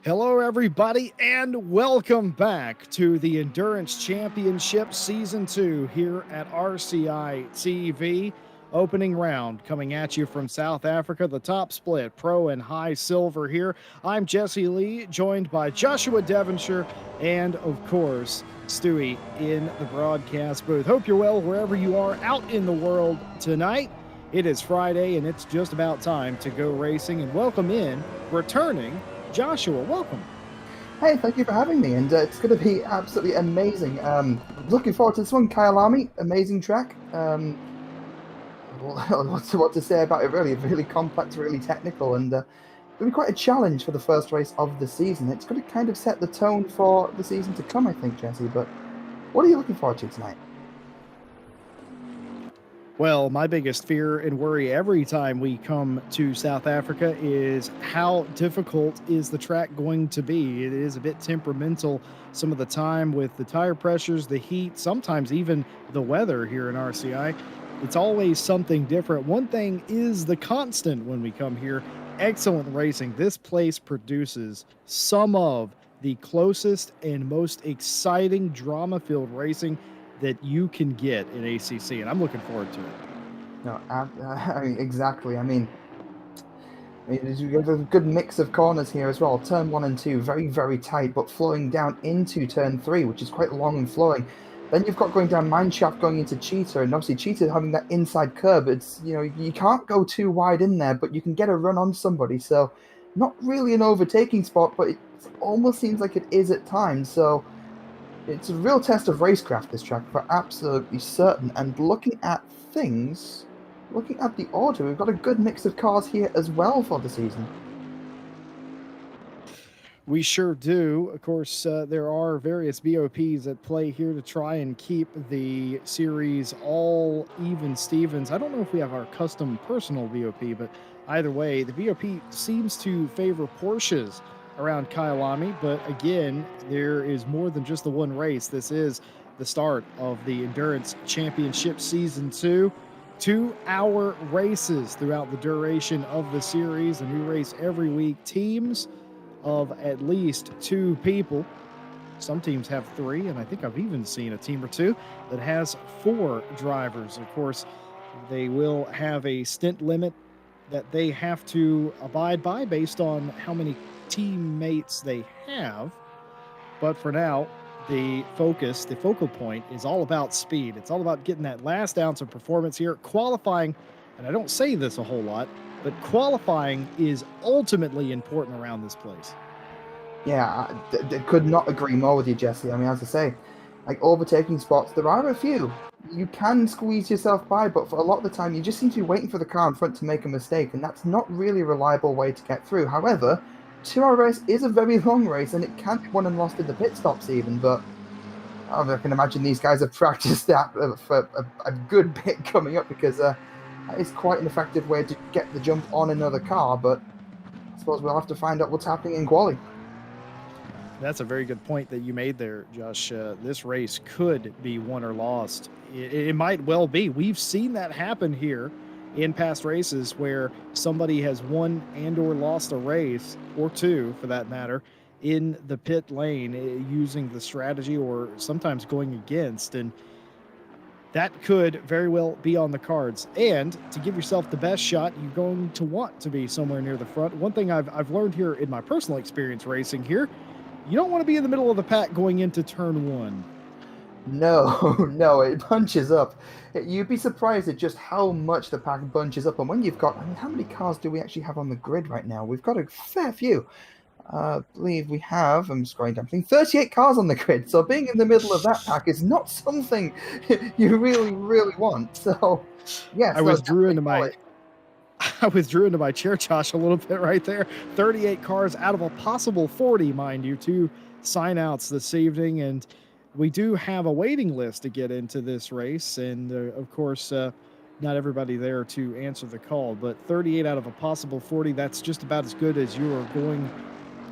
Hello, everybody, and welcome back to the Endurance Championship Season 2 here at RCI TV. Opening round coming at you from South Africa, the top split, pro and high silver here. I'm Jesse Lee, joined by Joshua Devonshire and, of course, Stewie in the broadcast booth. Hope you're well wherever you are out in the world tonight. It is Friday, and it's just about time to go racing and welcome in, returning, Joshua. Welcome. Hey, thank you for having me, and it's going to be absolutely amazing. Looking forward to this one. Kyalami, amazing track. What to say about it, really? Really complex, really technical, and going to be quite a challenge for the first race of the season. It's going to kind of set the tone for the season to come, I think, Jesse. But what are you looking forward to tonight? Well, my biggest fear and worry every time we come to South Africa is how difficult is the track going to be. It is a bit temperamental some of the time with the tire pressures, the heat, sometimes even the weather here in RCI. It's always something different. One thing is the constant when we come here, excellent racing. This place produces some of the closest and most exciting drama-filled racing that you can get in ACC, and I'm looking forward to it. No, I mean, exactly. I mean, you have a good mix of corners here as well. Turn 1 and 2, very, very tight, but flowing down into turn 3, which is quite long and flowing. Then you've got going down Mineshaft going into Cheetah, and obviously Cheetah having that inside curb. It's, you can't go too wide in there, but you can get a run on somebody. So not really an overtaking spot, but it almost seems like it is at times. So it's a real test of racecraft, this track, for absolutely certain. And looking at things, looking at the order, we've got a good mix of cars here as well for the season. We sure do. Of course, there are various BOPs at play here to try and keep the series all even Stevens. I don't know if we have our custom personal BOP, but either way, the BOP seems to favor Porsches around Kyalami. But again, there is more than just the one race. This is the start of the Endurance Championship Season 2. 2-hour races throughout the duration of the series, and we race every week. Teams of at least 2 people. Some teams have 3, and I think I've even seen a team or 2 that has 4 drivers. Of course, they will have a stint limit that they have to abide by based on how many teammates they have. But for now, the focal point is all about speed. It's all about getting that last ounce of performance here. Qualifying, and I don't say this a whole lot, but qualifying is ultimately important around this place. Yeah, I could not agree more with you, Jesse. I mean, as I say, like overtaking spots, there are a few. You can squeeze yourself by, but for a lot of the time, you just seem to be waiting for the car in front to make a mistake, and that's not really a reliable way to get through. However, 2-hour race is a very long race, and it can be won and lost in the pit stops even, but I can imagine these guys have practiced that for a good bit coming up, because that is quite an effective way to get the jump on another car, but I suppose we'll have to find out what's happening in quali. That's a very good point that you made there, Josh. This race could be won or lost. It might well be. We've seen that happen here in past races where somebody has won and or lost a race, or 2 for that matter, in the pit lane using the strategy or sometimes going against. And that could very well be on the cards. And to give yourself the best shot, you're going to want to be somewhere near the front. One thing I've learned here in my personal experience racing here, you don't want to be in the middle of the pack going into turn 1. No, no, it bunches up. You'd be surprised at just how much the pack bunches up. And when you've got, I mean, how many cars do we actually have on the grid right now? We've got a fair few. I believe we have, I'm scrolling down, 38 cars on the grid. So being in the middle of that pack is not something you really, really want. So, yes. I withdrew into my chair, Josh, a little bit right there. 38 cars out of a possible 40, mind you, 2 sign outs this evening. And we do have a waiting list to get into this race. And of course, not everybody there to answer the call, but 38 out of a possible 40, that's just about as good as you are going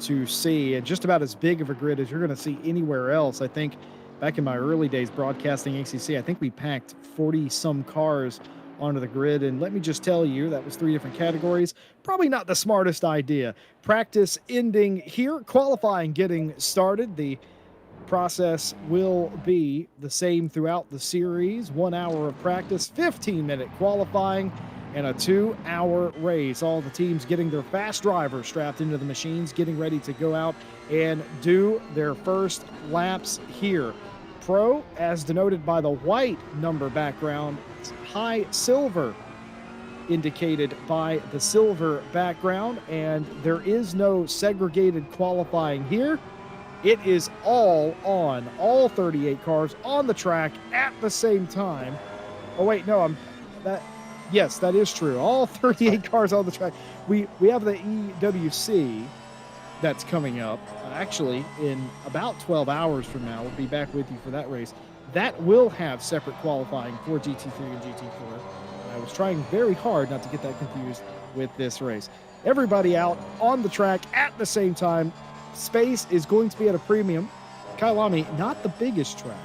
to see, and just about as big of a grid as you're going to see anywhere else. I think back in my early days broadcasting ACC, I think we packed 40 some cars onto the grid. And let me just tell you, that was 3 different categories. Probably not the smartest idea. Practice ending here, qualifying getting started. The process will be the same throughout the series. 1 hour of practice, 15-minute qualifying, and a 2-hour race. All the teams getting their fast drivers strapped into the machines, getting ready to go out and do their first laps here. Pro, as denoted by the white number background, high silver indicated by the silver background, and there is no segregated qualifying here. It is all on, all 38 cars on the track at the same time. Oh wait, no, yes, that is true. All 38 cars on the track. We have the EWC that's coming up. Actually, in about 12 hours from now, we'll be back with you for that race. That will have separate qualifying for GT3 and GT4. I was trying very hard not to get that confused with this race. Everybody out on the track at the same time. Space is going to be at a premium. Kyalami, not the biggest track.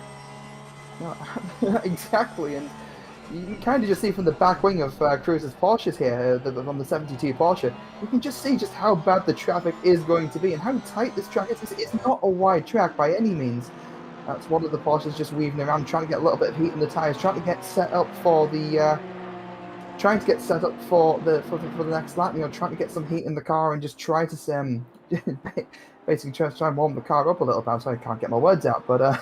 No, exactly, and you kind of just see from the back wing of Cruz's Porsches here, on the 72 Porsche, you can just see just how bad the traffic is going to be and how tight this track is. It's not a wide track by any means. That's one of the Porsches just weaving around, trying to get a little bit of heat in the tyres, trying to get set up for the next lap. You know, trying to get some heat in the car and just try to basically try and warm the car up a little bit. I'm sorry, I can't get my words out, but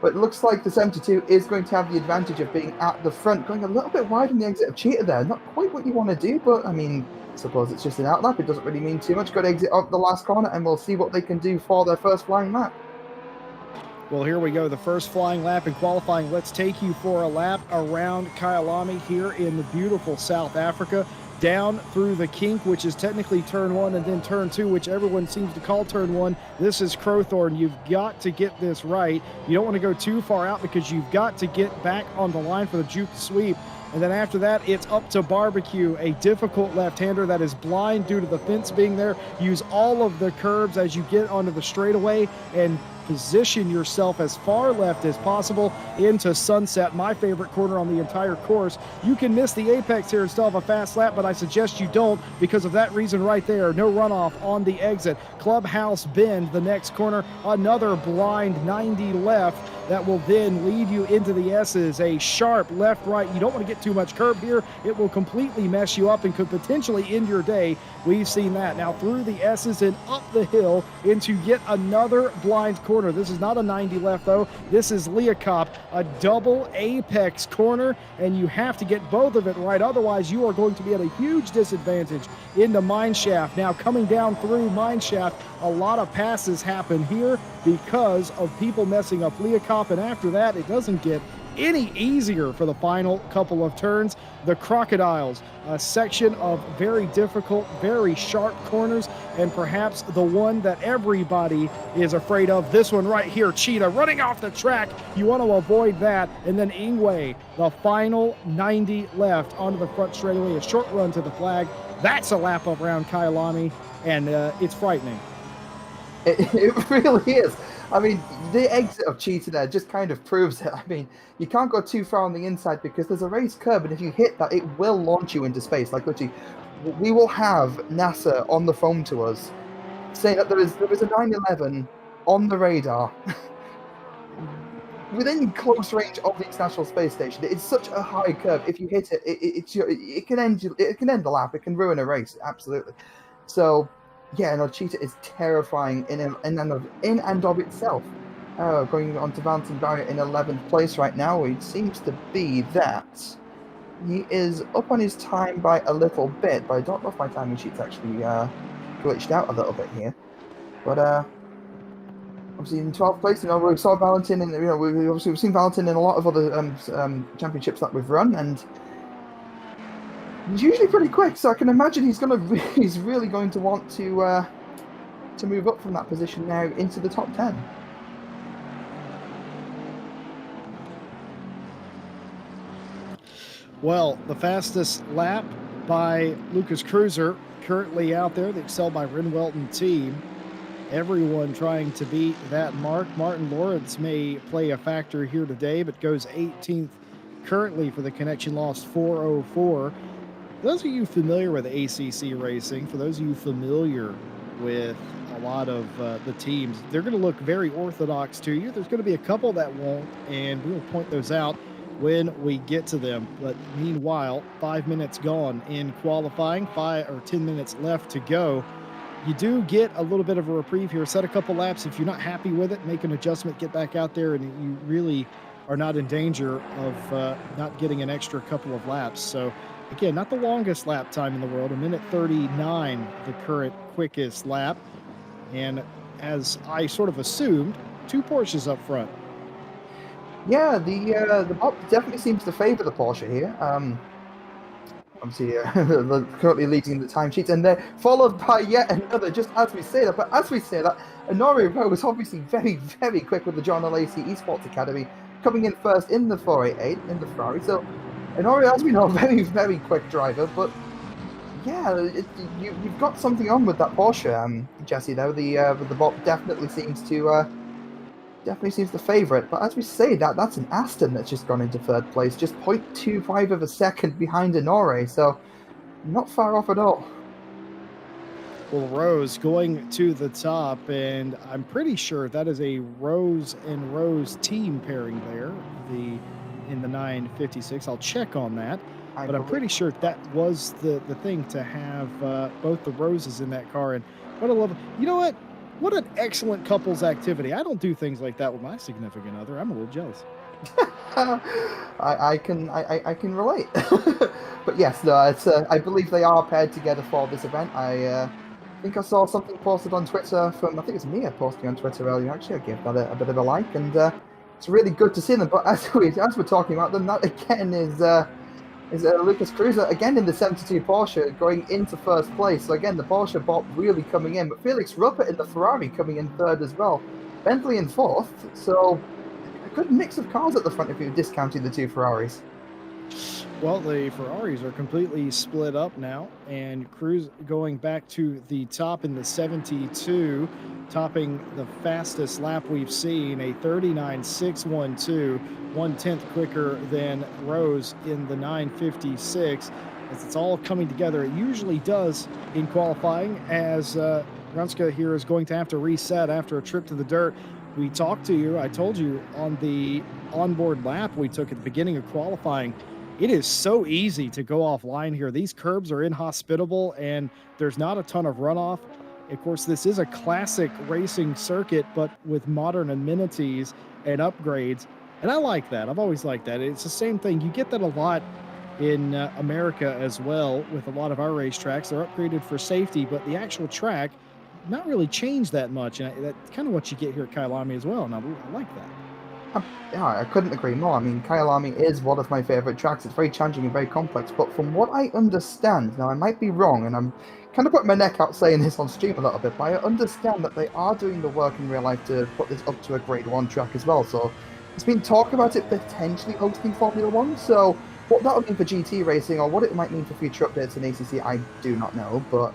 but it looks like the 72 is going to have the advantage of being at the front, going a little bit wide in the exit of Cheetah there. Not quite what you want to do, but I mean, I suppose it's just an outlap. It doesn't really mean too much. Got to exit up the last corner, and we'll see what they can do for their first flying lap. Well, here we go. The first flying lap in qualifying. Let's take you for a lap around Kyalami here in the beautiful South Africa. Down through the kink, which is technically turn 1, and then turn 2, which everyone seems to call turn 1. This is Crowthorne. You've got to get this right. You don't want to go too far out because you've got to get back on the line for the juke sweep. And then after that, it's up to Barbecue, a difficult left-hander that is blind due to the fence being there. Use all of the curbs as you get onto the straightaway and position yourself as far left as possible into Sunset, my favorite corner on the entire course. You can miss the apex here and still have a fast lap, but I suggest you don't because of that reason right there. No runoff on the exit. Clubhouse Bend, the next corner, another blind 90 left that will then lead you into the S's. A sharp left-right. You don't want to get too much curb here. It will completely mess you up and could potentially end your day. We've seen that. Now through the S's and up the hill into yet another blind corner. This is not a 90 left, though. This is Leocop, a double apex corner, and you have to get both of it right. Otherwise, you are going to be at a huge disadvantage into Mineshaft. Now coming down through Mineshaft, a lot of passes happen here because of people messing up Leocop, and after that, it doesn't get any easier for the final couple of turns. The Crocodiles, a section of very difficult, very sharp corners, and perhaps the one that everybody is afraid of. This one right here, Cheetah running off the track. You want to avoid that. And then Ingwe, the final 90 left onto the front straightaway, a short run to the flag. That's a lap up around Kyalami, and it's frightening. It really is. I mean, the exit of Cheetah there just kind of proves it. I mean, you can't go too far on the inside because there's a raised curb, and if you hit that, it will launch you into space. Like, literally, we will have NASA on the phone to us saying that there is a 911 on the radar within close range of the International Space Station. It's such a high curve. If you hit it, it can end the lap. It can ruin a race. Absolutely. So, yeah, no, Cheetah is terrifying in and of itself. Going on to Valentin Barrier in 11th place right now. It seems to be that he is up on his time by a little bit, but I don't know if my timing sheet's actually glitched out a little bit here. But obviously in 12th place, we saw Valentin, and we've seen Valentin in a lot of other championships that we've run, and he's usually pretty quick, so I can imagine he's really going to want to move up from that position now into the top 10. Well, the fastest lap by Lucas Cruiser currently out there, the Excel by Renwelton team. Everyone trying to beat that mark. Martin Lawrence may play a factor here today, but goes 18th currently for the connection lost 404. For those of you familiar with ACC racing, for those of you familiar with a lot of the teams, they're going to look very orthodox to you. There's going to be a couple that won't, and we'll point those out when we get to them. But meanwhile, 5 minutes gone in qualifying, 5 or 10 minutes left to go. You do get a little bit of a reprieve here. Set a couple laps. If you're not happy with it, make an adjustment, get back out there, and you really are not in danger of not getting an extra couple of laps. So again, not the longest lap time in the world, 1:39, the current quickest lap. And as I sort of assumed, 2 Porsches up front. Yeah, the bot definitely seems to favour the Porsche here. Obviously, they're currently leading the timesheets, and they're followed by yet another, just as we say that. But as we say that, Honore Rose obviously very, very quick with the John Lacey Esports Academy, coming in first in the 488 in the Ferrari. So Honore, as we know, very, very quick driver. But yeah, you've got something on with that Porsche, Jesse. Though the bot definitely seems to favour it. But as we say that, that's an Aston that's just gone into third place, just 0.25 of a second behind Honore, so not far off at all. Well, Rose going to the top, and I'm pretty sure that is a Rose and Rose team pairing there, in the 956. I'll check on that, but I'm pretty sure that was the thing, to have both the Roses in that car. And what a love, you know what? What an excellent couples activity. I don't do things like that with my significant other. I'm a little jealous. I can relate. But yes, no, it's I believe they are paired together for this event. I think I saw something posted on Twitter from, I think it's Mia posting on Twitter earlier. Actually, I gave that a bit of a like, and it's really good to see them. But as we're talking about them, that again is Lucas Cruiser, again in the 72 Porsche, going into first place. So again, the Porsche bot really coming in, but Felix Ruppert in the Ferrari coming in third as well. Bentley in fourth, so a good mix of cars at the front if you're discounting the 2 Ferraris. Well, the Ferraris are completely split up now, and Cruz going back to the top in the 72, topping the fastest lap we've seen, a 39.612, 1/10 quicker than Rose in the 956. As it's all coming together, it usually does in qualifying, as Runska here is going to have to reset after a trip to the dirt. We talked to you, I told you on the onboard lap we took at the beginning of qualifying, it is so easy to go offline here. These curbs are inhospitable, and there's not a ton of runoff. Of course, this is a classic racing circuit, but with modern amenities and upgrades. And I like that. I've always liked that. It's the same thing. You get that a lot in America as well with a lot of our racetracks. They're upgraded for safety, but the actual track not really changed that much. And that's kind of what you get here at Kyalami as well. And I like that. Yeah, I couldn't agree more. I mean, Kyalami is one of my favourite tracks. It's very challenging and very complex, but from what I understand, now I might be wrong, and I'm kind of putting my neck out saying this on stream a little bit, but I understand that they are doing the work in real life to put this up to a Grade 1 track as well. So there's been talk about it potentially hosting Formula 1, so what that would mean for GT racing, or what it might mean for future updates in ACC, I do not know, but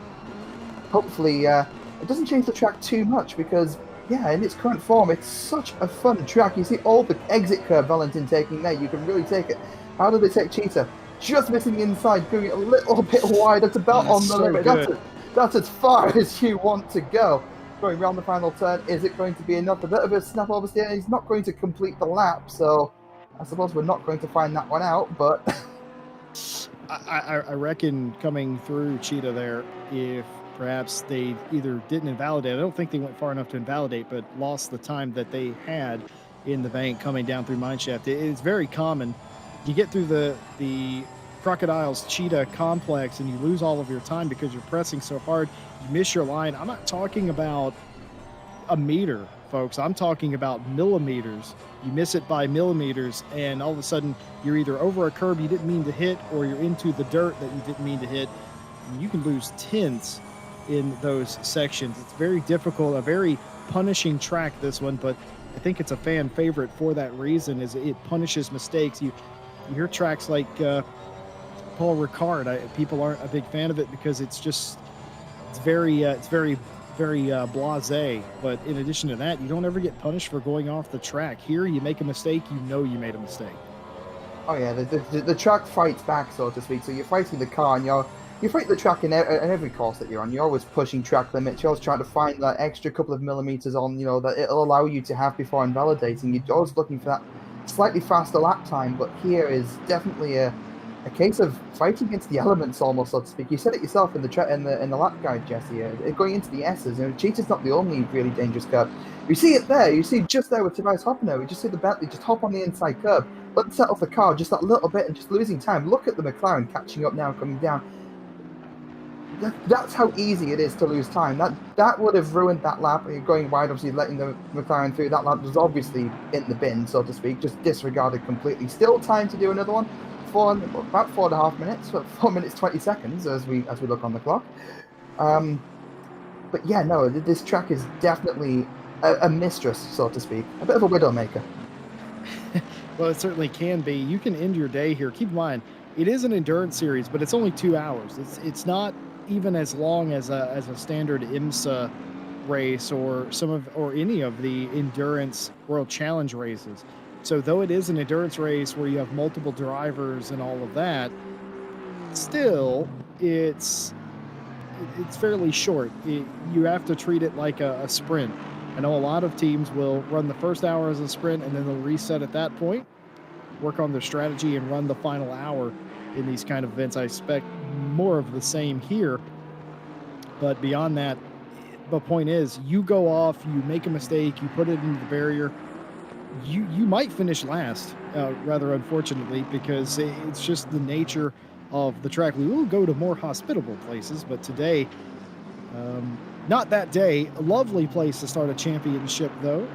hopefully it doesn't change the track too much, because yeah, in its current form, it's such a fun track. You see all the exit curve Valentin taking there. You can really take it. How did they take Cheetah? Just missing the inside, going a little bit wide. That's about on the limit. That's as far as you want to go. Going around the final turn, is it going to be enough? A bit of a snap over there. He's not going to complete the lap, so I suppose we're not going to find that one out, but I reckon coming through Cheetah there, if perhaps they either didn't invalidate, I don't think they went far enough to invalidate, but lost the time that they had in the bank coming down through Mineshaft. It's very common. You get through the Crocodiles Cheetah complex and you lose all of your time because you're pressing so hard. You miss your line. I'm not talking about a meter, folks. I'm talking about millimeters. You miss it by millimeters, and all of a sudden you're either over a curb you didn't mean to hit, or you're into the dirt that you didn't mean to hit. And you can lose tenths in those sections. It's very difficult, a very punishing track, this one, but I think it's a fan favorite for that reason, is it punishes mistakes. You hear tracks like Paul Ricard, people aren't a big fan of it because it's very blasé. But in addition to that, you don't ever get punished for going off the track. Here, you make a mistake, you know you made a mistake. Oh yeah, the track fights back, so to speak. So you're fighting the car, and you fight the track in every course that you're on. You're always pushing track limits. You're always trying to find that extra couple of millimeters on, that it'll allow you to have before invalidating. You're always looking for that slightly faster lap time. But here is definitely a case of fighting against the elements, almost, so to speak. You said it yourself in the lap guide, Jesse. Going into the S's, Cheetah's not the only really dangerous curb. You see it there. You see just there with Tobias Hopner. We just see the Bentley just hop on the inside curb, unset off the car just that little bit, and just losing time. Look at the McLaren catching up now, coming down. That's how easy it is to lose time. That would have ruined that lap. Going wide, obviously letting the McLaren through. That lap was obviously in the bin, so to speak, just disregarded completely. Still time to do another one. About 4.5 minutes, 4 minutes 20 seconds as we look on the clock. But yeah, no, this track is definitely a mistress, so to speak, a bit of a widowmaker. Well, it certainly can be. You can end your day here. Keep in mind, it is an endurance series, but it's only 2 hours. It's not even as long as a standard IMSA race or any of the endurance World Challenge races. So though it is an endurance race where you have multiple drivers and all of that, still it's fairly short. You have to treat it like a sprint. I know a lot of teams will run the first hour as a sprint and then they'll reset at that point, work on their strategy, and run the final hour in these kind of events. I expect more of the same here. But beyond that, the point is, you go off, you make a mistake, you put it into the barrier, you might finish last, rather unfortunately, because it's just the nature of the track. We will go to more hospitable places, but today, not that day. A lovely place to start a championship, though,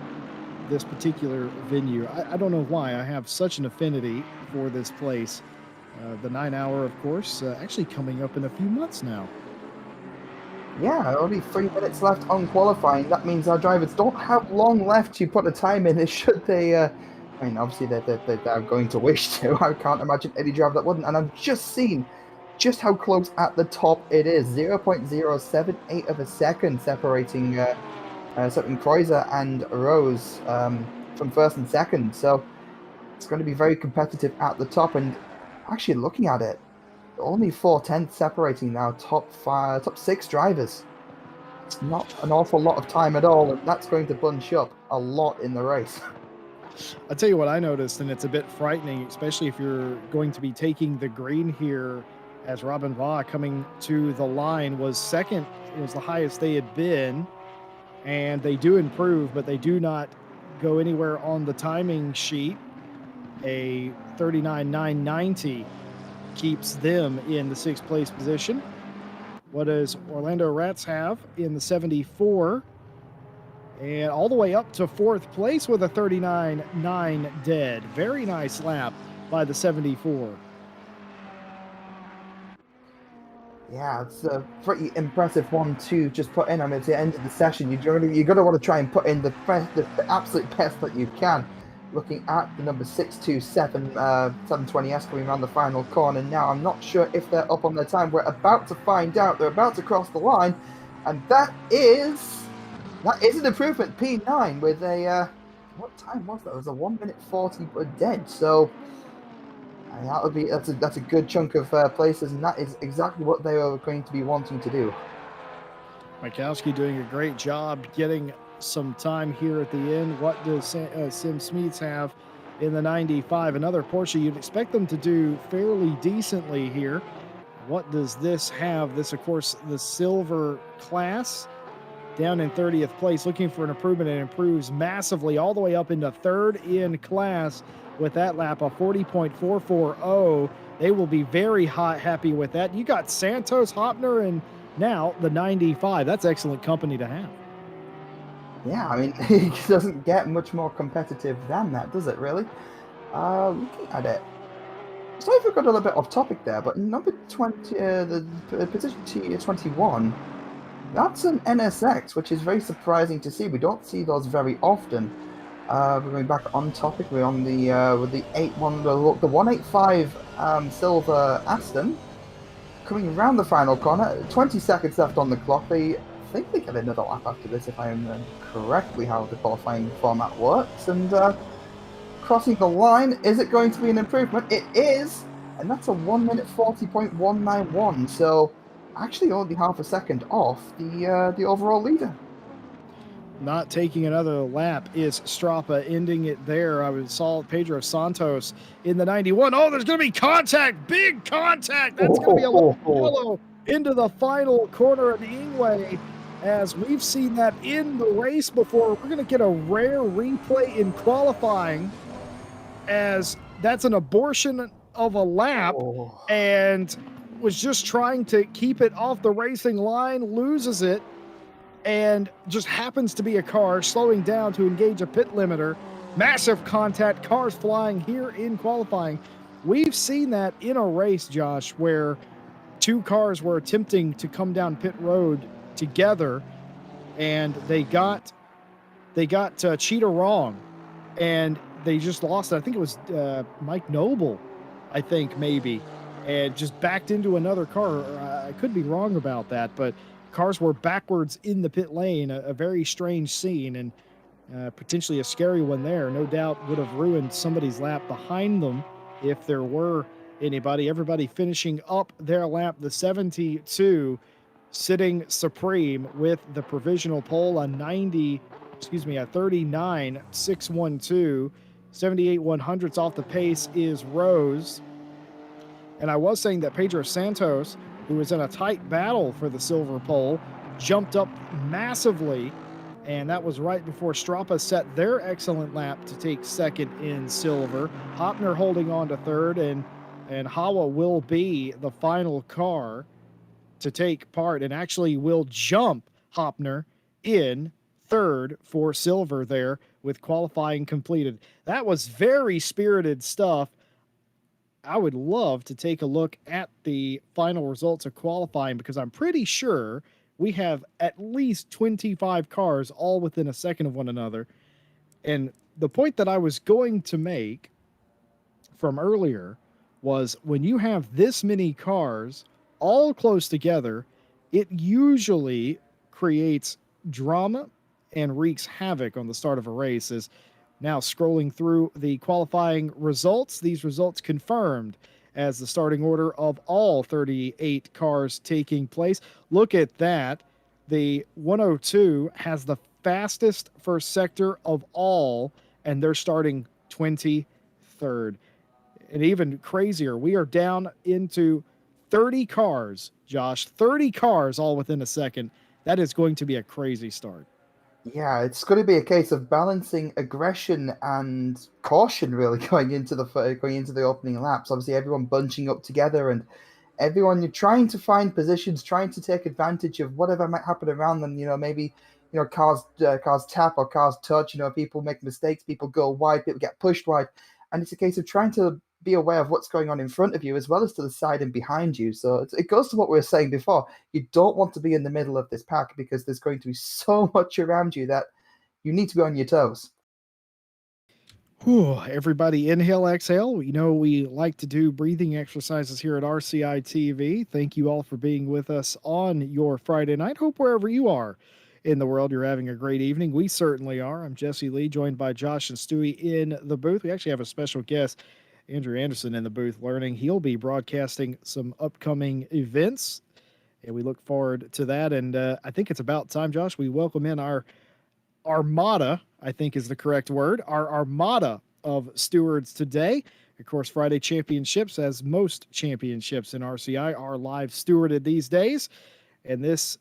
this particular venue. I don't know why I have such an affinity for this place. The 9 hour, of course, actually coming up in a few months now. Yeah, only 3 minutes left on qualifying. That means our drivers don't have long left to put a time in. Should they? I mean, obviously they're going to wish to. I can't imagine any driver that wouldn't. And I've just seen just how close at the top it is. 0.078 of a second separating Kreuzer and Rose from first and second. So it's going to be very competitive at the top. And actually, looking at it, only 4/10 separating now top 6 drivers. It's not an awful lot of time at all, and that's going to bunch up a lot in the race. I'll tell you what I noticed, and it's a bit frightening, especially if you're going to be taking the green here, as Robin Vaugh coming to the line was second. It was the highest they had been, and they do improve, but they do not go anywhere on the timing sheet. A 39.990 keeps them in the 6th place position. What does Orlando Rats have in the 74? And all the way up to 4th place with a 39.9 dead. Very nice lap by the 74. Yeah, it's a pretty impressive one to just put in. I mean, at the end of the session, you're going to want to try and put in the absolute best that you can. Looking at the number 627 720S coming around the final corner now. I'm not sure if they're up on their time. We're about to find out. They're about to cross the line, and that is an improvement. P9 with a what time was that? It was a 1 minute 40 dead. So that's a good chunk of places, and that is exactly what they are going to be wanting to do. Mikowski doing a great job getting some time here at the end. What does Sim Smeets have in the 95? Another Porsche. You'd expect them to do fairly decently here. What does this have? This, of course, the silver class down in 30th place, looking for an improvement, and improves massively all the way up into 3rd in class with that lap of 40.440. They will be very happy with that. You got Santos, Hopner, and now the 95. That's excellent company to have. Yeah, I mean, it doesn't get much more competitive than that, does it, really? Looking at it. Sorry if we got a little bit off topic there, but number 20, the position 21, that's an NSX, which is very surprising to see. We don't see those very often. We're going back on topic. We're on the with the 185 silver Aston coming around the final corner. 20 seconds left on the clock. I think they get another lap after this, if I am correctly how the qualifying format works. And crossing the line. Is it going to be an improvement? It is, and that's a 1 minute 40.191. So actually only half a second off the overall leader. Not taking another lap is Strapa, ending it there. I saw Pedro Santos in the 91. Oh, there's going to be contact, big contact. That's going to be a little yellow into the final corner of the Ingway. As we've seen that in the race before, we're going to get a rare replay in qualifying, as that's an abortion of a lap and was just trying to keep it off the racing line, loses it, and just happens to be a car slowing down to engage a pit limiter. Massive contact, cars flying here in qualifying. We've seen that in a race, Josh, where two cars were attempting to come down pit road together, and they got Cheetah wrong, and they just lost it. I think it was Mike Noble, I think maybe, and just backed into another car. I could be wrong about that, but cars were backwards in the pit lane. A very strange scene, and potentially a scary one there. No doubt would have ruined somebody's lap behind them if there were anybody. Everybody finishing up their lap. The 72 sitting supreme with the provisional pole, a 39.612. 78 100ths off the pace is Rose. And I was saying that Pedro Santos, who was in a tight battle for the silver pole, jumped up massively, and that was right before Strapa set their excellent lap to take second in silver. Hopner holding on to third, and Hawa will be the final car to take part, and actually will jump Hopner in third for silver there with qualifying completed. That was very spirited stuff. I would love to take a look at the final results of qualifying, because I'm pretty sure we have at least 25 cars all within a second of one another. And the point that I was going to make from earlier was, when you have this many cars all close together, it usually creates drama and wreaks havoc on the start of a race. As now scrolling through the qualifying results, these results confirmed as the starting order of all 38 cars taking place. Look at that. The 102 has the fastest first sector of all, and they're starting 23rd. And even crazier, we are down into 30 cars, Josh, 30 cars all within a second. That is going to be a crazy start. Yeah, it's going to be a case of balancing aggression and caution, really, going into the opening laps. Obviously, everyone bunching up together, and everyone, you're trying to find positions, trying to take advantage of whatever might happen around them. Maybe cars tap or cars touch. People make mistakes, people go wide, people get pushed wide, and it's a case of trying to be aware of what's going on in front of you as well as to the side and behind you. So it goes to what we were saying before. You don't want to be in the middle of this pack, because there's going to be so much around you that you need to be on your toes. Whew, everybody inhale, exhale. We like to do breathing exercises here at RCI TV. Thank you all for being with us on your Friday night. Hope wherever you are in the world, you're having a great evening. We certainly are. I'm Jesse Lee, joined by Josh and Stewie in the booth. We actually have a special guest, Andrew Anderson, in the booth learning. He'll be broadcasting some upcoming events, and we look forward to that. And I think it's about time, Josh, we welcome in our armada, I think is the correct word, our armada of stewards today. Of course, Friday Championships, as most championships in RCI, are live stewarded these days, and this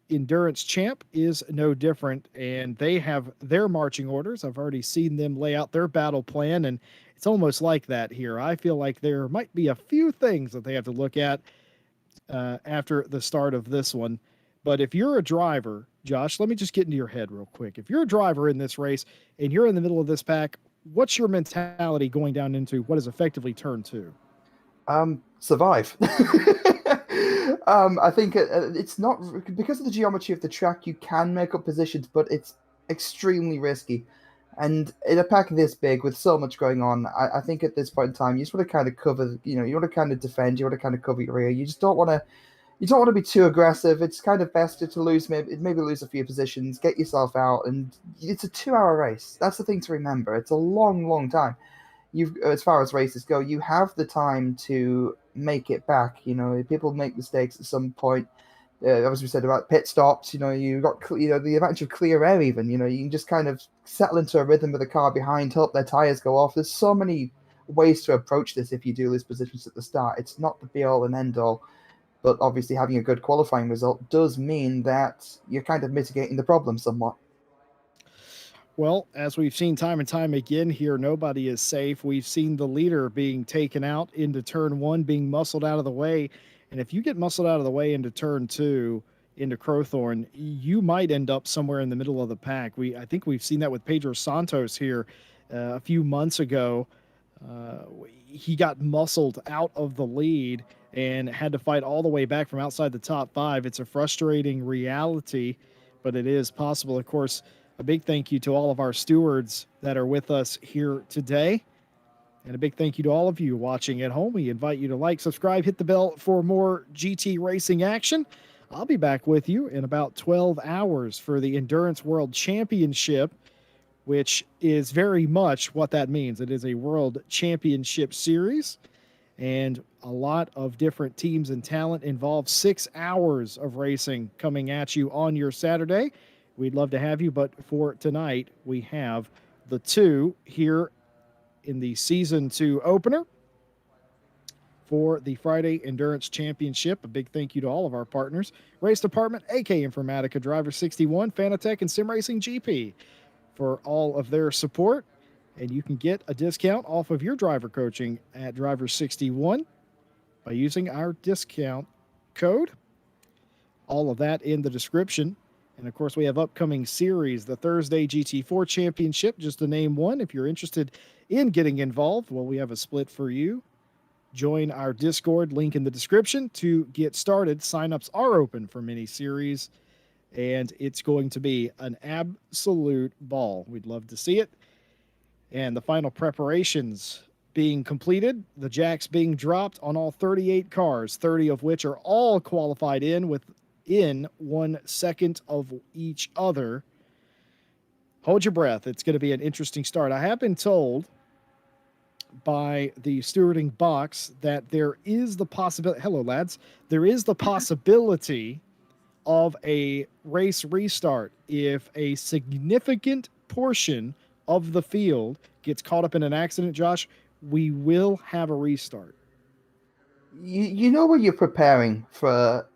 Endurance Champ is no different, and they have their marching orders. I've already seen them lay out their battle plan, and it's almost like that here. I feel like there might be a few things that they have to look at after the start of this one. But if you're a driver, Josh, let me just get into your head real quick. If you're a driver in this race and you're in the middle of this pack, what's your mentality going down into what is effectively turn two? Survive. I think it's not, because of the geometry of the track, you can make up positions, but it's extremely risky. And in a pack this big with so much going on, I think at this point in time, you just want to kind of cover, you want to kind of defend, you want to kind of cover your rear. You just don't want to you don't want to be too aggressive. It's kind of best to lose maybe lose a few positions, get yourself out, and it's a 2 hour race. That's the thing to remember. It's a long, long time. You've as far as races go, you have the time to make it back. You know, people make mistakes at some point. As we said about pit stops, you know, you got the advantage of clear air. Even you can just kind of settle into a rhythm with the car behind, hope their tires go off. There's so many ways to approach this if you do lose positions at the start. It's not the be all and end all, but obviously having a good qualifying result does mean that you're kind of mitigating the problem somewhat. Well, as we've seen time and time again here, nobody is safe. We've seen the leader being taken out into turn one, being muscled out of the way. And if you get muscled out of the way into turn two, into Crowthorne, you might end up somewhere in the middle of the pack. I think we've seen that with Pedro Santos here a few months ago. Uh, he got muscled out of the lead and had to fight all the way back from outside the top five. It's a frustrating reality, but it is possible. Of course, a big thank you to all of our stewards that are with us here today. And a big thank you to all of you watching at home. We invite you to like, subscribe, hit the bell for more GT racing action. I'll be back with you in about 12 hours for the Endurance World Championship, which is very much what that means. It is a World Championship series and a lot of different teams and talent involved. 6 hours of racing coming at you on your Saturday. We'd love to have you, but for tonight, we have the two here in the Season 2 opener for the Friday Endurance Championship. A big thank you to all of our partners. Race Department, AK Informatica, Driver 61, Fanatec, and Sim Racing GP for all of their support. And you can get a discount off of your driver coaching at Driver 61 by using our discount code. All of that in the description. And of course, we have upcoming series, the Thursday GT4 Championship, just to name one. If you're interested in getting involved, well, we have a split for you. Join our Discord, link in the description to get started. Signups are open for mini series, and it's going to be an absolute ball. We'd love to see it. And the final preparations being completed, the jacks being dropped on all 38 cars, 30 of which are all qualified in 1 second of each other. Hold your breath. It's going to be an interesting start. I have been told by the stewarding box that there is the possibility, hello lads, there is the possibility of a race restart if a significant portion of the field gets caught up in an accident. Josh, we will have a restart. You know when you're preparing for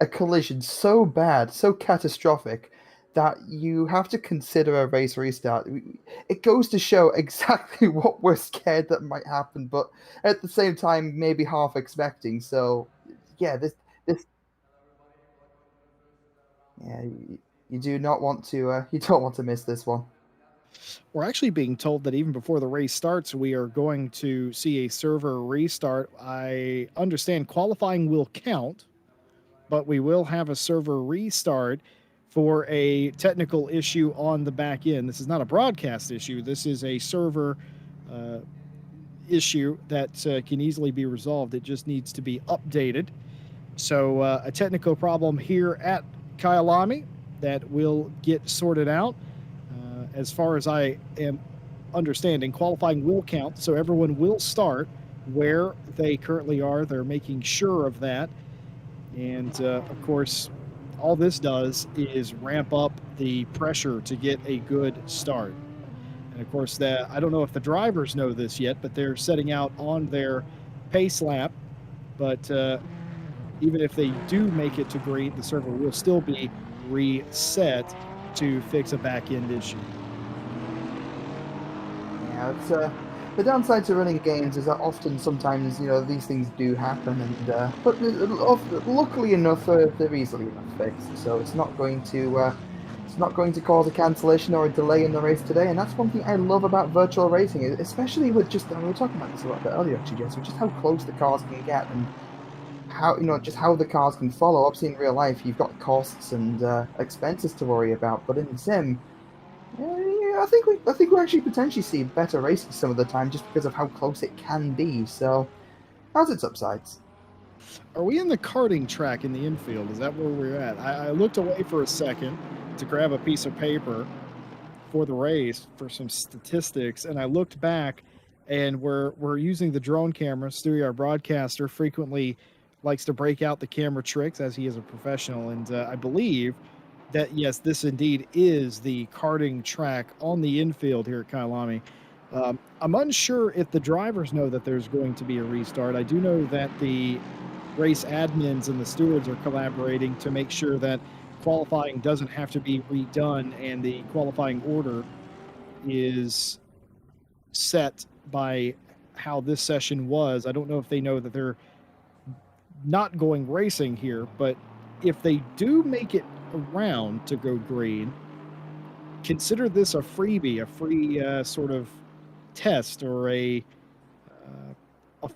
a collision so bad, so catastrophic, that you have to consider a race restart. It goes to show exactly what we're scared that might happen, but at the same time, maybe half expecting. So, yeah, this, yeah, you do not want to, you don't want to miss this one. We're actually being told that even before the race starts, we are going to see a server restart. I understand qualifying will count, but we will have a server restart for a technical issue on the back end. This is not a broadcast issue. This is a server issue that can easily be resolved. It just needs to be updated. So a technical problem here at Kyalami that will get sorted out. As far as I am understanding, qualifying will count, so everyone will start where they currently are. They're making sure of that. And of course, all this does is ramp up the pressure to get a good start. And of course, I don't know if the drivers know this yet, but they're setting out on their pace lap. But even if they do make it to green, the server will still be reset to fix a back end issue. Yeah, it's the downside to running games is that often sometimes these things do happen, and but luckily enough they're easily enough fixed, so it's not going to cause a cancellation or a delay in the race today. And that's one thing I love about virtual racing, especially with just, we were talking about this a little bit earlier actually, Jess, with just how close the cars can get and how just how the cars can follow. Obviously in real life you've got costs and expenses to worry about, but in sim, I think we actually potentially see better racing some of the time just because of how close it can be. So, how's its upsides? Are we in the karting track in the infield? Is that where we're at? I looked away for a second to grab a piece of paper for the race for some statistics, and I looked back, and we're using the drone camera. Stewie, our broadcaster, frequently likes to break out the camera tricks as he is a professional, and I believe that yes, this indeed is the karting track on the infield here at Kyalami. I'm unsure if the drivers know that there's going to be a restart. I do know that the race admins and the stewards are collaborating to make sure that qualifying doesn't have to be redone and the qualifying order is set by how this session was. I don't know if they know that they're not going racing here, but if they do make it around to go green, consider this a freebie, a free sort of test or a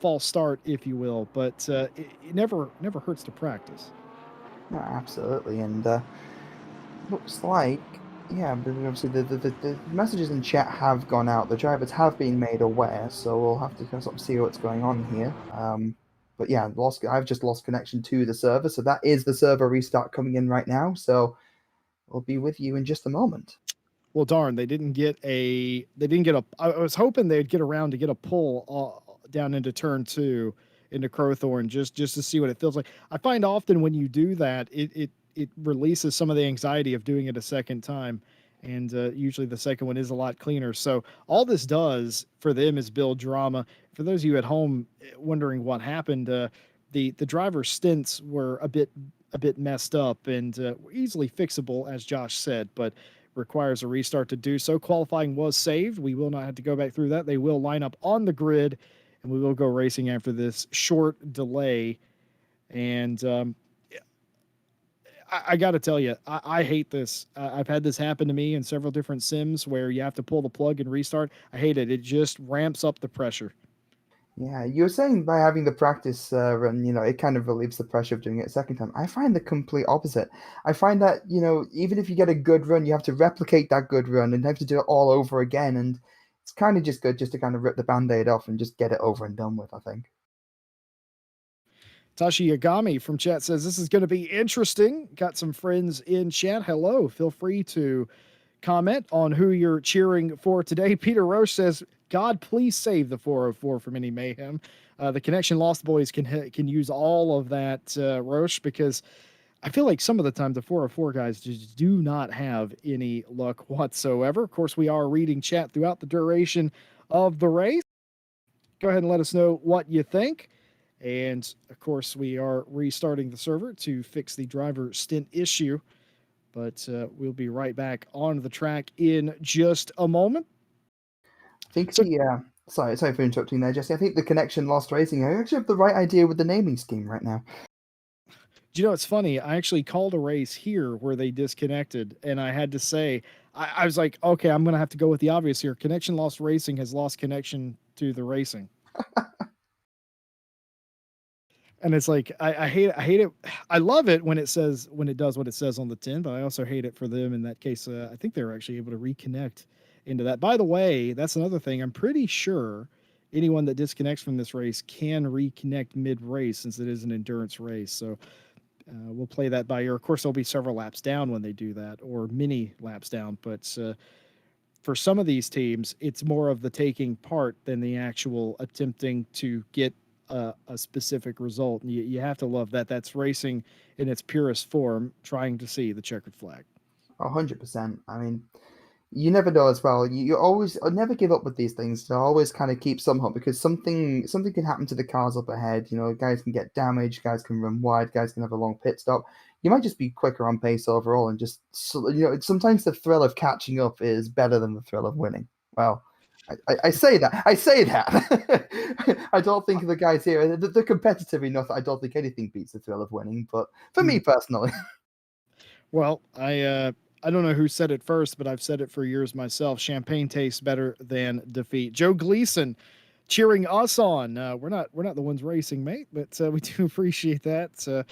false start, if you will. But it never hurts to practice. No, absolutely, and looks like, yeah, but obviously the messages in chat have gone out. The drivers have been made aware, so we'll have to sort of see what's going on here. But yeah, I've just lost connection to the server, so that is the server restart coming in right now. So we'll be with you in just a moment. Well, darn, they didn't get a. They didn't get a. I was hoping they'd get around to get a pull down into turn two into Crowthorne just to see what it feels like. I find often when you do that, it releases some of the anxiety of doing it a second time, and usually the second one is a lot cleaner. So all this does for them is build drama. For those of you at home wondering what happened, the driver stints were a bit messed up and easily fixable, as Josh said, but requires a restart to do so. Qualifying was saved. We will not have to go back through that. They will line up on the grid, and we will go racing after this short delay. And I got to tell you, I hate this. I've had this happen to me in several different sims where you have to pull the plug and restart. I hate it. It just ramps up the pressure. Yeah, you're saying by having the practice run, it kind of relieves the pressure of doing it a second time. I find the complete opposite. I find that, even if you get a good run, you have to replicate that good run and have to do it all over again. And it's kind of just good just to kind of rip the band-aid off and just get it over and done with, I think. Tashi Yagami from chat says this is going to be interesting. Got some friends in chat. Hello. Feel free to comment on who you're cheering for today. Peter Roche says, God, please save the 404 from any mayhem. The Connection Lost Boys can use all of that, Roche, because I feel like some of the time the 404 guys just do not have any luck whatsoever. Of course, we are reading chat throughout the duration of the race. Go ahead and let us know what you think. And of course, we are restarting the server to fix the driver stint issue. But we'll be right back on the track in just a moment. I think So, sorry for interrupting there, Jesse. I think the Connection Lost Racing, I actually have the right idea with the naming scheme right now. do you know, it's funny. I actually called a race here where they disconnected, and I had to say, I was like, okay, I'm going to have to go with the obvious here. Connection Lost Racing has lost connection to the racing. And it's like I hate it. I love it when it does what it says on the tin, but I also hate it for them in that case. I think they were actually able to reconnect into that. By the way, that's another thing. I'm pretty sure anyone that disconnects from this race can reconnect mid race since it is an endurance race. So we'll play that by ear. Of course, there'll be several laps down when they do that, or many laps down. But for some of these teams, it's more of the taking part than the actual attempting to get a specific result. And you have to love that. That's racing in its purest form, trying to see the checkered flag. 100%. I mean, you never know as well. You always never give up with these things. To always kind of keep some hope because something can happen to the cars up ahead. Guys can get damaged, guys can run wide, guys can have a long pit stop. You might just be quicker on pace overall, and just sometimes the thrill of catching up is better than the thrill of winning. Well, I say that. I say that. I don't think the guys here they're competitive enough. I don't think anything beats the thrill of winning. But for me personally, well, I don't know who said it first, but I've said it for years myself. Champagne tastes better than defeat. Joe Gleason cheering us on. We're not the ones racing, mate, but we do appreciate that.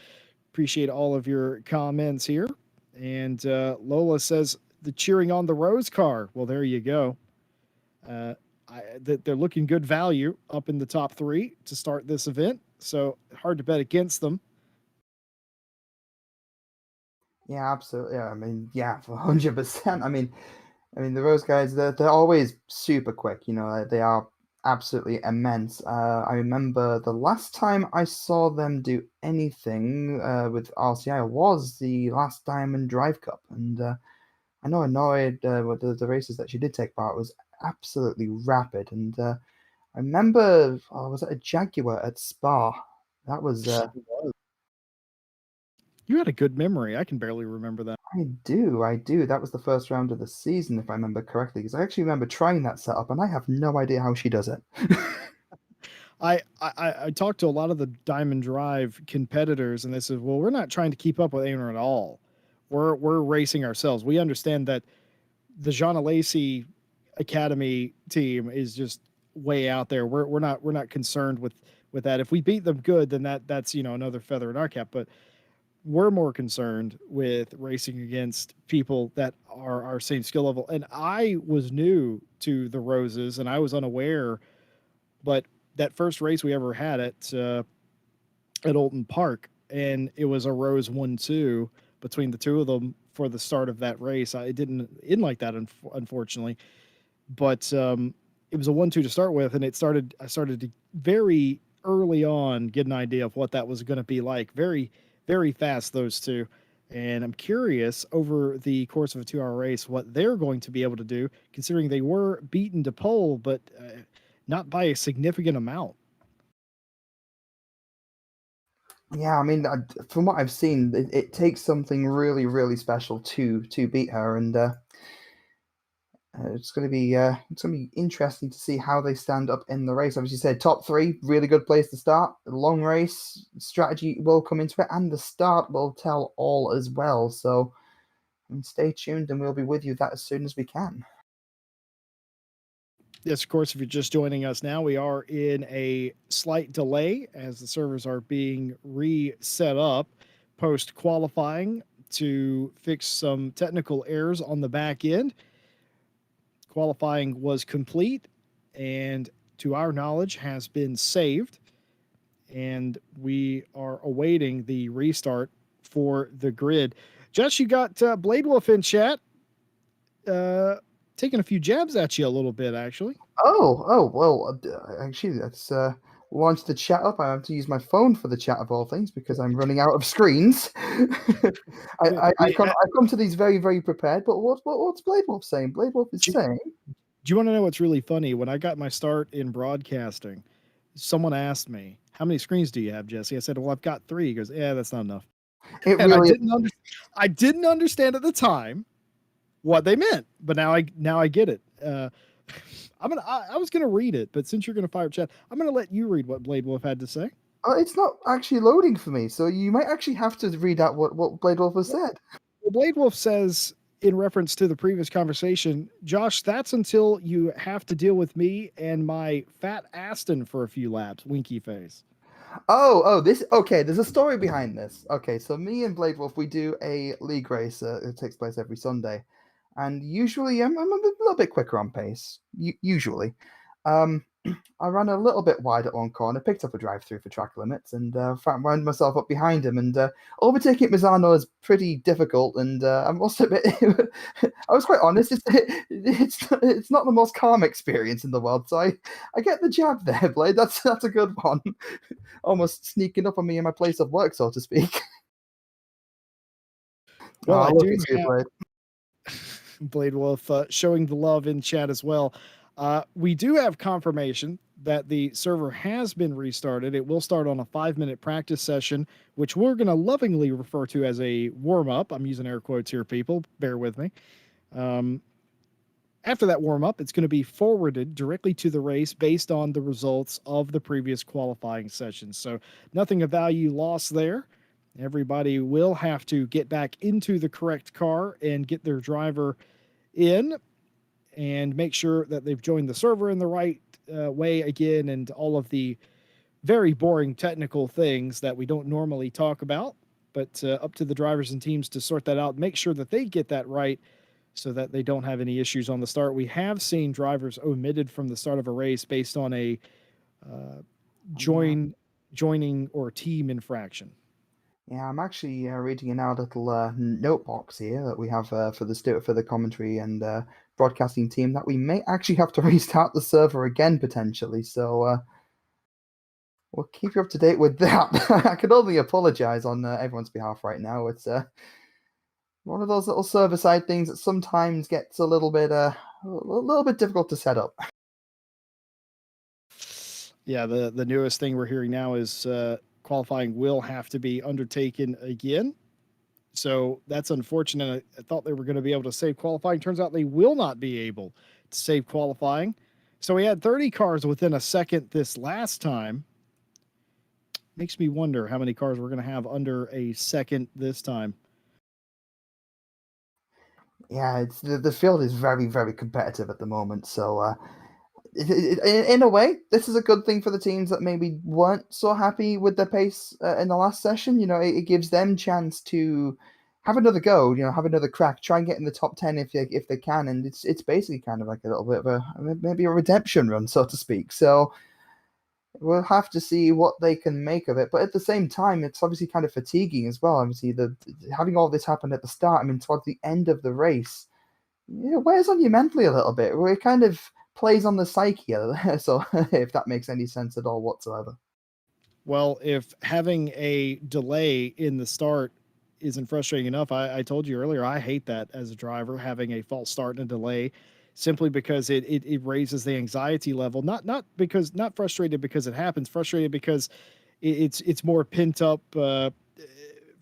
Appreciate all of your comments here. And Lola says the cheering on the Rose car. Well, there you go. They're looking good value up in the top three to start this event. so hard to bet against them. Yeah, absolutely. Yeah, I mean, yeah, 100%. I mean, the Rose guys, they're always super quick. They are absolutely immense. I remember the last time I saw them do anything with RCI was the last Diamond Drive Cup, and I know Annoyed with the races that she did take part was absolutely rapid. And I remember, was it a Jaguar at Spa? That was You had a good memory. I can barely remember that. I do. That was the first round of the season, if I remember correctly, because I actually remember trying that setup, and I have no idea how she does it. I talked to a lot of the Diamond Drive competitors, and they said, "Well, we're not trying to keep up with Aner at all. We're racing ourselves. We understand that the Jean Lacey Academy team is just way out there. We're not concerned with that. If we beat them good, then that's another feather in our cap. But we're more concerned with racing against people that are our same skill level. And I was new to the Roses, and I was unaware. But that first race we ever had at Olton Park, and it was a Rose 1-2 between the two of them for the start of that race. It didn't end like that, unfortunately, but it was a 1-2 to start with, and I started to very early on get an idea of what that was going to be like. Very, very fast, those two. And I'm curious over the course of a 2 hour race what they're going to be able to do, considering they were beaten to pole, but not by a significant amount. Yeah, I mean, from what I've seen, it takes something really, really special to beat her, and it's gonna be interesting to see how they stand up in the race. Obviously, you said top three, really good place to start. The long race strategy will come into it, and the start will tell all as well. So, stay tuned, and we'll be with you that as soon as we can. Yes, of course, if you're just joining us now, we are in a slight delay as the servers are being reset up post qualifying to fix some technical errors on the back end. Qualifying was complete and, to our knowledge, has been saved. And we are awaiting the restart for the grid. Jess, you got Blade Wolf in chat, uh, taking a few jabs at you a little bit, actually. Oh, well, actually, let's launch the chat up. I have to use my phone for the chat of all things because I'm running out of screens. I come to these very, very prepared, but what's Blade Wolf saying? Blade Wolf is saying, Do you want to know what's really funny? When I got my start in broadcasting, someone asked me, "How many screens do you have, Jesse?" I said, "Well, I've got 3." He goes, "Yeah, that's not enough." it And really I didn't understand at the time what they meant, but now I get it. I was gonna read it, but since you're gonna fire chat, I'm gonna let you read what Blade Wolf had to say. it's not actually loading for me, so you might actually have to read out what Blade Wolf has said. Well, Blade Wolf says, in reference to the previous conversation, Josh, that's until you have to deal with me and my fat Aston for a few laps. Winky face. Oh, this okay. There's a story behind this. Okay, so me and Blade Wolf, we do a league race. It takes place every Sunday, and usually I'm a little bit quicker on pace. Usually, um, I ran a little bit wide at one corner, picked up a drive through for track limits, and wound myself up behind him. And overtaking Mizano is pretty difficult. And I'm also a bit. I was quite honest. It's not the most calm experience in the world. So I get the jab there, Blade. That's a good one. Almost sneaking up on me in my place of work, so to speak. Well, I Look do at you, have Blade. Blade Wolf showing the love in chat as well. We do have confirmation that the server has been restarted. It will start on a 5-minute practice session, which we're going to lovingly refer to as a warm up. I'm using air quotes here, people. Bear with me. Um, After that warm up, it's going to be forwarded directly to the race based on the results of the previous qualifying sessions. So, nothing of value lost there. Everybody will have to get back into the correct car and get their driver in and make sure that they've joined the server in the right way again, and all of the very boring technical things that we don't normally talk about. But up to the drivers and teams to sort that out, make sure that they get that right so that they don't have any issues on the start. We have seen drivers omitted from the start of a race based on a Yeah. join joining or team infraction. Yeah, I'm actually reading in our little note box here that we have for the commentary and broadcasting team that we may actually have to restart the server again potentially. So we'll keep you up to date with that. I can only apologize on everyone's behalf right now. It's one of those little server side things that sometimes gets a little bit difficult to set up. Yeah, the newest thing we're hearing now is qualifying will have to be undertaken again. So that's unfortunate. I thought they were going to be able to save qualifying. Turns out they will not be able to save qualifying. So we had 30 cars within a second this last time. Makes me wonder how many cars we're going to have under a second this time. Yeah, it's the field is very very competitive at the moment. So in a way, this is a good thing for the teams that maybe weren't so happy with their pace in the last session. It gives them chance to have another go. Have another crack, try and get in the top 10 if they can, and it's basically kind of like a little bit of maybe a redemption run, so to speak. So we'll have to see what they can make of it. But at the same time, it's obviously kind of fatiguing as well. Obviously, the having all this happen at the start. I mean, towards the end of the race, it wears on you mentally a little bit. Where it kind of plays on the psyche. So if that makes any sense at all whatsoever. Well, if having a delay in the start isn't frustrating enough, I told you earlier, I hate that as a driver, having a false start and a delay simply because it raises the anxiety level. Not frustrated because it happens, frustrated because it's more pent up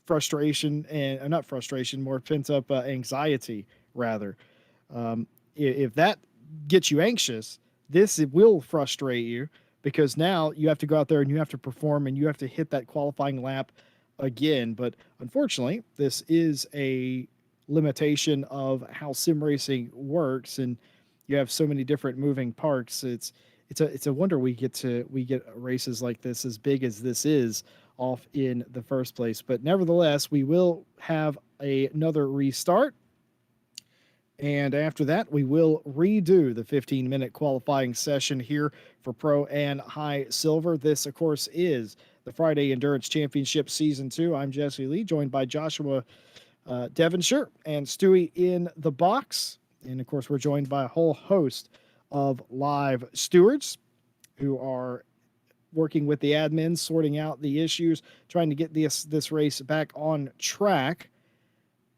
frustration and not frustration, more pent up anxiety rather. If that gets you anxious, this it will frustrate you because now you have to go out there and you have to perform and you have to hit that qualifying lap again. But unfortunately, this is a limitation of how sim racing works, and you have so many different moving parts. It's a wonder we get races like this as big as this is off in the first place. But nevertheless, we will have another restart. And after that, we will redo the 15-minute qualifying session here for Pro and High Silver. This, of course, is the Friday Endurance Championship Season 2. I'm Jesse Lee, joined by Joshua Devonshire and Stewie in the box. And, of course, we're joined by a whole host of live stewards who are working with the admins, sorting out the issues, trying to get this race back on track.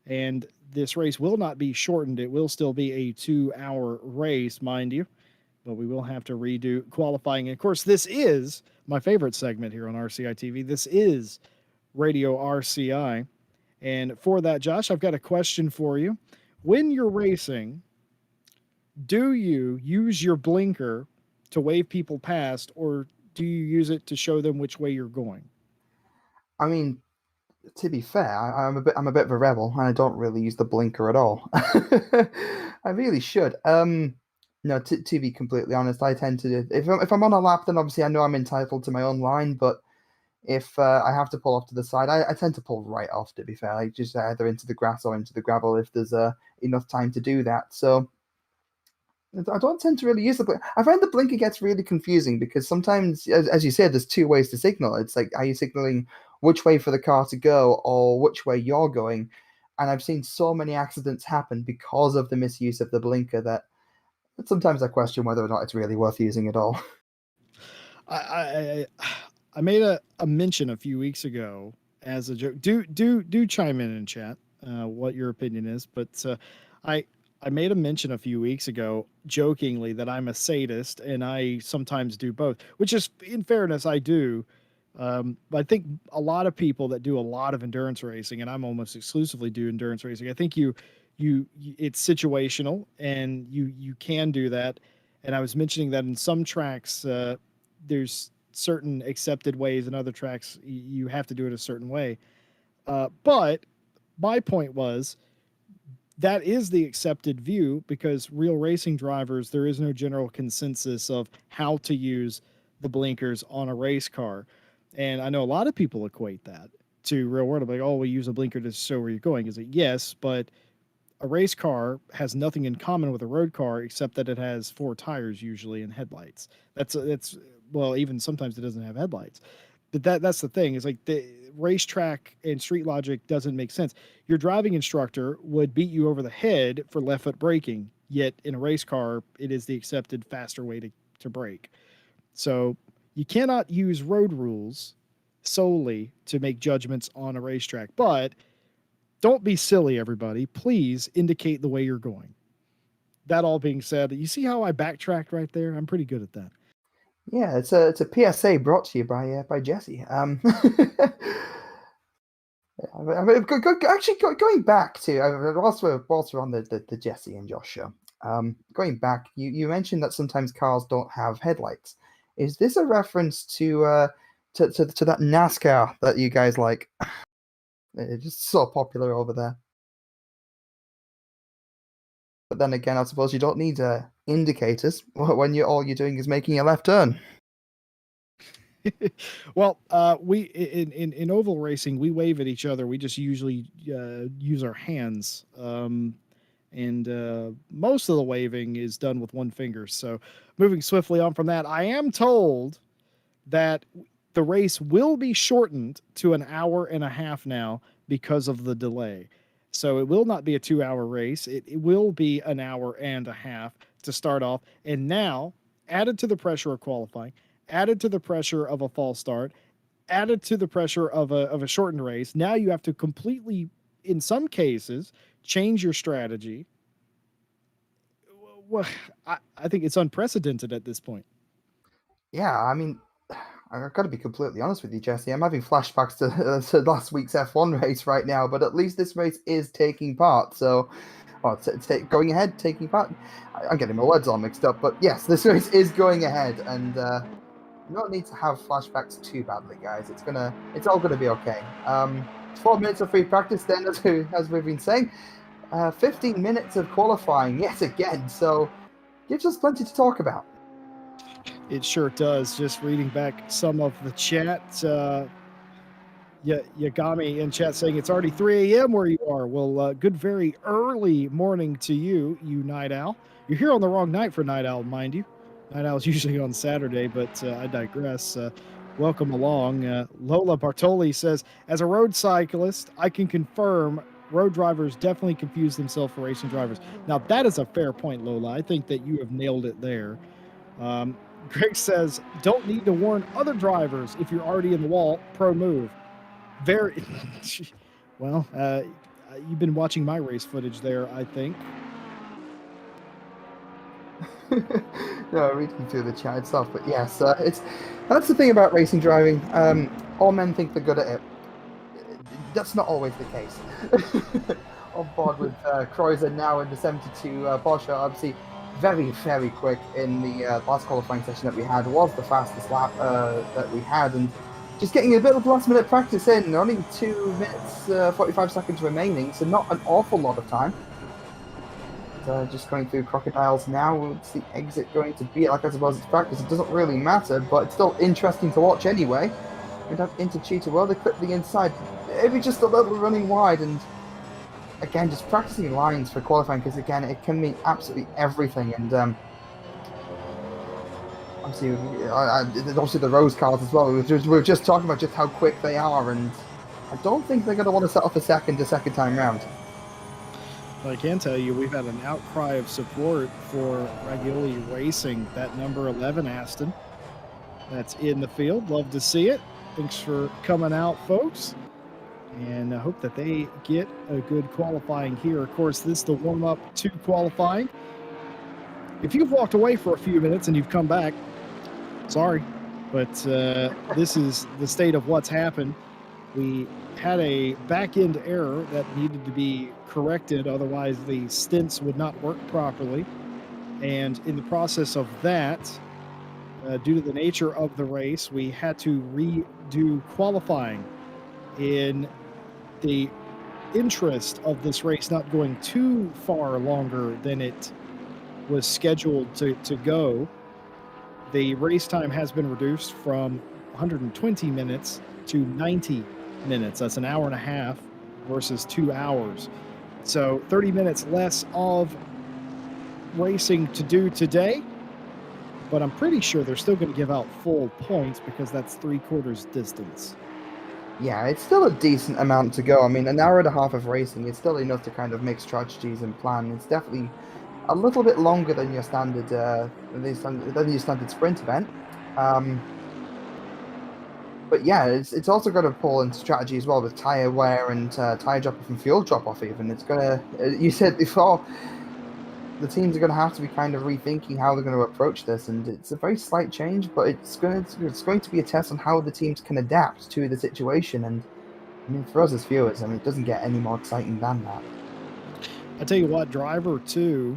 And this race will not be shortened. It will still be a 2-hour race, mind you, but we will have to redo qualifying. And of course, this is my favorite segment here on RCI TV. This is Radio RCI. And for that, Josh, I've got a question for you. When you're racing, do you use your blinker to wave people past, or do you use it to show them which way you're going? I mean, to be fair, I'm a bit of a rebel, and I don't really use the blinker at all. I really should. No, to be completely honest, I tend to if I'm on a lap, then obviously I know I'm entitled to my own line. But if I have to pull off to the side, I tend to pull right off. To be fair, like just either into the grass or into the gravel if there's enough time to do that. So I don't tend to really use the blink. I find the blinker gets really confusing because sometimes, as you said, there's two ways to signal. It's like, are you signaling which way for the car to go or which way you're going? And I've seen so many accidents happen because of the misuse of the blinker that sometimes I question whether or not it's really worth using at all. I I, I made a mention a few weeks ago as a joke. Do chime in chat what your opinion is. But I I made a mention a few weeks ago jokingly that I'm a sadist and I sometimes do both, which is in fairness I do. But I think a lot of people that do a lot of endurance racing, and I'm almost exclusively do endurance racing. I think it's situational, and you can do that. And I was mentioning that in some tracks, there's certain accepted ways, and other tracks you have to do it a certain way. But my point was that is the accepted view because real racing drivers, there is no general consensus of how to use the blinkers on a race car. And I know a lot of people equate that to real world. Like, oh, we use a blinker to show where you're going. Is it yes, but a race car has nothing in common with a road car except that it has four tires usually and headlights. That's well, even sometimes it doesn't have headlights. But that's the thing, is like the racetrack and street logic doesn't make sense. Your driving instructor would beat you over the head for left foot braking, yet in a race car, it is the accepted faster way to brake. So you cannot use road rules solely to make judgments on a racetrack. But don't be silly, everybody. Please indicate the way you're going. That all being said, you see how I backtracked right there? I'm pretty good at that. Yeah, it's a PSA brought to you by Jesse. Actually, going back to whilst we're on the Jesse and Josh show, going back, you mentioned that sometimes cars don't have headlights. Is this a reference to that NASCAR that you guys like? It's just so popular over there. But then again, I suppose you don't need indicators when all you're doing is making a left turn. Well, we in oval racing, we wave at each other. We just usually use our hands, and most of the waving is done with one finger. So, moving swiftly on from that, I am told that the race will be shortened to an hour and a half now because of the delay. So it will not be a 2 hour race. It will be an hour and a half to start off. And now, added to the pressure of qualifying, added to the pressure of a false start, added to the pressure of a shortened race, now you have to completely, in some cases, change your strategy. Well, I think it's unprecedented at this point. Yeah, I mean, I've got to be completely honest with you, Jesse. I'm having flashbacks to last week's F1 race right now, but at least this race is taking part. So, well, going ahead, taking part. I'm getting my words all mixed up, but yes, this race is going ahead, and you don't need to have flashbacks too badly, guys. It's all gonna be okay. 4 minutes of free practice then, as we've been saying. 15 minutes of qualifying yet again, so gives us plenty to talk about. It sure does. Just reading back some of the chat. Yagami in chat saying it's already 3 a.m. where you are. Well, good, very early morning to you, you night owl. You're here on the wrong night for night owl, mind you. Night owl's usually on Saturday, but I digress. Welcome along. Lola Bartoli says, as a road cyclist, I can confirm road drivers definitely confuse themselves for racing drivers. Now, that is a fair point, Lola. I think that you have nailed it there. Greg says, don't need to warn other drivers if you're already in the wall. Pro move. Very well. You've been watching my race footage there, I think. No, reading through the chat itself, but yes, that's the thing about racing driving. All men think they're good at it. That's not always the case. On board with Kreuzer now in the 72 Porsche, obviously very, very quick in the last qualifying session that we had, was the fastest lap that we had, and just getting a bit of last minute practice in, only 2 minutes 45 seconds remaining, so not an awful lot of time. Just going through crocodiles now. What's the exit going to be? Like, I suppose it's practice, it doesn't really matter, but it's still interesting to watch anyway. And have into cheetah, well, they clip the inside, maybe just a little running wide, and again, just practicing lines for qualifying, because again, it can mean absolutely everything. And obviously the Rose cars as well. We were just talking about just how quick they are, and I don't think they're going to want to settle for second time round. Well, I can tell you, we've had an outcry of support for Ragioli Racing, that number 11 Aston that's in the field. Love to see it. Thanks for coming out, folks. And I hope that they get a good qualifying here. Of course, this is the warm-up to qualifying. If you've walked away for a few minutes and you've come back, sorry, but this is the state of what's happened. We had a back-end error that needed to be corrected, otherwise the stints would not work properly. And in the process of that, due to the nature of the race, we had to redo qualifying in the interest of this race not going too far longer than it was scheduled to go. The race time has been reduced from 120 minutes to 90 minutes. That's an hour and a half versus 2 hours. So 30 minutes less of racing to do today. but I'm pretty sure they're still going to give out full points because that's 3/4 distance. Yeah, it's still a decent amount to go. I mean, an hour and a half of racing is still enough to kind of make strategies and plan. It's definitely a little bit longer than your standard sprint event. Um, but yeah, it's also got to pull in strategy as well with tire wear and tire drop off and fuel drop off. Even it's gonna. You said before, the teams are going to have to be kind of rethinking how they're going to approach this, and it's a very slight change, but it's going to be a test on how the teams can adapt to the situation. And I mean, for us as viewers, I mean, it doesn't get any more exciting than that. I tell you what, driver 2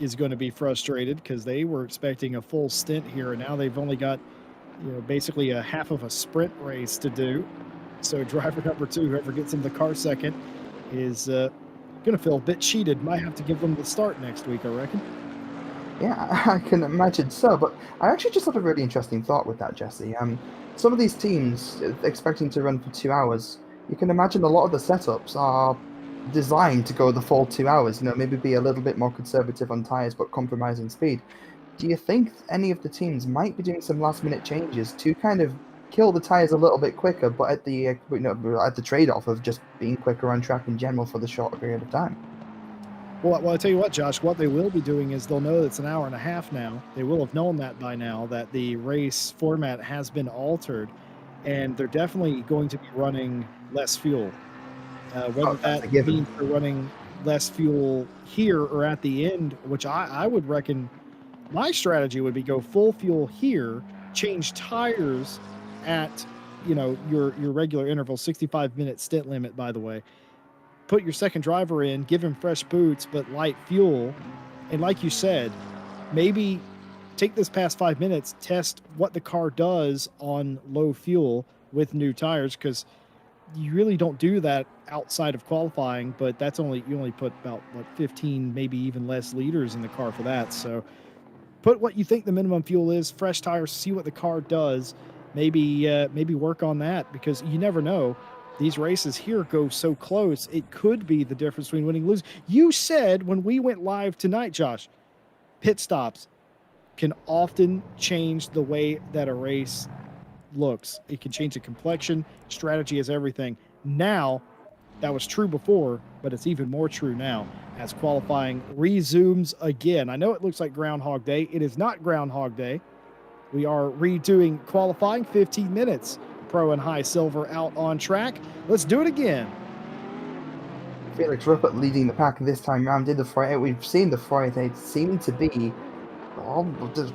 is going to be frustrated because they were expecting a full stint here, and now they've only got, basically a half of a sprint race to do. So driver number 2, whoever gets in the car second, is going to feel a bit cheated. Might have to give them the start next week, I reckon. Yeah, I can imagine so. But I actually just had a really interesting thought with that, Jesse. Some of these teams expecting to run for 2 hours, you can imagine a lot of the setups are designed to go the full 2 hours. Maybe be a little bit more conservative on tires, but compromising speed. Do you think any of the teams might be doing some last-minute changes to kind of kill the tires a little bit quicker, but at the trade-off of just being quicker on track in general for the shorter period of time? Well, I tell you what, Josh, what they will be doing is they'll know it's an hour and a half now. They will have known that by now, that the race format has been altered, and they're definitely going to be running less fuel. Whether That's a that given. means they're running less fuel here or at the end, which I would reckon my strategy would be go full fuel here, change tires at your regular interval, 65-minute stint limit, by the way. Put your second driver in, give him fresh boots but light fuel, and like you said, maybe take this past 5 minutes, test what the car does on low fuel with new tires, because you really don't do that outside of qualifying, but you only put about 15, maybe even less liters in the car for that. So put what you think the minimum fuel is, fresh tires, see what the car does. Maybe work on that, because you never know. These races here go so close, it could be the difference between winning and losing. You said when we went live tonight, Josh, pit stops can often change the way that a race looks. It can change the complexion. Strategy is everything. Now, that was true before, but it's even more true now as qualifying resumes again. I know it looks like Groundhog Day. It is not Groundhog Day. We are redoing qualifying, 15 minutes. Pro and high silver out on track. Let's do it again. Felix Ruppert leading the pack this time round in the Friday. We've seen the Friday seem to be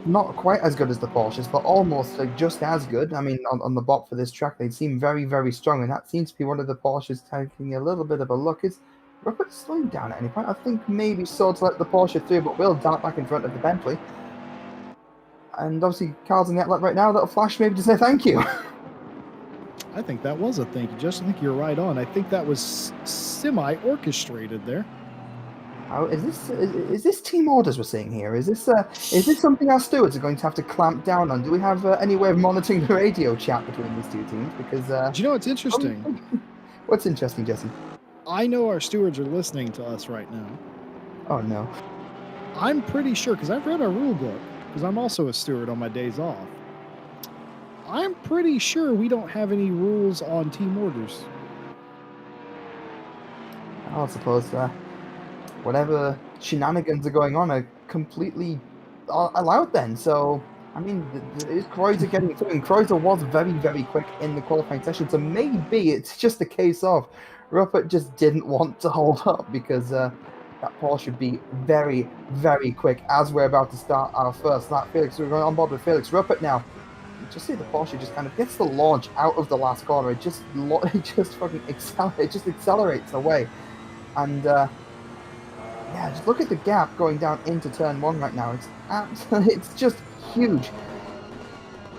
not quite as good as the Porsches, but almost just as good. I mean, on the bot for this track, they seem very, very strong, and that seems to be one of the Porsches taking a little bit of a look. Is Ruppert slowing down at any point? I think maybe so to let the Porsche through, but will dart back in front of the Bentley. And obviously, Carl's in the outlet right now. That'll flash maybe to say thank you. I think that was a thank you. Just I think you're right on. I think that was semi-orchestrated there. Oh, is this team orders we're seeing here? Is this something our stewards are going to have to clamp down on? Do we have any way of monitoring the radio chat between these two teams? Because do you know what's interesting? What's interesting, Jesse? I know our stewards are listening to us right now. Oh no! I'm pretty sure, because I've read our rule book, because I'm also a steward on my days off. I'm pretty sure we don't have any rules on team orders. I suppose whatever shenanigans are going on are completely allowed then. So, I mean, is Kreuzer getting through? And Kreuzer was very, very quick in the qualifying session. So maybe it's just a case of Ruppert just didn't want to hold up, because that Porsche should be very, very quick as we're about to start our first lap. Felix, we're going on board with Felix Ruppert now. Just see the Porsche just kind of gets the launch out of the last corner. It just fucking accelerates away. And yeah, just look at the gap going down into turn 1 right now. It's just huge.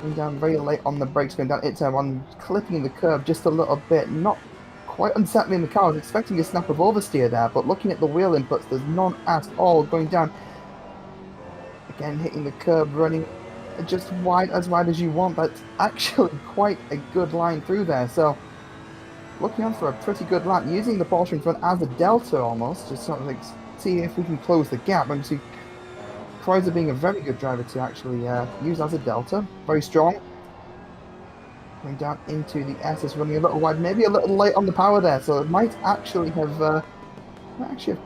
Going down very late on the brakes, going down into turn 1, clipping the curb just a little bit. Not quite unsettling the car. I was expecting a snap of oversteer there, but looking at the wheel inputs, there's none at all. Going down again, hitting the curb, running just as wide as you want. That's actually quite a good line through there. So looking on for a pretty good lap, using the Porsche in front as a delta almost, just sort of like see if we can close the gap. And see Kreuzer being a very good driver to actually use as a delta. Very strong. Going down into the S is running a little wide, maybe a little late on the power there, so it might actually have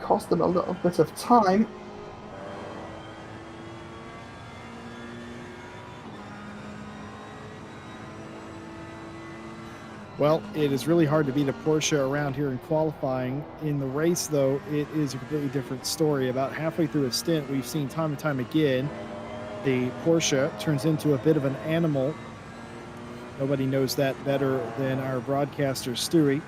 cost them a little bit of time. Well, it is really hard to beat a Porsche around here in qualifying. In the race, though, it is a completely different story. About halfway through a stint, we've seen time and time again, the Porsche turns into a bit of an animal. Nobody knows that better than our broadcaster, Stewie.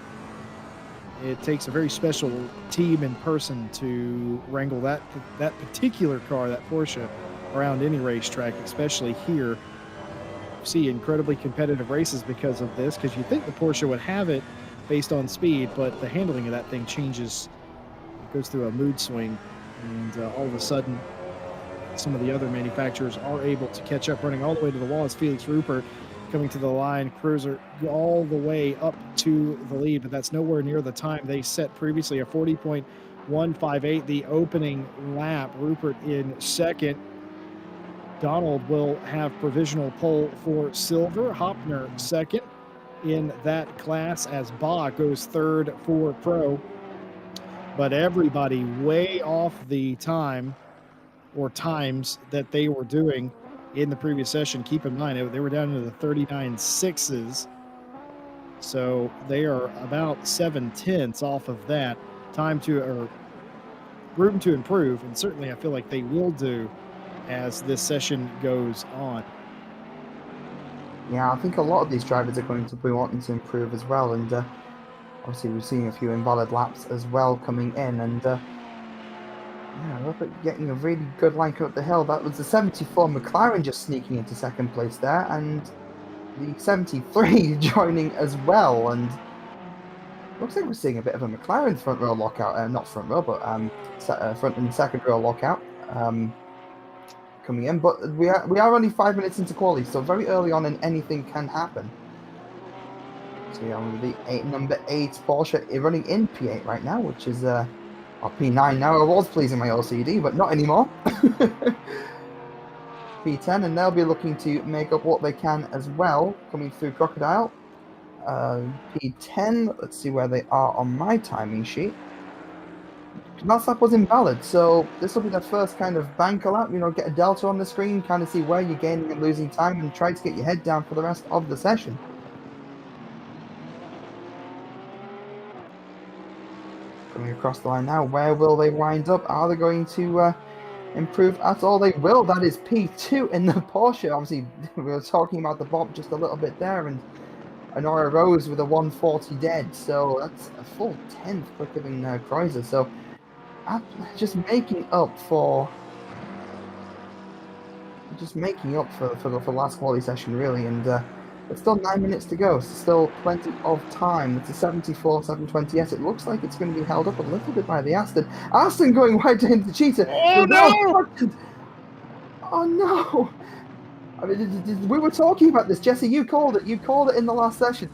It takes a very special team and person to wrangle that particular car, that Porsche, around any racetrack, especially here. See incredibly competitive races because of this, because you think the Porsche would have it based on speed, but the handling of that thing changes. It goes through a mood swing, and all of a sudden some of the other manufacturers are able to catch up, running all the way to the wall as Felix Rupert coming to the line, Cruiser all the way up to the lead, but that's nowhere near the time they set previously, a 40.158 the opening lap. Rupert in second. Donald will have provisional pole for silver. Hopner second in that class as Ba goes third for pro. But everybody way off the time or times that they were doing in the previous session. Keep in mind, they were down into the 39.6s. So they are about 7/10 off of that. Time to, or room to improve. And certainly I feel like they will do as this session goes on. Yeah, I think a lot of these drivers are going to be wanting to improve as well, and obviously we're seeing a few invalid laps as well coming in, and yeah, look at getting a really good line up the hill. That was the 74 McLaren just sneaking into second place there, and the 73 joining as well, and looks like we're seeing a bit of a McLaren front row lockout, not front row, but front and second row lockout. Coming in, but we are only 5 minutes into quali, so very early on and anything can happen. So yeah, the number 8 Porsche running in P8 right now, which is or P9 now. I was pleasing my OCD, but not anymore. P10, and they'll be looking to make up what they can as well, coming through Crocodile. P10, let's see where they are on my timing sheet. Last lap was invalid, so this will be the first kind of banker lap, get a delta on the screen, kind of see where you're gaining and losing time, and try to get your head down for the rest of the session. Coming across the line now, where will they wind up? Are they going to improve at all? They will. That is P2 in the Porsche. Obviously, we were talking about the Bob just a little bit there, and Honora Rose with a 140 dead, so that's a full 10th quicker than Kreuzer, so just making up for the last quality session, really. And there's still 9 minutes to go, so still plenty of time. It's a 74 720s. It looks like it's going to be held up a little bit by the Aston going wide to him, the cheater. Oh no! Oh no! I mean, we were talking about this, Jesse. You called it in the last session,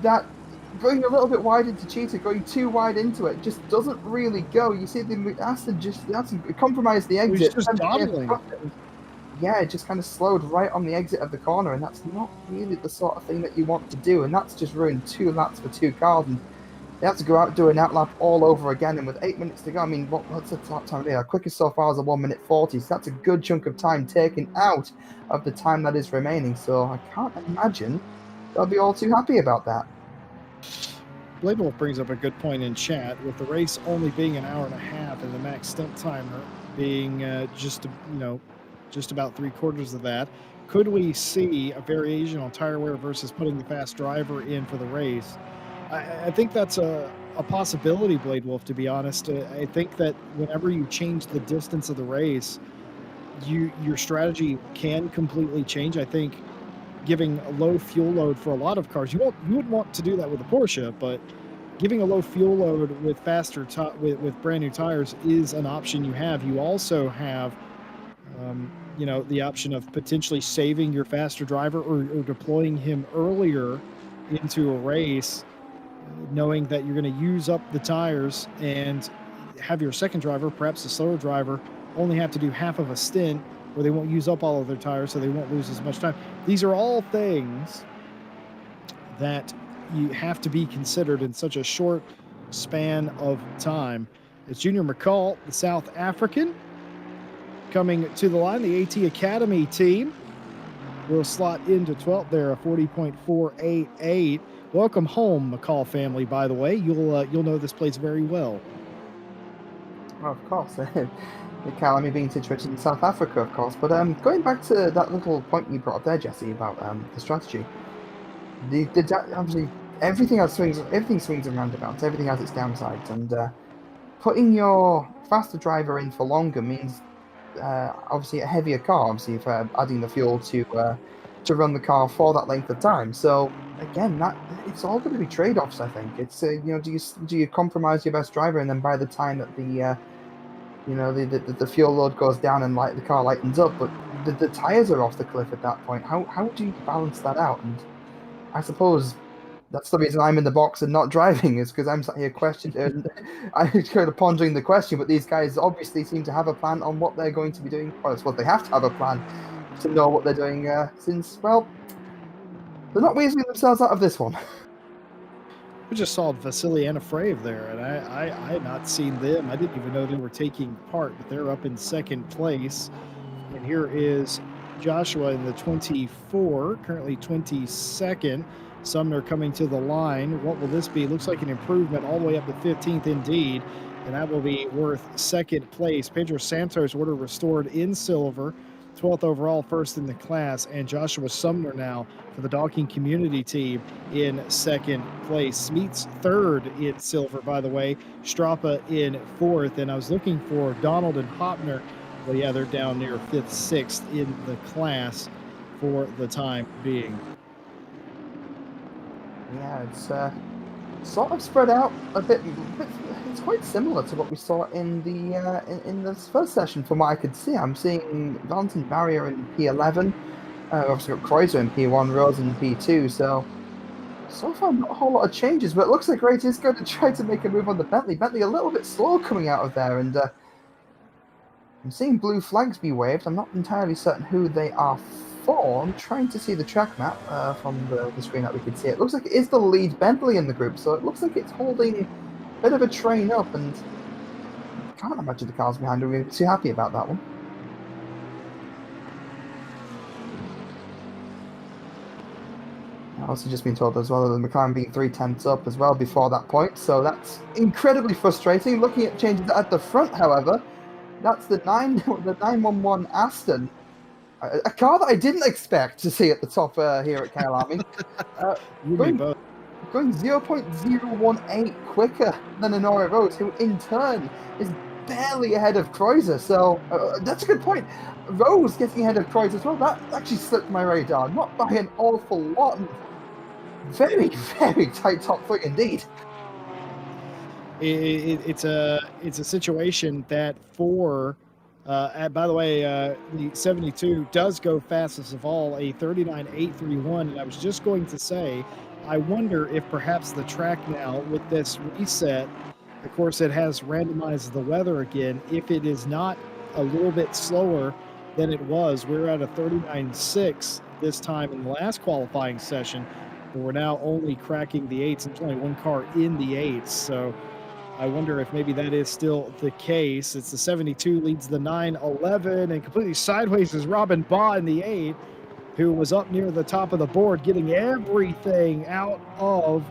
that going a little bit wide into Cheetah, going too wide into it, just doesn't really go. You see the Aston compromised the exit. It was just dawdling. Yeah, it just kind of slowed right on the exit of the corner, and that's not really the sort of thing that you want to do, and that's just ruined 2 laps for 2 cars, and they have to go out and do an outlap all over again, and with 8 minutes to go, I mean, what's the top time there? Our quickest so far is a 1:40, so that's a good chunk of time taken out of the time that is remaining, so I can't imagine they'll be all too happy about that. Blade Wolf brings up a good point in chat, with the race only being an hour and a half and the max stint timer being just about 3/4 of that. Could we see a variation on tire wear versus putting the fast driver in for the race? I think that's a possibility, Blade Wolf, to be honest. I think that whenever you change the distance of the race, your strategy can completely change. I think giving a low fuel load for a lot of cars, you wouldn't want to do that with a Porsche, but giving a low fuel load with faster with brand new tires is an option you have. You also have the option of potentially saving your faster driver or deploying him earlier into a race, knowing that you're going to use up the tires, and have your second driver, perhaps the slower driver, only have to do half of a stint where they won't use up all of their tires, so they won't lose as much time. These are all things that you have to be considered in such a short span of time. It's Junior McCall, the South African, coming to the line. The AT Academy team will slot into 12th there, a 40.488. Welcome home, McCall family, by the way. You'll know this place very well. Well, of course. The Kyalami being situated in South Africa, of course. But going back to that little point you brought up there, Jesse, about the strategy. Obviously, everything swings and roundabouts. Everything has its downsides, and putting your faster driver in for longer means obviously a heavier car. Obviously, for adding the fuel to run the car for that length of time. So again, that it's all going to be trade-offs. I think it's do you compromise your best driver, and then by the time that the fuel load goes down and the car lightens up, but the tires are off the cliff at that point. How do you balance that out? And I suppose that's the reason I'm in the box and not driving, is because I'm sat here questioning. I'm kind of pondering the question, but these guys obviously seem to have a plan on what they're going to be doing. Well, it's what they have to have a plan to know what they're doing, since, well, they're not weaseling themselves out of this one. We just saw Vasily Anafreev there, and I had not seen them. I didn't even know they were taking part, but they're up in second place. And here is Joshua in the 24, currently 22nd. Sumner coming to the line. What will this be? Looks like an improvement all the way up to 15th indeed, and that will be worth second place. Pedro Santos order restored in silver, 12th overall, first in the class, and Joshua Sumner now for the Docking Community team in second place. Smeets third in silver, by the way. Strappa in fourth, and I was looking for Donald and Hopner. Well, yeah, they're down near fifth, sixth in the class for the time being. Yeah, it's sort of spread out a bit. It's quite similar to what we saw in the in this first session. From what I could see, I'm seeing Valentin Barrier in P11. Obviously got Kreuzer in P1, Rose in P2. So far, not a whole lot of changes. But it looks like Wright is going to try to make a move on the Bentley. Bentley a little bit slow coming out of there, and I'm seeing blue flags be waved. I'm not entirely certain who they are for. I'm trying to see the track map from the screen that we could see. It looks like it is the lead Bentley in the group, so it looks like it's holding a bit of a train up, and I can't imagine the cars behind are too happy about that one. I've also just been told as well that the McLaren being 3/10 up as well before that point, so that's incredibly frustrating. Looking at changes at the front, however, that's the 911 Aston. A car that I didn't expect to see at the top here at Kyalami. Going 0.018 quicker than Honora Rose, who in turn is barely ahead of Kreuzer. So that's a good point. Rose getting ahead of Kreuzer as well. That actually slipped my radar. Not by an awful lot. Very, very tight top three indeed. It's a situation that for. By the way, the 72 does go fastest of all, a 39.831. And I was just going to say, I wonder if perhaps the track now with this reset, of course, it has randomized the weather again. If it is not a little bit slower than it was, we're at a 39.6 this time in the last qualifying session. But we're now only cracking the 8s, and there's only one car in the 8s. So I wonder if maybe that is still the case. It's the 72 leads the 911, and completely sideways is Robin Baugh in the 8, who was up near the top of the board, getting everything out of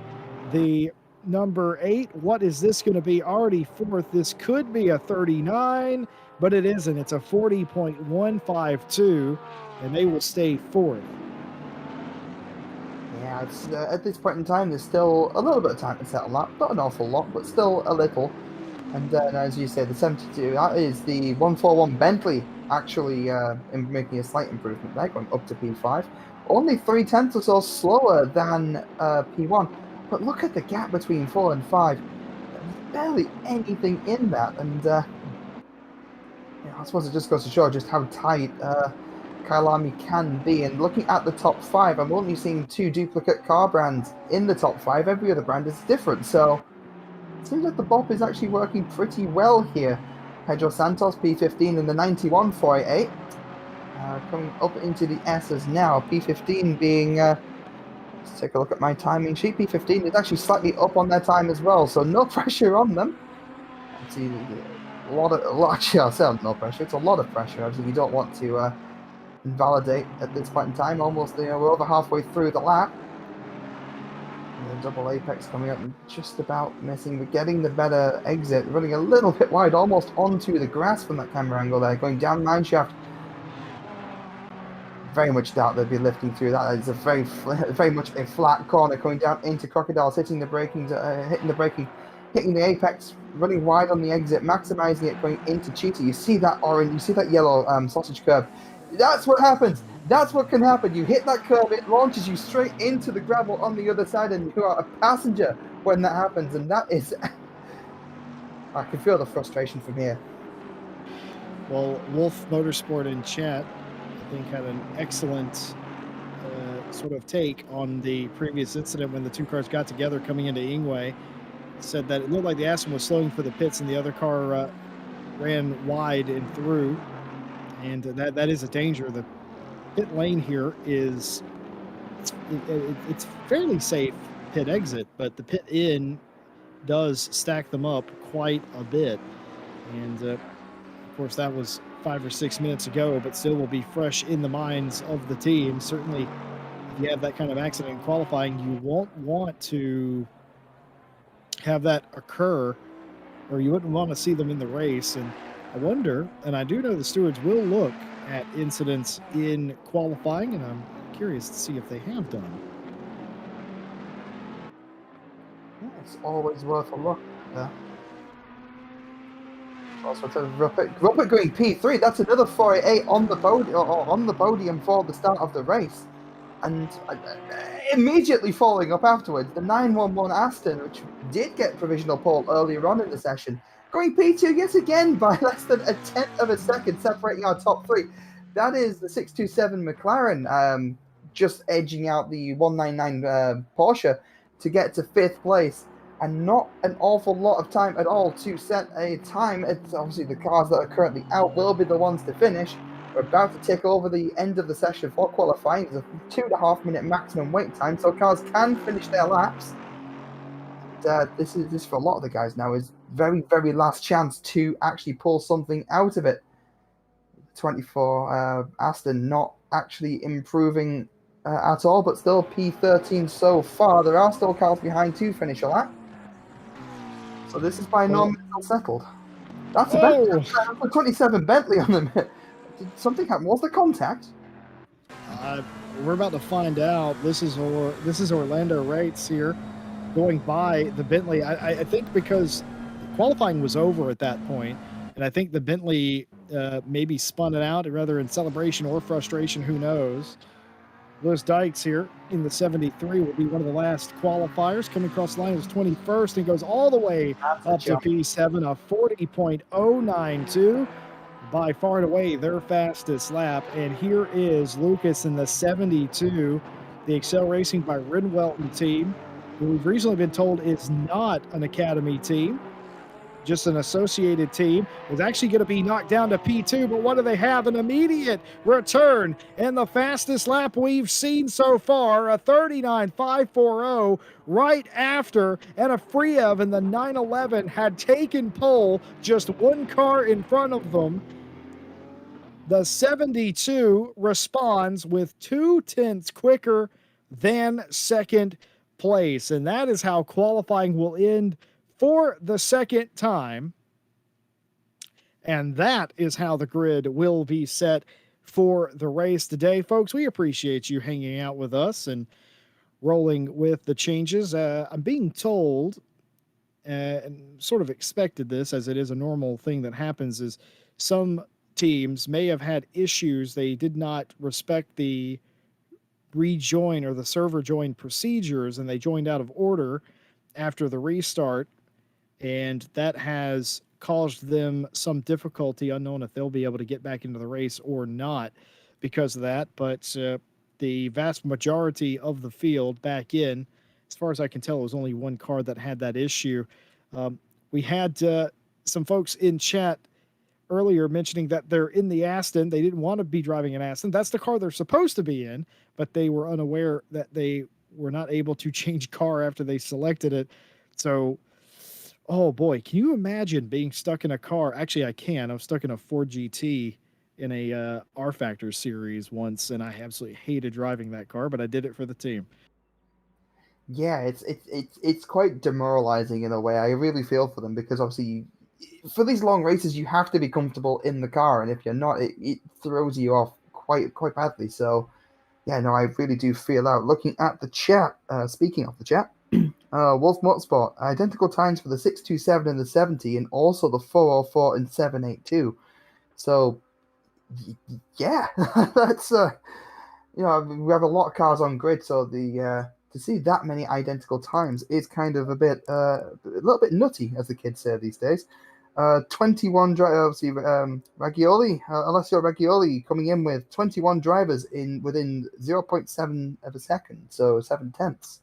the number 8. What is this going to be? Already fourth. This could be a 39, but it isn't. It's a 40.152, and they will stay fourth. Yeah, it's, at this point in time, there's still a little bit of time to settle that. Not an awful lot, but still a little. And then, as you say, the 72, that is the 141 Bentley actually making a slight improvement there, going up to P5. Only 0.3 or so slower than P1. But look at the gap between 4 and 5. There's barely anything in that. And yeah, I suppose it just goes to show just how tight Kyalami can be. And looking at the top 5, I'm only seeing 2 duplicate car brands in the top 5. Every other brand is different. So it seems like the BOP is actually working pretty well here. Pedro Santos, P15 in the 91 488. Coming up into the S's now. P15 being, let's take a look at my timing sheet. P15 is actually slightly up on their time as well, so no pressure on them. Obviously, actually, I'll say no pressure. It's a lot of pressure. Obviously, you don't want to invalidate at this point in time. Almost, we're over halfway through the lap. And the double apex coming up and just about missing, but getting the better exit, running a little bit wide, almost onto the grass from that camera angle there, going down mineshaft. Very much doubt they'd be lifting through that. It's a very much a flat corner going down into Crocodiles, hitting the braking, hitting the apex, running wide on the exit, maximizing it, going into Cheetah. You see that orange, you see that yellow sausage curve. That's what happens. That's what can happen. You hit that curve, it launches you straight into the gravel on the other side, and you are a passenger when that happens. And that is, I can feel the frustration from here. Well, Wolf Motorsport in chat, I think, had an excellent sort of take on the previous incident when the two cars got together coming into Ingwe. Said that it looked like the Aston was slowing for the pits and the other car ran wide and through, and that is a danger. The pit lane here is it's fairly safe pit exit, but the pit in does stack them up quite a bit, and of course that was 5 or 6 minutes ago, but still will be fresh in the minds of the team. Certainly, if you have that kind of accident in qualifying, you won't want to have that occur, or you wouldn't want to see them in the race. And I wonder, and I do know the stewards will look at incidents in qualifying, and I'm curious to see if they have done. Yeah, it's always worth a look. Also, to Ruppert going P3. That's another 488 on the podium for the start of the race, and immediately following up afterwards, the 911 Aston, which did get provisional pole earlier on in the session, going P2 yet again by less than a tenth of a second, separating our top three. That is the 627 McLaren, just edging out the 199 Porsche to get to 5th place. And not an awful lot of time at all to set a time. It's obviously the cars that are currently out will be the ones to finish. We're about to take over the end of the session for qualifying. There's a 2.5 minute maximum wait time, so cars can finish their laps. This for a lot of the guys now is very, very last chance to actually pull something out of it. 24 Aston not actually improving at all, but still P13 so far. There are still cars behind to finish a lap. So this is by no means settled. That's a 27 Bentley on them. Did something happen? Was there contact? We're about to find out. This is Orlando Rates here going by the Bentley. I think because qualifying was over at that point, and I think the Bentley maybe spun it out, rather in celebration or frustration, who knows. Lewis Dykes here in the 73 will be one of the last qualifiers. Coming across the line is 21st and goes all the way up to P7, a 40.092. By far and away their fastest lap. And here is Lucas in the 72, the Excel Racing by Rinwelton team, who we've recently been told is not an Academy team, just an associated team, is actually going to be knocked down to P2. But what do they have? An immediate return and the fastest lap we've seen so far, a 39.540 right after, and a Friev in the 911 had taken pole, just one car in front of them. The 72 responds with 0.2 quicker than second place, and that is how qualifying will end for the second time. And that is how the grid will be set for the race today. Folks, we appreciate you hanging out with us and rolling with the changes. I'm being told, and sort of expected this as it is a normal thing that happens, is some teams may have had issues. They did not respect the rejoin or the server join procedures, and they joined out of order after the restart. And that has caused them some difficulty, unknown if they'll be able to get back into the race or not because of that. But the vast majority of the field back in, as far as I can tell, it was only one car that had that issue. We had some folks in chat earlier mentioning that they're in the Aston. They didn't want to be driving an Aston. That's the car they're supposed to be in, but they were unaware that they were not able to change car after they selected it. So, oh boy, can you imagine being stuck in a car? Actually, I can. I was stuck in a Ford GT in a R Factor series once, and I absolutely hated driving that car, but I did it for the team. Yeah, it's quite demoralizing in a way. I really feel for them because obviously, for these long races, you have to be comfortable in the car, and if you're not, it throws you off quite badly. So yeah, no, I really do feel out. Looking at the chat, speaking of the chat, Wolf Motorsport, identical times for the 627 and the 70, and also the 404 and 782. So yeah, that's we have a lot of cars on grid, so the to see that many identical times is kind of a little bit nutty, as the kids say these days. 21 obviously Raggioli, Alessio Raggioli coming in with 21 drivers in within 0.7 of a second, so 7/10.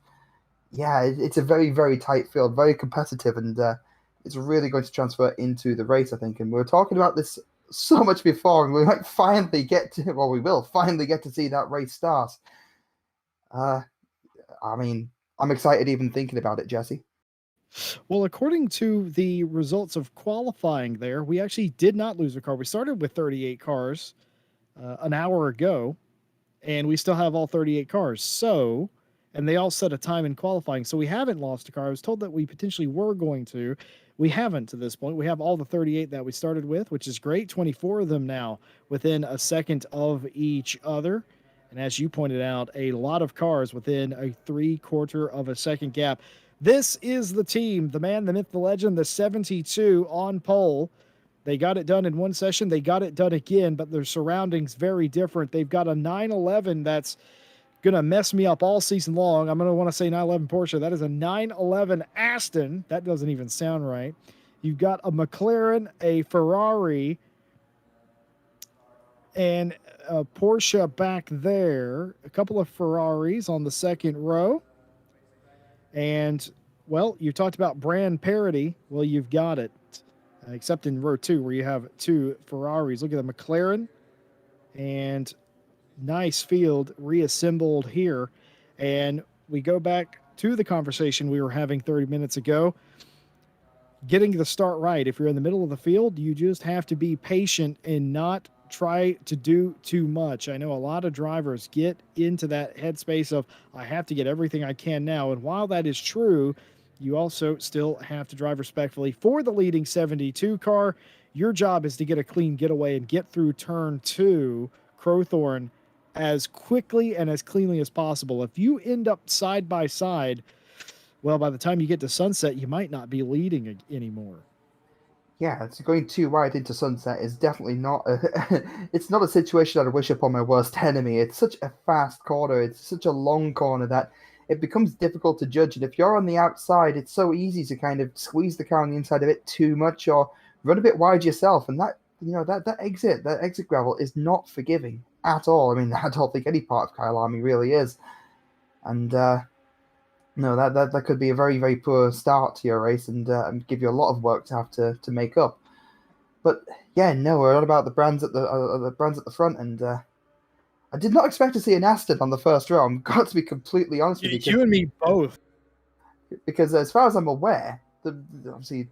Yeah, it's a very tight field, very competitive, and it's really going to transfer into the race, I think. And we were talking about this so much before, and we might finally get to, well, we will finally get to see that race start. Uh, I mean, I'm excited even thinking about it, Jesse. Well, according to the results of qualifying there, we actually did not lose a car. We started with 38 cars an hour ago, and we still have all 38 cars. So, and they all set a time in qualifying. So we haven't lost a car. I was told that we potentially were going to. We haven't to this point. We have all the 38 that we started with, which is great. 24 of them now within a second of each other. And as you pointed out, a lot of cars within a 3/4 of a second gap. This is the team, the man, the myth, the legend, the 72 on pole. They got it done in one session. They got it done again, but their surroundings very different. They've got a 911 that's going to mess me up all season long. I'm going to want to say 911 Porsche. That is a 911 Aston. That doesn't even sound right. You've got a McLaren, a Ferrari, and a Porsche back there. A couple of Ferraris on the second row. And, well, you talked about brand parity. Well, you've got it. Except in row two, where you have two Ferraris. Look at the McLaren, and nice field reassembled here. And we go back to the conversation we were having 30 minutes ago. Getting the start right. If you're in the middle of the field, you just have to be patient and not try to do too much. I know a lot of drivers get into that headspace of, I have to get everything I can now. And while that is true, you also still have to drive respectfully. For the leading 72 car, your job is to get a clean getaway and get through turn two, Crowthorne, as quickly and as cleanly as possible. If you end up side by side, well, by the time you get to sunset, you might not be leading anymore. Yeah, it's going too wide into sunset is definitely not it's not a situation that I wish upon my worst enemy. It's such a fast corner, it's such a long corner that it becomes difficult to judge. And if you're on the outside, it's so easy to kind of squeeze the car on the inside a bit too much or run a bit wide yourself. And that exit gravel is not forgiving at all. I mean, I don't think any part of Kyalami really is. And no, that could be a very poor start to your race and give you a lot of work to have to make up. But yeah, no, we're all about the brands at the front, and I did not expect to see an Aston on the first row. I'm got to be completely honest with you, You and me both. because as far as I'm aware, obviously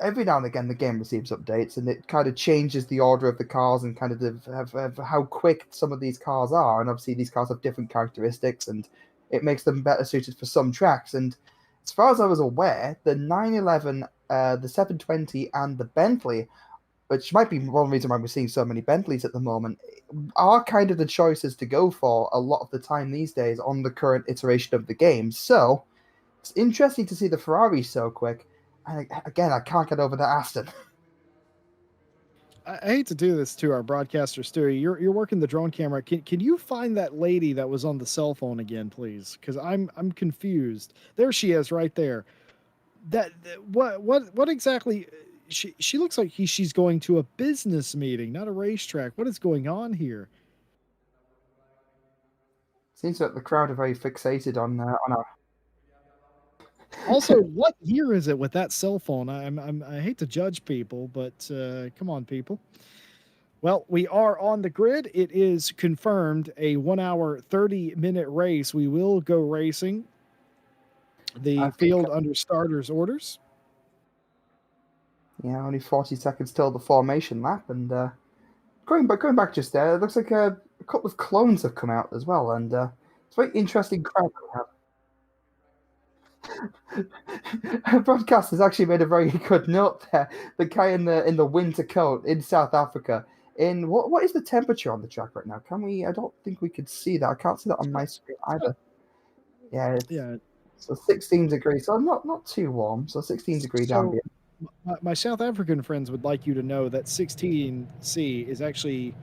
every now and again the game receives updates, and it kind of changes the order of the cars and kind of how quick some of these cars are, and obviously these cars have different characteristics, and it makes them better suited for some tracks. And as far as I was aware, the 911, the 720, and the Bentley, which might be one reason why we're seeing so many Bentleys at the moment, are kind of the choices to go for a lot of the time these days on the current iteration of the game. So it's interesting to see the Ferrari so quick. And again, I can't get over the Aston. I hate to do this to our broadcaster, Stewie. You're working the drone camera. Can you find that lady that was on the cell phone again, please? Because I'm confused. There she is, right there. What exactly? She looks like she's going to a business meeting, not a racetrack. What is going on here? Seems like the crowd are very fixated on our. Also, what year is it with that cell phone? I hate to judge people, but come on, people. Well, we are on the grid. It is confirmed a 1 hour, 30-minute race. We will go racing I the think, field under starters orders. yeah, only 40 seconds till the formation lap, and going back just there, it looks like a couple of clones have come out as well, and it's a very interesting crowd we have. Broadcast has actually made a very good note there. The guy in the winter coat in South Africa. In what is the temperature on the track right now? Can we? I don't think we could see that. I can't see that on my screen either. Yeah, it's Yeah. so 16 degrees. So not too warm. So 16 degrees So ambient. my South African friends would like you to know that 16C is actually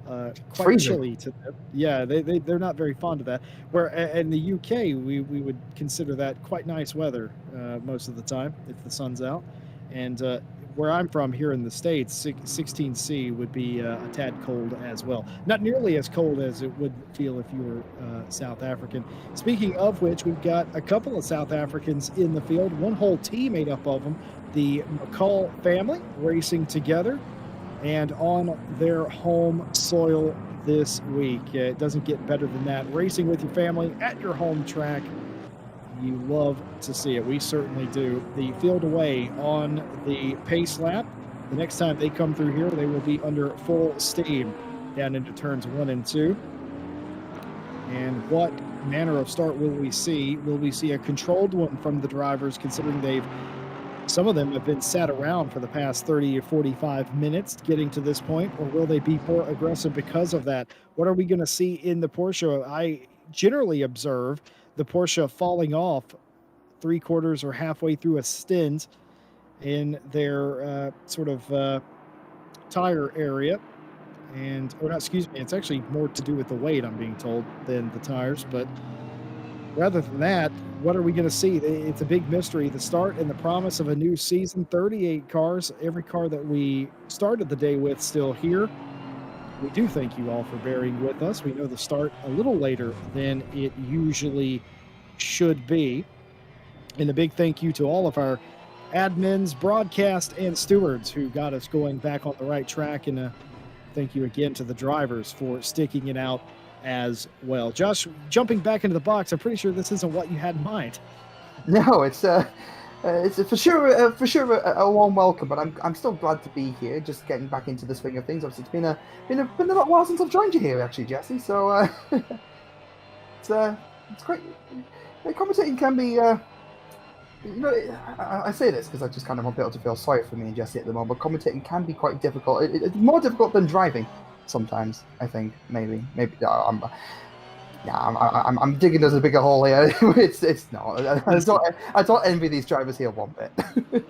quite Freezing. chilly to them. Yeah, they're not very fond of that. Where in the UK, we would consider that quite nice weather most of the time if the sun's out. And where I'm from here in the States, 16C would be a tad cold as well. Not nearly as cold as it would feel if you were South African. Speaking of which, we've got a couple of South Africans in the field, one whole team made up of them, the McCall family racing together and on their home soil this week. It doesn't get better than that. Racing with your family at your home track. You love to see it. We certainly do. The field away on the pace lap. The next time they come through here, they will be under full steam down into turns 1 and 2. And what manner of start will we see? Will we see a controlled one from the drivers, considering some of them have been sat around for the past 30 or 45 minutes getting to this point, or will they be more aggressive because of that? What are we going to see in the Porsche? I generally observe the Porsche falling off 3/4 or halfway through a stint in their sort of tire area. Or not, excuse me, it's actually more to do with the weight, I'm being told, than the tires. But rather than that, what are we going to see? It's a big mystery. The start and the promise of a new season, 38 cars, every car that we started the day with still here. We do thank you all for bearing with us. We know the start a little later than it usually should be. And a big thank you to all of our admins, broadcast, and stewards who got us going back on the right track. And thank you again to the drivers for sticking it out as well. Josh, jumping back into the box, I'm pretty sure this isn't what you had in mind. No, it's for sure a warm welcome, but I'm still glad to be here. Just getting back into the swing of things. Obviously, it's been a little while since I've joined you here, actually, Jesse. So it's quite. Commentating can be. I say this because I just kind of want people to feel sorry for me and Jesse at the moment. But commentating can be quite difficult. It's more difficult than driving sometimes. I think maybe. I'm digging us a bigger hole here. It's not. I don't envy these drivers here one bit.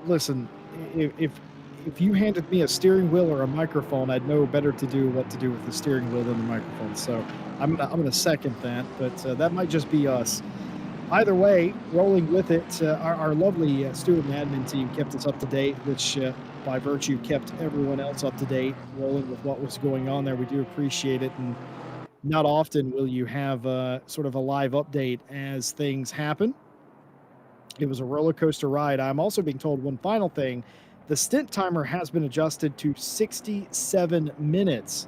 Listen, if you handed me a steering wheel or a microphone, I'd know better what to do with the steering wheel than the microphone. So I'm gonna second that, but that might just be us. Either way, rolling with it, our lovely steward and admin team kept us up to date, which by virtue kept everyone else up to date, rolling with what was going on there. We do appreciate it, and not often will you have sort of a live update as things happen. It was a roller coaster ride. I'm also being told one final thing. The stint timer has been adjusted to 67 minutes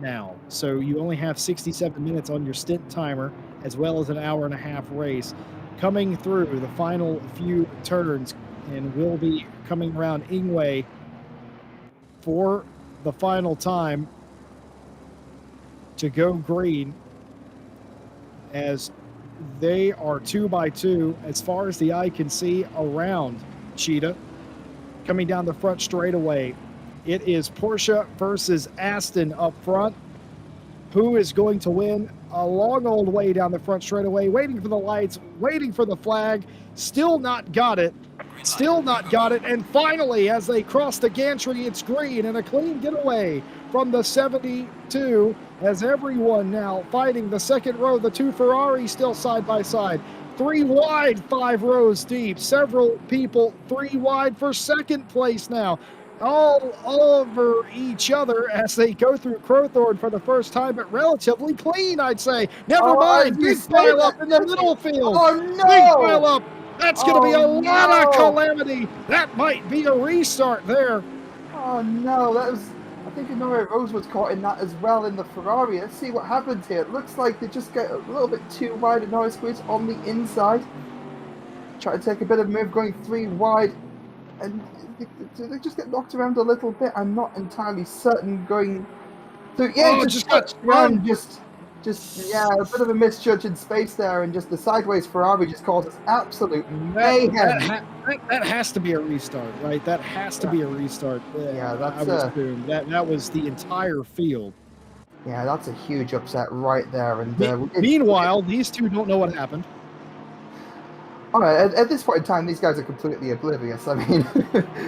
now. So you only have 67 minutes on your stint timer, as well as an hour and a half race. Coming through the final few turns, and we'll be coming around Ingwe for the final time to go green, as they are 2x2 as far as the eye can see around Cheetah. Coming down the front straightaway, it is Porsche versus Aston up front. Who is going to win? A long old way down the front straightaway, waiting for the lights, waiting for the flag, still not got it. And finally, as they cross the gantry, it's green and a clean getaway from the 72, as everyone now fighting the second row. The two Ferraris still side by side. 3 wide, 5 rows deep. Several people 3 wide for second place now. all over each other as they go through Crowthorne for the first time, but relatively clean, I'd say. Never Oh, as mind, you big say pile that, up in the Jesse. middle field. Oh Big pile no! up. That's going to be Oh a lot of no! calamity. That might be a restart there. Oh no, that was. I think Honore Rose was caught in that as well in the Ferrari. Let's see what happens here. It looks like they just get a little bit too wide at Norris Squeeze on the inside. Try to take a bit of move going 3 wide, and they just get knocked around a little bit. I'm not entirely certain going through. Yeah, Oh, just just got touched around, spun. yeah, a bit of a misjudge in space there, and just the sideways Ferrari just causes absolute That that mayhem. ha- that has to be a restart, right? That has to Yeah, be a restart. yeah, I that's would a assume that was the entire field. yeah, that's a huge upset right there, and we did. Meanwhile, these two don't know what happened. All right, at this point in time, these guys are completely oblivious. I mean,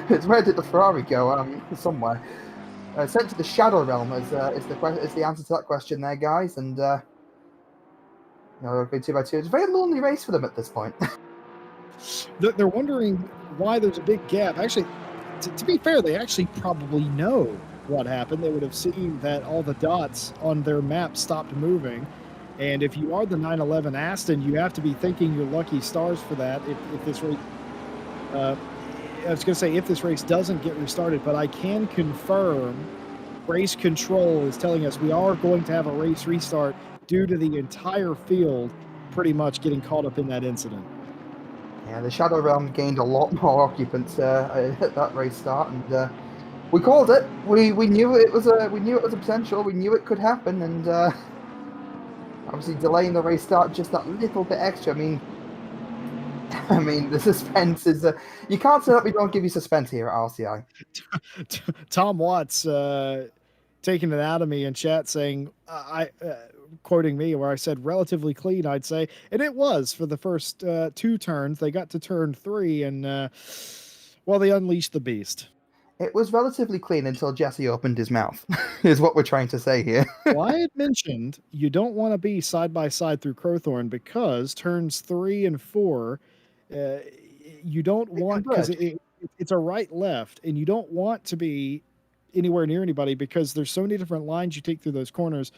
it's where did the Ferrari go? Somewhere. Sent to the Shadow Realm is the answer to that question there, guys. And going 2 by 2. It's a very lonely race for them at this point. They're wondering why there's a big gap. Actually, to be fair, they actually probably know what happened. They would have seen that all the dots on their map stopped moving. And if you are the 911 Aston, you have to be thanking your lucky stars for that. If this race, I was going to say if this race doesn't get restarted, but I can confirm race control is telling us we are going to have a race restart due to the entire field pretty much getting caught up in that incident. Yeah, the Shadow Realm gained a lot more occupants at that race start, and we called it. We knew it was a potential. We knew it could happen, and obviously delaying the race start just that little bit extra. I mean, the suspense is. You can't say that we don't give you suspense here at RCI. Tom Watts taking it out of me in chat saying, I quoting me where I said relatively clean, I'd say, and it was for the first 2 turns. They got to turn 3, and well, they unleashed the beast. It was relatively clean until Jesse opened his mouth, is what we're trying to say here. Well, I had mentioned you don't want to be side by side through Crowthorne because turns 3 and 4, uh, you don't It want because converged. it's a right left, and you don't want to be anywhere near anybody because there's so many different lines you take through those corners,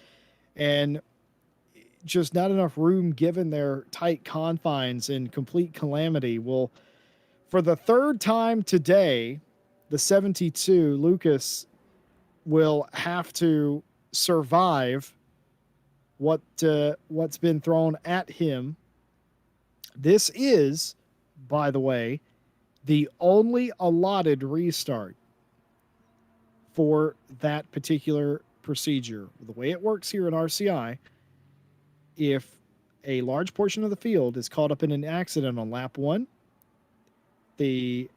and just not enough room given their tight confines and complete calamity. Well, for the third time today, the 72 Lucas will have to survive what's been thrown at him. This is, by the way, the only allotted restart for that particular procedure. The way it works here in RCI, if a large portion of the field is caught up in an accident on lap 1, the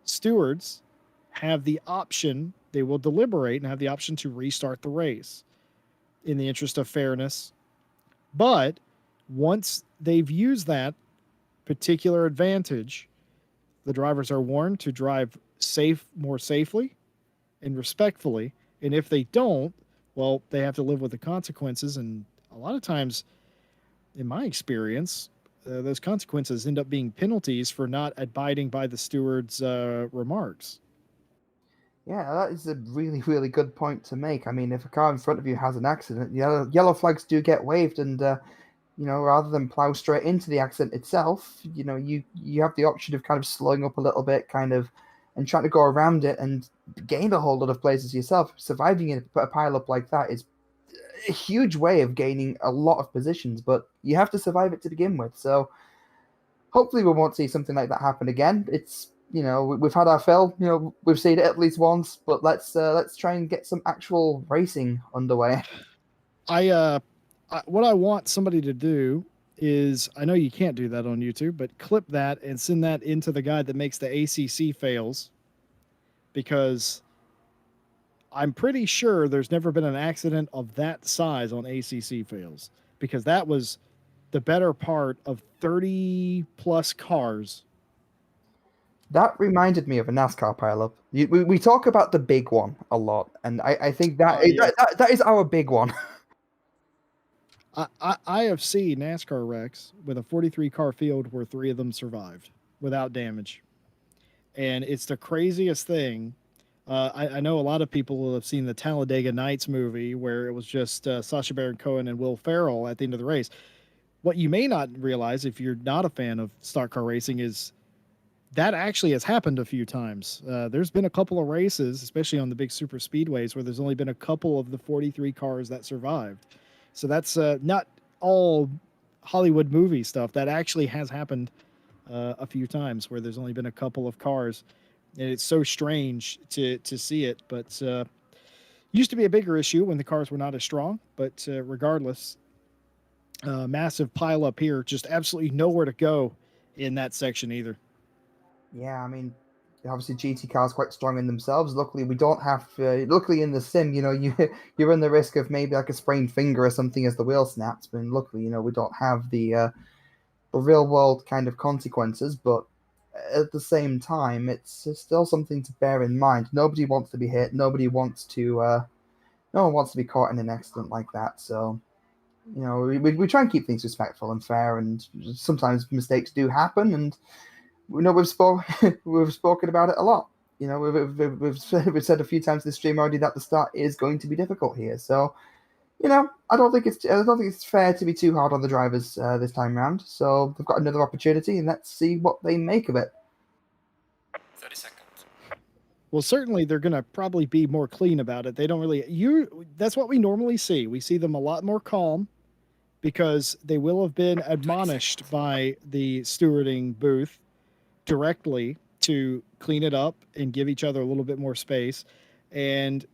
stewards have the option, they will deliberate and have the option to restart the race in the interest of fairness. But once they've used that particular advantage, the drivers are warned to drive more safely and respectfully. And if they don't, well, they have to live with the consequences. And a lot of times, in my experience, those consequences end up being penalties for not abiding by the steward's remarks. Yeah, that is a really, really good point to make. I mean, if a car in front of you has an accident, yellow flags do get waved, and rather than plow straight into the accident itself, you have the option of kind of slowing up a little bit, kind of, and trying to go around it and gain a whole lot of places yourself. Surviving in a pile up like that is a huge way of gaining a lot of positions, but you have to survive it to begin with. So hopefully we won't see something like that happen again. It's we've had our fill. We've seen it at least once, but let's try and get some actual racing underway. What I want somebody to do is, I know you can't do that on YouTube, but clip that and send that into the guy that makes the ACC fails, because I'm pretty sure there's never been an accident of that size on ACC fails, because that was the better part of 30 plus cars. That reminded me of a NASCAR pileup. We talk about the big one a lot, and I think Yeah. that is our big one. I have seen NASCAR wrecks with a 43 car field where 3 of them survived without damage. And it's the craziest thing. I know a lot of people will have seen the Talladega Nights movie where it was just Sacha Baron Cohen and Will Ferrell at the end of the race. What you may not realize if you're not a fan of stock car racing is that actually has happened a few times. There's been a couple of races, especially on the big super speedways, where there's only been a couple of the 43 cars that survived. So that's not all Hollywood movie stuff. That actually has happened a few times where there's only been a couple of cars, and it's so strange to see it. But used to be a bigger issue when the cars were not as strong. But regardless, massive pile up here, just absolutely nowhere to go in that section either. Yeah, I mean, obviously GT cars quite strong in themselves. Luckily, we don't have. Luckily, in the sim, you run the risk of maybe like a sprained finger or something as the wheel snaps. But luckily, we don't have the real world kind of consequences. But at the same time, it's still something to bear in mind. Nobody wants to be hit. No one wants to be caught in an accident like that. So we try and keep things respectful and fair, and sometimes mistakes do happen, and we've spoken about it a lot. We've said a few times this stream already that the start is going to be difficult here. So I don't think it's fair to be too hard on the drivers this time round. So they've got another opportunity, and let's see what they make of it. 30 seconds. Well, certainly they're going to probably be more clean about it. They don't really that's what we normally see. We see them a lot more calm because they will have been admonished by the stewarding booth directly to clean it up and give each other a little bit more space. And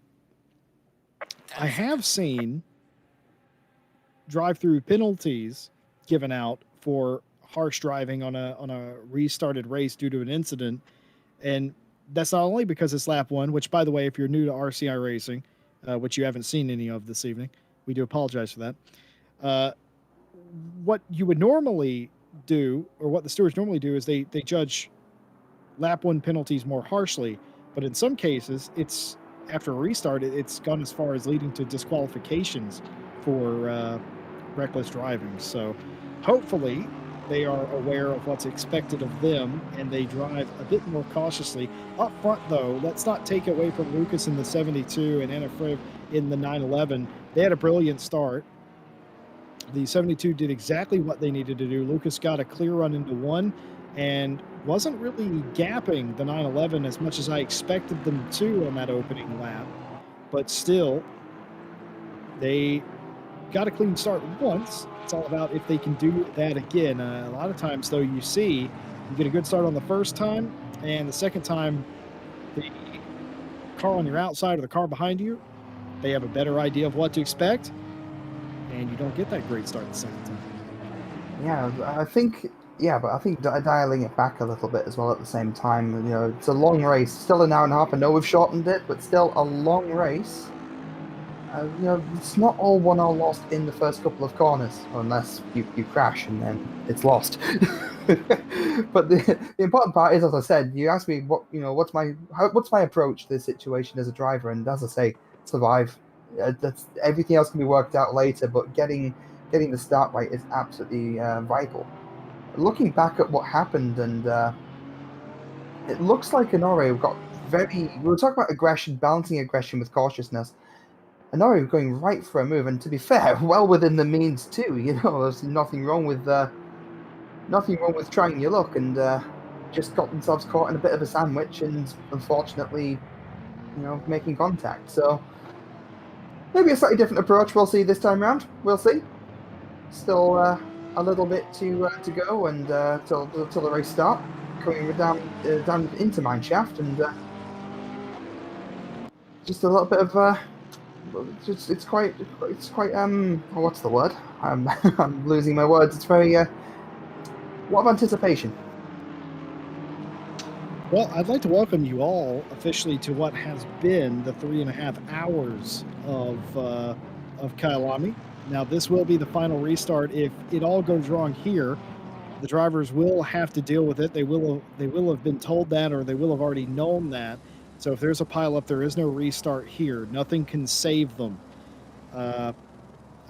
I have seen drive-through penalties given out for harsh driving on a restarted race due to an incident. And that's not only because it's lap one, which, by the way, if you're new to RCI racing, which you haven't seen any of this evening, we do apologize for that. What you would normally do, or what the stewards normally do, is they judge lap one penalties more harshly. But in some cases, it's after a restart, it's gone as far as leading to disqualifications for reckless driving. So hopefully they are aware of what's expected of them and they drive a bit more cautiously. Up front, though, let's not take away from Lucas in the 72 and Anna Friv in the 911. They had a brilliant start. The 72 did exactly what they needed to do. Lucas got a clear run into one and wasn't really gapping the 911 as much as I expected them to on that opening lap. But still, they got a clean start once. It's all about if they can do that again. A lot of times, though, you get a good start on the first time, and the second time, the car on your outside or the car behind you, they have a better idea of what to expect, and you don't get that great start the second time. But I think dialing it back a little bit as well at the same time. It's a long race, still an hour and a half. I know we've shortened it, but still a long race. It's not all won or lost in the first couple of corners, unless you crash and then it's lost. But the important part is, as I said, you asked me what's my approach to this situation as a driver, and as I say, survive. That's everything else can be worked out later, but getting the start right is absolutely vital. Looking back at what happened, and it looks like Honore got we were talking about aggression, balancing aggression with cautiousness. Honore going right for a move, and to be fair, well within the means too. There's nothing wrong with trying your luck, and just got themselves caught in a bit of a sandwich, and unfortunately, making contact. So maybe a slightly different approach. We'll see this time round. We'll see. Still a little bit to go, and till the race start, coming down into mineshaft, and just a little bit of it's quite what's the word? I'm losing my words. It's very a lot of anticipation. Well, I'd like to welcome you all officially to what has been the 3.5 hours of Kyalami. Now, this will be the final restart. If it all goes wrong here, the drivers will have to deal with it. They will have been told that, or they will have already known that. So if there's a pileup, there is no restart here. Nothing can save them. I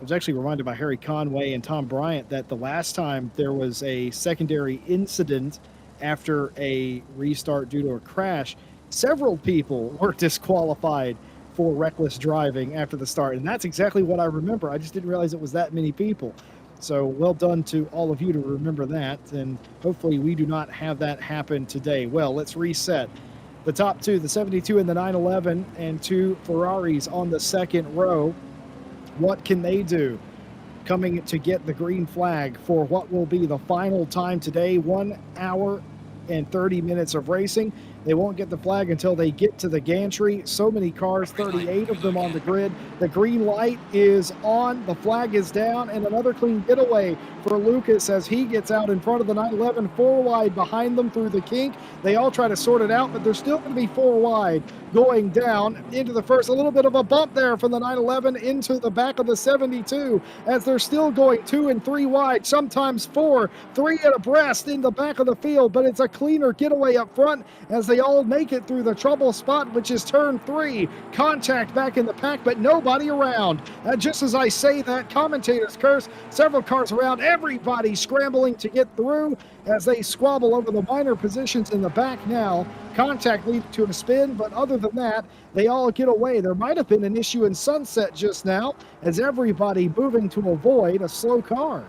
was actually reminded by Harry Conway and Tom Bryant that the last time there was a secondary incident after a restart due to a crash, several people were disqualified for reckless driving after the start. And that's exactly what I remember. I just didn't realize it was that many people. So well done to all of you to remember that. And hopefully we do not have that happen today. Well, let's reset. The top two, the 72 and the 911, and two Ferraris on the second row. What can they do? Coming to get the green flag for what will be the final time today, 1 hour and 30 minutes of racing. They won't get the flag until they get to the gantry. So many cars, 38 of them on the grid. The green light is on, the flag is down, and another clean getaway for Lucas as he gets out in front of the 911, 4 wide behind them through the kink. They all try to sort it out, but they're still going to be 4 wide going down into the first. A little bit of a bump there from the 911 into the back of the 72 as they're still going 2 and 3 wide, sometimes 4, 3 at abreast in the back of the field, but it's a cleaner getaway up front as they all make it through the trouble spot, which is turn 3. Contact back in the pack, but nobody around. Just as I say that, commentators curse, several cars around, everybody scrambling to get through as they squabble over the minor positions in the back now. Contact leads to a spin, but other than that, they all get away. There might have been an issue in Sunset just now as everybody moving to avoid a slow car.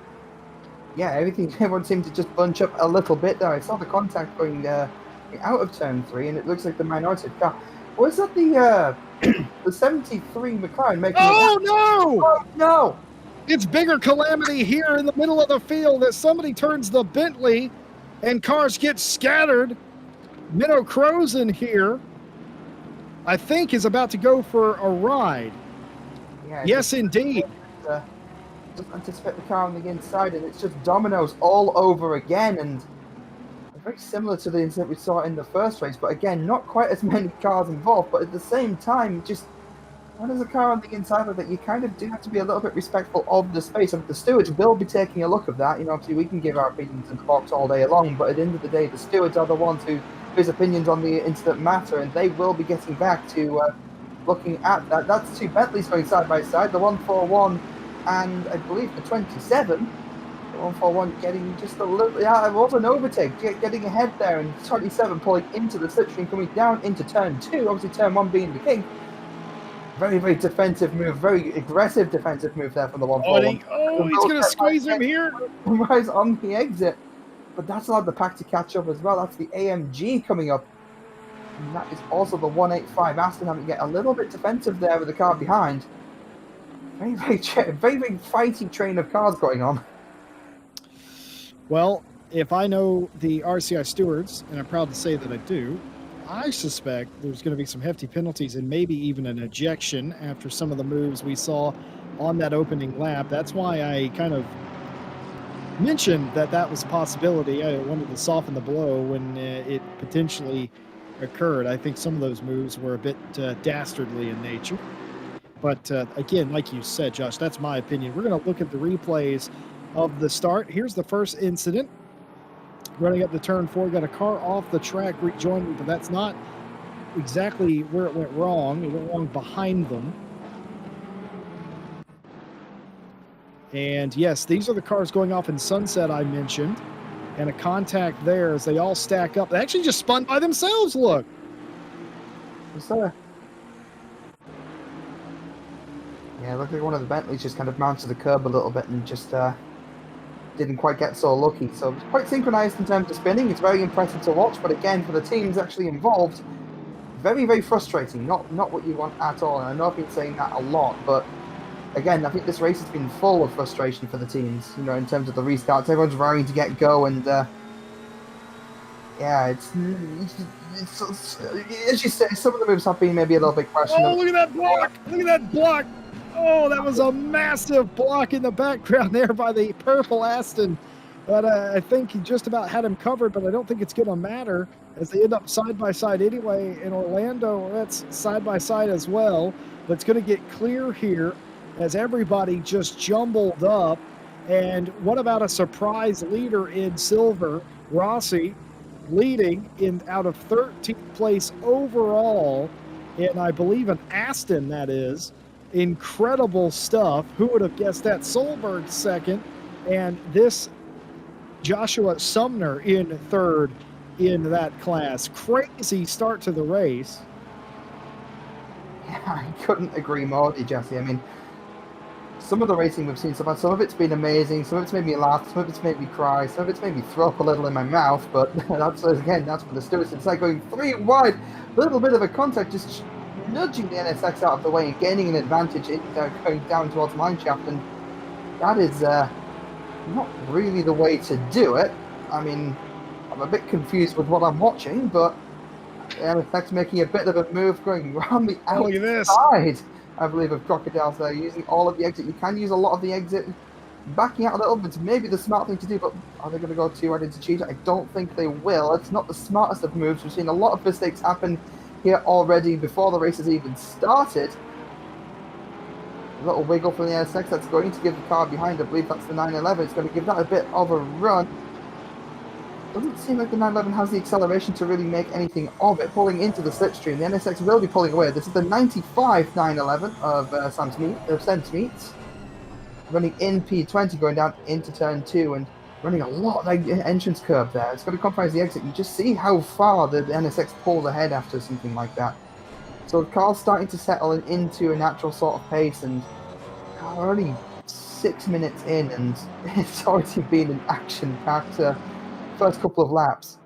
Yeah, everyone seemed to just bunch up a little bit there. I saw the contact going out of turn 3, and it looks like the minority car. Was that the the 73 McLaren making Oh, it? no! Oh, no! It's bigger calamity here in the middle of the field as somebody turns the Bentley and cars get scattered. Minnow Crozen here, I think, is about to go for a ride. Yeah, Yes, indeed. Just anticipate the car on the inside, and it's just dominoes all over again, and very similar to the incident we saw in the first race, but again, not quite as many cars involved, but at the same time, just when there's a car on the inside of it, you kind of do have to be a little bit respectful of the space. And the stewards will be taking a look at that. You know, obviously we can give our opinions in the box all day long, but at the end of the day, the stewards are the ones whose opinions on the incident matter, and they will be getting back to looking at that. That's 2 Bentleys going side by side, the 141 and I believe the 27. The 141 getting just a little, yeah, it was an overtake, getting ahead there, and 27 pulling into the slipstream, coming down into turn 2, obviously turn 1 being the king. Very, very defensive move, very aggressive defensive move there from the 141. He's going to squeeze him here. Right on the exit. But that's allowed the pack to catch up as well. That's the AMG coming up. And that is also the 185 Aston having to get a little bit defensive there with the car behind. Very, very fighting train of cars going on. Well, if I know the RCI stewards, and I'm proud to say that I do, I suspect there's going to be some hefty penalties and maybe even an ejection after some of the moves we saw on that opening lap. That's why I kind of mentioned that was a possibility. I wanted to soften the blow when it potentially occurred. I think some of those moves were a bit dastardly in nature. But again, like you said, Josh, that's my opinion. We're going to look at the replays of the start. Here's the first incident. Running up to turn 4, got a car off the track rejoining, but that's not exactly where it went wrong. It went wrong behind them. And yes, these are the cars going off in Sunset I mentioned. And a contact there as they all stack up. They actually just spun by themselves, look. Yes, sir. Yeah, look like one of the Bentleys just kind of mounted the curb a little bit and just didn't quite get so lucky. So it's quite synchronized in terms of spinning. It's very impressive to watch, but again, for the teams actually involved, very, very frustrating. Not what you want at all. And I know I've been saying that a lot, but again, I think this race has been full of frustration for the teams, you know, in terms of the restarts. Everyone's raring to get go, and yeah, it's as you say, some of the moves have been maybe a little bit questionable. Oh, look at that block! Look at that block! Oh, that was a massive block in the background there by the purple Aston. But I think he just about had him covered, but I don't think it's going to matter as they end up side by side anyway. In Orlando, that's side by side as well. But it's going to get clear here as everybody just jumbled up. And what about a surprise leader in silver? Rossi leading in out of 13th place overall, and I believe an Aston, that is. Incredible stuff. Who would have guessed that? Solberg second, and this Joshua Sumner in third in that class. Crazy start to the race. Yeah, I couldn't agree more with you, Jesse. I mean, some of the racing we've seen so far, some of it's been amazing, some of it's made me laugh, some of it's made me cry, some of it's made me throw up a little in my mouth, but that's, again, that's for the stewards. It's like going 3 wide, a little bit of a contact, just nudging the NSX out of the way and gaining an advantage in going down towards mineshaft, and that is not really the way to do it. I mean, I'm a bit confused with what I'm watching, but NSX making a bit of a move going around the Oh, look at this. outside, I believe, of Crocodiles there, using all of the exit. You can use a lot of the exit. Backing out a little bit maybe the smart thing to do, but are they going to go too hard into cheater? I don't think they will. It's not the smartest of moves. We've seen a lot of mistakes happen here already before the race has even started. A little wiggle from the NSX, that's going to give the car behind, I believe that's the 911. It's going to give that a bit of a run. Doesn't seem like the 911 has the acceleration to really make anything of it. Pulling into the slipstream, the NSX will be pulling away. This is the 95 911 of Sam's Meats. Running in P20, going down into turn 2 and running a lot of entrance curve there. It's going to compromise the exit. You just see how far the NSX pulls ahead after something like that. So the car's starting to settle into a natural sort of pace, and already 6 minutes in, and it's already been an action-packed first couple of laps.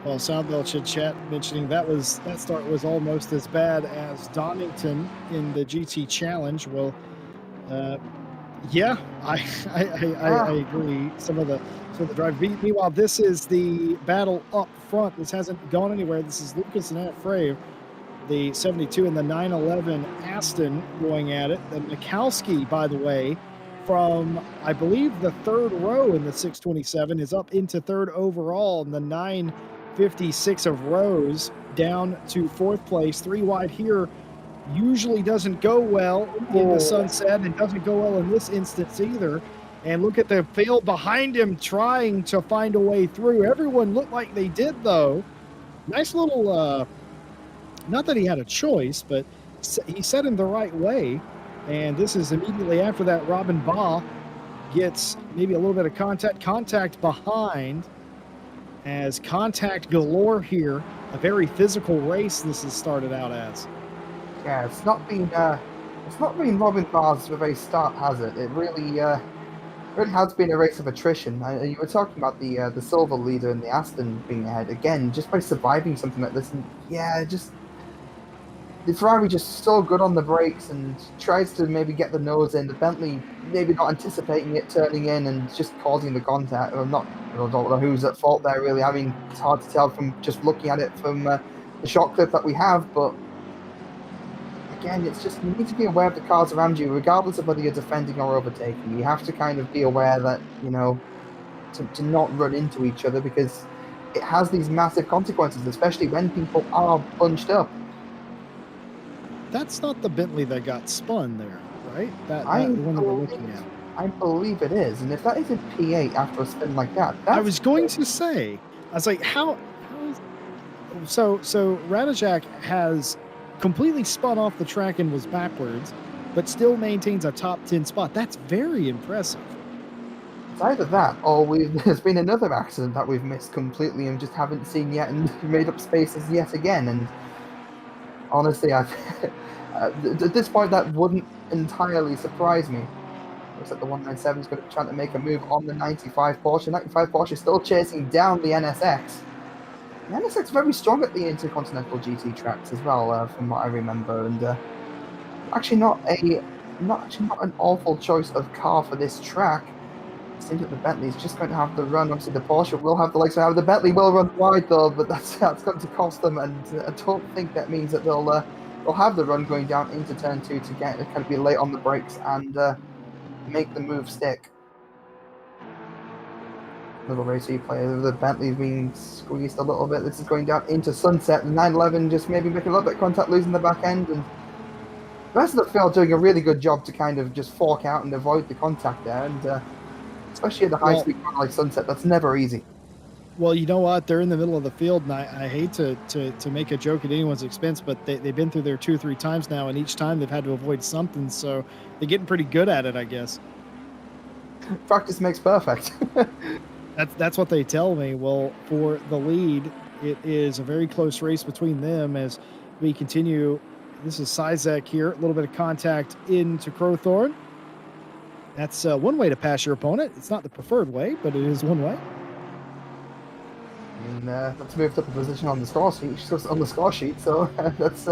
Well, Soundbelch in chat mentioning that start was almost as bad as Donington in the GT Challenge. Well, yeah, I agree. Some of the drive. Meanwhile, this is the battle up front. This hasn't gone anywhere. This is Lucas and Anna Frave, the 72 and the 911 Aston going at it. The Mikowski, by the way, from I believe the 3rd row in the 627 is up into 3rd overall, and the 956 of Rose down to 4th place. 3 wide here usually doesn't go well in the sunset, and doesn't go well in this instance either. And look at the field behind him trying to find a way through. Everyone looked like they did, though. Nice little, not that he had a choice, but he set him the right way. And this is immediately after that. Robin Baugh gets maybe a little bit of contact behind, as contact galore here. A very physical race this has started out as. Yeah, it's not been Robin Baugh's very start, has it? It really has been a race of attrition. You were talking about the silver leader and the Aston being ahead again, just by surviving something like this. And yeah, just the Ferrari just so good on the brakes and tries to maybe get the nose in. The Bentley maybe not anticipating it turning in and just causing the contact. Or not, I don't know who's at fault there really. I mean, it's hard to tell from just looking at it from the shot clip that we have, but again, it's just, you need to be aware of the cars around you, regardless of whether you're defending or overtaking. You have to kind of be aware that, you know, to not run into each other, because it has these massive consequences, especially when people are bunched up. That's not the Bentley that got spun there, right? That I the one that we're looking at. I believe it is, and if that isn't P8 after a spin like that, I was going to say, I was like, how is... So Radajak has completely spun off the track and was backwards, but still maintains a top 10 spot. That's very impressive. It's either that, or there's been another accident that we've missed completely and just haven't seen yet, and made up spaces yet again. And honestly, at this point, that wouldn't entirely surprise me. Looks like the 197 is going to be trying to make a move on the 95 Porsche. 95 Porsche still chasing down the NSX. The NSX very strong at the Intercontinental GT tracks as well, from what I remember, and actually not an awful choice of car for this track. It seems that the Bentley is just going to have the run. Obviously, the Porsche will have the legs around. The Bentley will run wide though, but that's going to cost them, and I don't think that means that they'll have the run going down into turn 2 to kind of be late on the brakes and make the move stick. Little race replay. The Bentley's being squeezed a little bit. This is going down into sunset. The 911 just maybe making a little bit of contact, losing the back end, and the rest of the field doing a really good job to kind of just fork out and avoid the contact there. And especially at the high speed like sunset, that's never easy. Well, you know what? They're in the middle of the field, and I hate to make a joke at anyone's expense, but they've been through there 2 or 3 times now, and each time they've had to avoid something, so they're getting pretty good at it, I guess. Practice makes perfect. That's what they tell me. Well, for the lead, it is a very close race between them as we continue. This is Sizek here. A little bit of contact into Crowthorne. That's one way to pass your opponent. It's not the preferred way, but it is one way. And that's moved up a position on the score sheet. So that's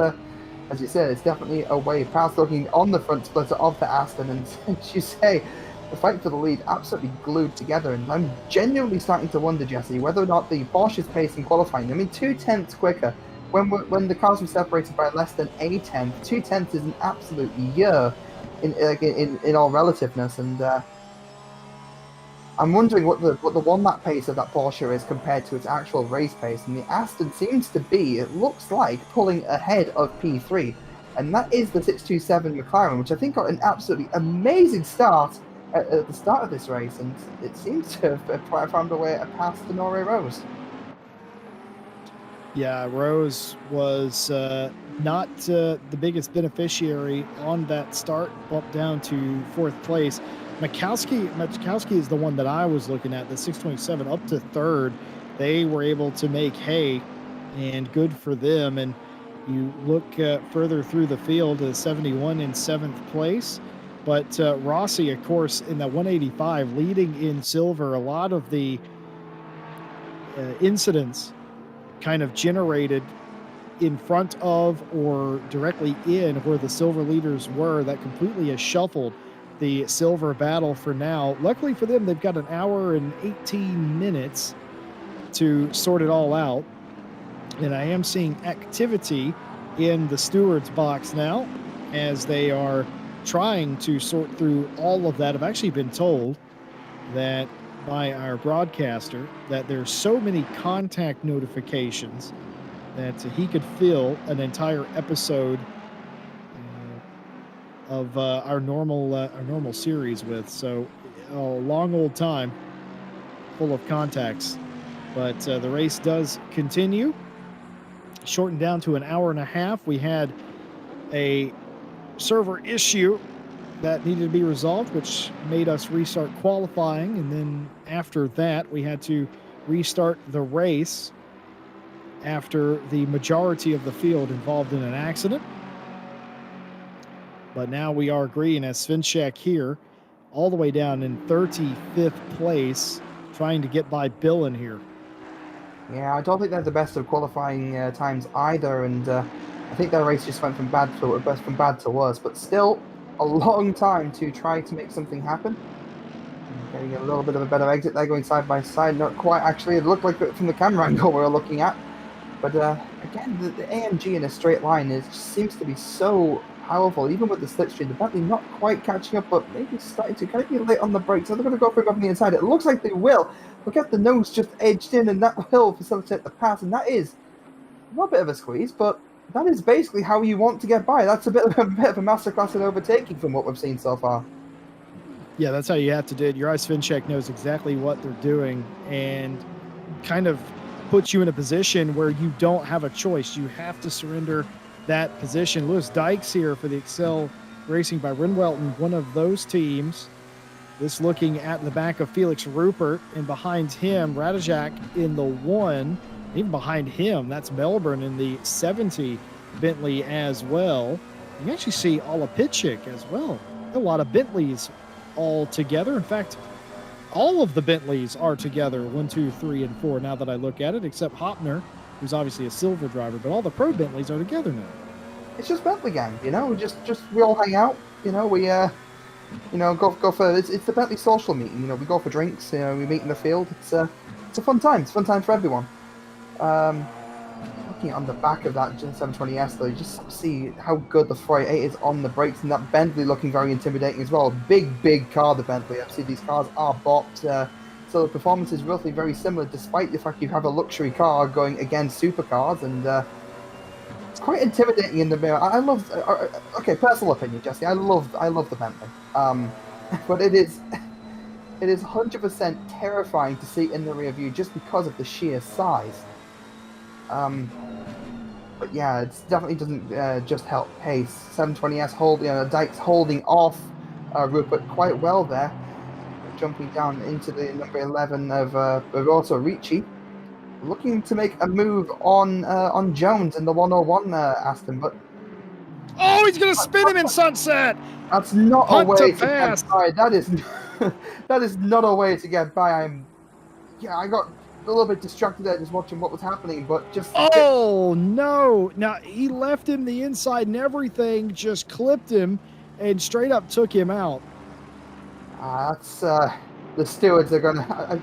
as you said, it's definitely a way past. Looking on the front splitter of the Aston, and as you say, the fight for the lead absolutely glued together. And I'm genuinely starting to wonder, Jesse, whether or not the Porsche's pace in qualifying. I mean, 2/10 quicker when the cars were separated by less than a tenth. 2/10 is an absolute year in all relativeness, and I'm wondering what the one lap pace of that Porsche is compared to its actual race pace. And the Aston seems to be, it looks like, pulling ahead of P3, and that is the 627 McLaren, which I think got an absolutely amazing start at the start of this race, and it seems to have found a way past Denore Rose. Yeah, Rose was not the biggest beneficiary on that start, bumped down to fourth place. Mikowski is the one that I was looking at, the 627 up to third. They were able to make hay, and good for them. And you look further through the field, 71 in seventh place. But Rossi, of course, in that 185, leading in silver. A lot of the incidents kind of generated in front of or directly in where the silver leaders were. That completely has shuffled the silver battle for now. Luckily for them, they've got an hour and 18 minutes to sort it all out. And I am seeing activity in the steward's box now as they are trying to sort through all of that. I've actually been told that by our broadcaster that there's so many contact notifications that he could fill an entire episode of our normal series with. So a long old time full of contacts, but the race does continue, shortened down to an hour and a half. We had a server issue that needed to be resolved, which made us restart qualifying, and then after that we had to restart the race after the majority of the field involved in an accident. But now we are green as Svinchek here, all the way down in 35th place, trying to get by Billen here. Yeah, I don't think they're the best of qualifying times either, and I think their race just went from bad to worse, but still a long time to try to make something happen. Getting a little bit of a better exit there, going side by side. Not quite, actually. It looked like from the camera angle we were looking at. But again, the AMG in a straight line seems to be so powerful, even with the slipstream. The Bentley not quite catching up, but maybe starting to kind of be late on the brakes. Are they going to go for it off on the inside? It looks like they will. Look at the nose just edged in, and that will facilitate the pass. And that is not a bit of a squeeze, but that is basically how you want to get by. That's a bit of a masterclass in overtaking from what we've seen so far. Yeah, that's how you have to do it. Juraj Svinchek knows exactly what they're doing and kind of puts you in a position where you don't have a choice. You have to surrender that position. Lewis Dykes here for the Excel Racing by Rinwelton, one of those teams. This looking at the back of Felix Rupert, and behind him, Radajak in the 1. Even behind him, that's Melbourne in the 70 Bentley as well. You can actually see Olapitchik as well. A lot of Bentleys all together. In fact, all of the Bentleys are together, 1, 2, 3, and 4, now that I look at it, except Hopner, who's obviously a silver driver, but all the pro Bentleys are together now. It's just Bentley gang, you know. We all hang out, you know. We go for it's the Bentley social meeting. You know, we go for drinks. You know, we meet in the field. It's a fun time. It's a fun time for everyone. Looking on the back of that 720S though, you just see how good the 488 is on the brakes, and that Bentley looking very intimidating as well. Big car, the Bentley. Obviously these cars are bought, so the performance is roughly very similar, despite the fact you have a luxury car going against supercars, and it's quite intimidating in the mirror. I love. Okay, personal opinion, Jesse. I love the Bentley, but it is 100% terrifying to see in the rear view just because of the sheer size. But yeah, it definitely doesn't just help pace. 720S Dykes holding off Rupert quite well there. jumping down into the number 11 of also Ricci, looking to make a move on Jones in the 101 Aston, but Oh, he's going to spin him in Sunset. that's not a Punt to way to pass. get by. That is that is not a way to get by. I got a little bit distracted there just watching what was happening, but just Oh, no. Now, he left him the inside and everything, just clipped him and straight up took him out. that's the stewards are gonna.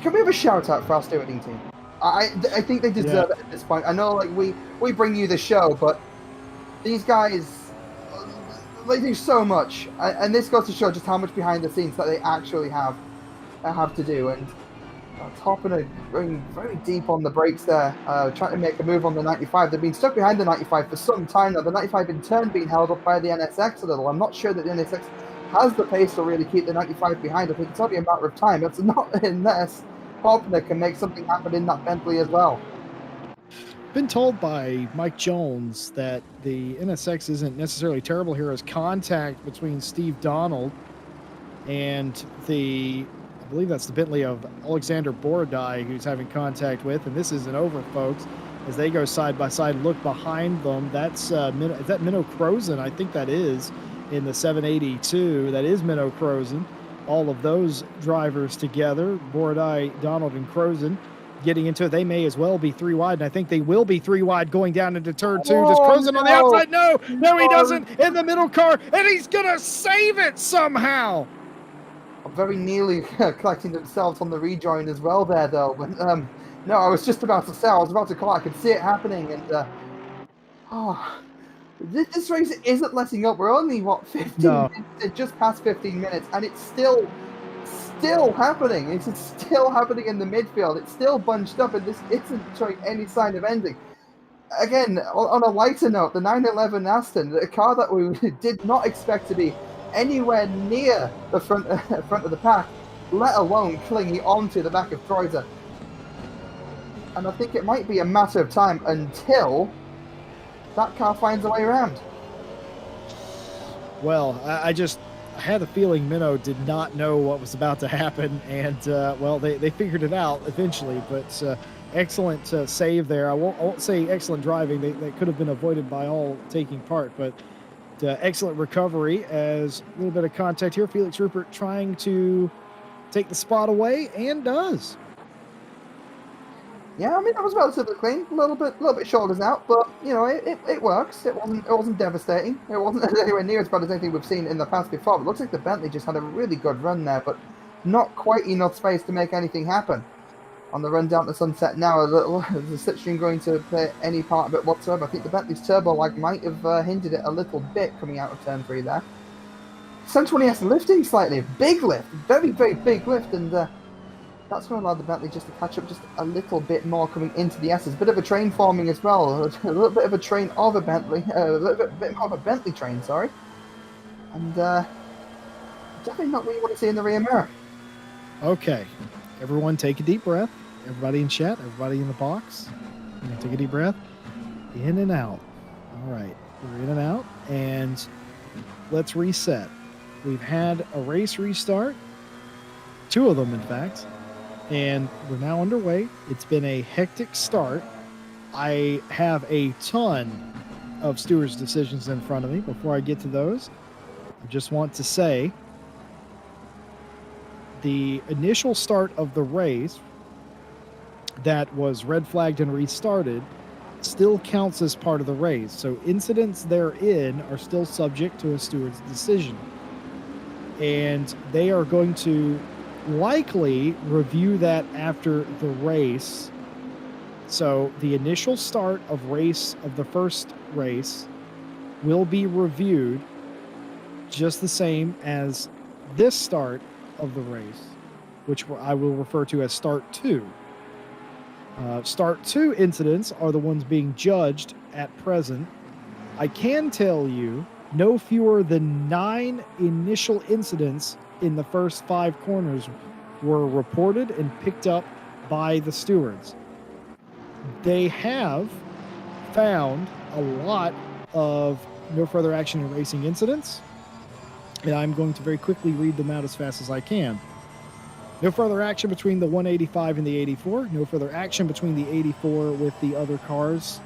Can we have a shout out for our stewarding team? I think they deserve it at this point. I know, like we bring you the show, but these guys, they do so much, and this goes to show just how much behind the scenes that they actually have to do. And Topping going very deep on the brakes there, trying to make a move on the 95. They've been stuck behind the 95 for some time now. The 95 in turn being held up by the NSX a little. I'm not sure that the NSX has the pace to really keep the 95 behind. I think it's only a matter of time. It's not unless Hopner can make something happen in that Bentley as well. Been told by Mike Jones that the NSX isn't necessarily terrible here as contact between Steve Donald and I believe that's the Bentley of Alexander Borodai who's having contact with, and this isn't over, folks, as they go side by side. Look behind them. That's is that Minnow Crozen? I think that is in the 782. That is Minnow Crozen. All of those drivers together, Borodai, Donald, and Crozen, getting into it. They may as well be 3 wide, and I think they will be 3 wide going down into turn 2. Does Crozen on the outside? No, he doesn't. In the middle car, and he's gonna save it somehow. Very nearly collecting themselves on the rejoin as well there, though. But no, I was just about to say, I was about to call. I could see it happening, and this race isn't letting up. We're only 15 minutes, just past 15 minutes, and it's still happening. It's still happening in the midfield. It's still bunched up, and this isn't showing any sign of ending. Again, on a lighter note, the 911 Aston, a car that we did not expect to be anywhere near the front of the pack, let alone clinging onto the back of Kreuzer. And I think it might be a matter of time until that car finds a way around. Well, I had a feeling Minnow did not know what was about to happen, and well, they figured it out eventually. But excellent save there. I won't say excellent driving. They could have been avoided by all taking part, but excellent recovery as a little bit of contact here. Felix Rupert trying to take the spot away, and does. Yeah, I mean, that was relatively clean. A little bit shoulders out, but you know, it works. It wasn't devastating. It wasn't anywhere near as bad as anything we've seen in the past before. But it looks like the Bentley just had a really good run there, but not quite enough space to make anything happen. On the run down to Sunset now, is the slipstream going to play any part of it whatsoever? I think the Bentley's turbo lag might have hindered it a little bit coming out of turn 3 there. 720S lifting slightly, big lift, very, very big lift, and that's going to allow the Bentley just to catch up just a little bit more coming into the S's. Bit of a train forming as well, a little bit of a train of a Bentley, a little bit more of a Bentley train, sorry. And definitely not what you want to see in the rear mirror. Okay, everyone take a deep breath. Everybody in chat, everybody in the box, take a deep breath. In and out. All right, we're in and out, and let's reset. We've had a race restart, 2 of them in fact, and we're now underway. It's been a hectic start. I have a ton of stewards' decisions in front of me. Before I get to those, I just want to say the initial start of the race that was red flagged and restarted still counts as part of the race. So incidents therein are still subject to a steward's decision. And they are going to likely review that after the race. So the initial start of the first race will be reviewed just the same as this start of the race, which I will refer to as Start 2. Start 2 incidents are the ones being judged at present. I can tell you no fewer than 9 initial incidents in the first 5 corners were reported and picked up by the stewards. They have found a lot of no further action in racing incidents, and I'm going to very quickly read them out as fast as I can. No further action between the 185 and the 84. No further action between the 84 with the other cars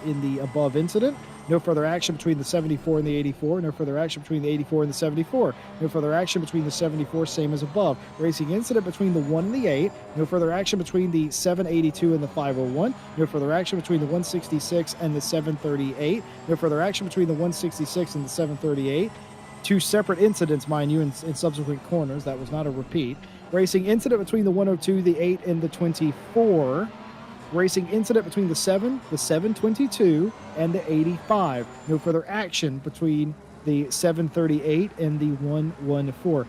in the above incident. No further action between the 74 and the 84. No further action between the 84 and the 74. No further action between the 74, same as above. Racing incident between the 1 and the 8. No further action between the 782 and the 501. No further action between the 166 and the 738. No further action between the 166 and the 738. 2 separate incidents, mind you, in subsequent corners. That was not a repeat. Racing incident between the 102, the 8, and the 24. Racing incident between the 7, the 722, and the 85. No further action between the 738 and the 114.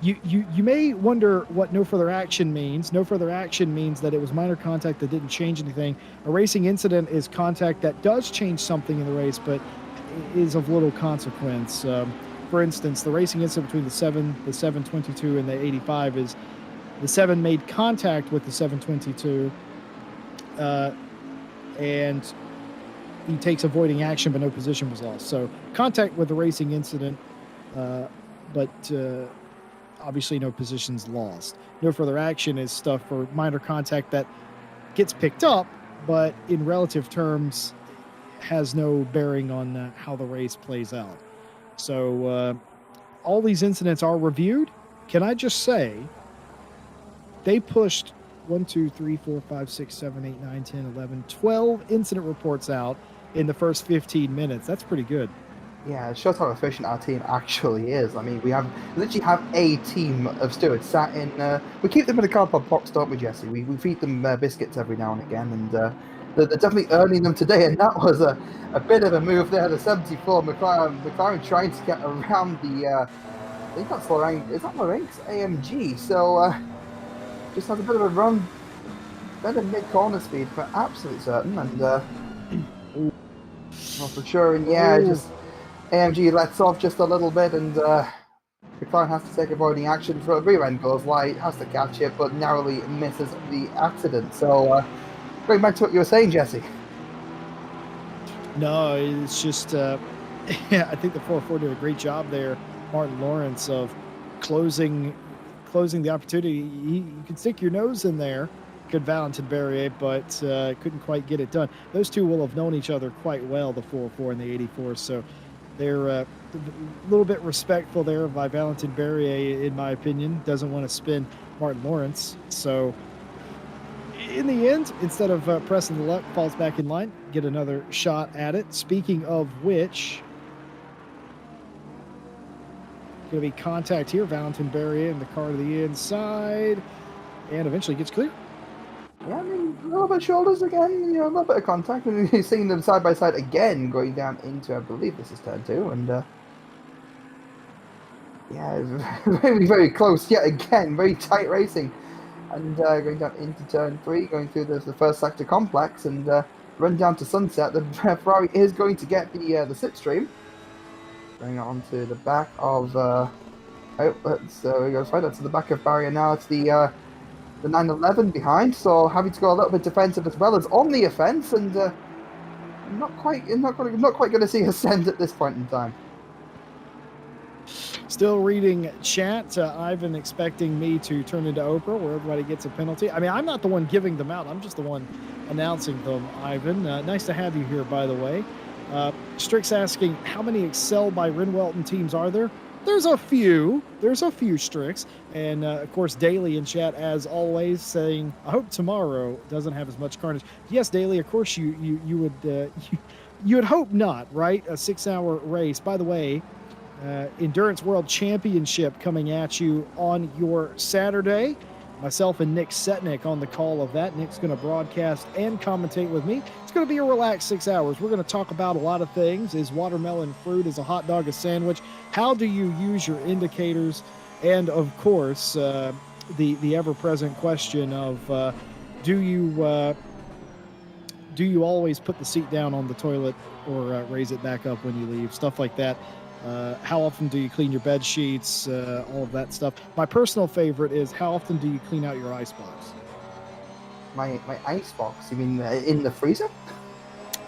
You may wonder what no further action means. No further action means that it was minor contact that didn't change anything. A racing incident is contact that does change something in the race, but is of little consequence. For instance, the racing incident between the 7, the 722, and the 85 is the 7 made contact with the 722, and he takes avoiding action, but no position was lost. So contact with the racing incident, but obviously no positions lost. No further action is stuff for minor contact that gets picked up, but in relative terms has no bearing on how the race plays out. So all these incidents are reviewed. Can I just say they pushed 1, 2, 3, 4, 5, 6, 7, 8, 9, 10, 11, 12 incident reports out in the first 15 minutes. That's pretty good. Yeah, it shows how efficient our team actually is. I mean, we literally have a team of stewards sat in. We keep them in a cardboard box, don't we, Jesse? We feed them biscuits every now and again, and they're definitely earning them today. And that was a bit of a move there. The 74 McLaren trying to get around the. I think that's Lorraine. Is that Lorraine's AMG? So just has a bit of a run, better mid corner speed for absolute certain, and not for sure. And yeah, just. AMG lets off just a little bit, and McLaren has to take avoiding action for a rear end goes light, has to catch it, but narrowly misses the accident. So, going back to what you were saying, Jesse. No, it's just, yeah, I think the 4-4 did a great job there, Martin Lawrence, of closing the opportunity. You can stick your nose in there, good Valentin Berrier, but couldn't quite get it done. Those two will have known each other quite well, the 4-4 and the 84, so they're a little bit respectful there by Valentin Berrier, in my opinion. Doesn't want to spin Martin Lawrence. So in the end, instead of pressing the luck, falls back in line, get another shot at it. Speaking of which, going to be contact here. Valentin Berrier in the car to the inside, and eventually gets clear. Yeah, I mean, a little bit of shoulders again, a little bit of contact, and you're seeing them side by side again, going down into, I believe this is turn 2, and yeah, it's very, very close yet again, very tight racing, and going down into turn 3, going through the first sector complex, and run down to Sunset. The Ferrari is going to get the slipstream, going on to the back of, we go right up to the back of Barrier now. It's the 911 behind, so having to go a little bit defensive as well as on the offense, and not quite going to see a send at this point in time. Still reading chat. Ivan expecting me to turn into Oprah, where everybody gets a penalty. I mean, I'm not the one giving them out. I'm just the one announcing them, Ivan. Nice to have you here, by the way. Strix asking, how many Excel by Renwelton teams are there? There's a few Strix, and of course Daly in chat as always saying, I hope tomorrow doesn't have as much carnage. Yes, Daly, of course you would hope not, right? A 6-hour race. By the way, Endurance World Championship coming at you on your Saturday. Myself and Nick Setnick on the call of that. Nick's going to broadcast and commentate with me. It's going to be a relaxed 6 hours. We're going to talk about a lot of things. Is watermelon fruit? Is a hot dog a sandwich? How do you use your indicators? And of course, the ever-present question of do you always put the seat down on the toilet or raise it back up when you leave? Stuff like that. How often do you clean your bed sheets? All of that stuff. My personal favorite is how often do you clean out your icebox? My icebox? You mean in the freezer?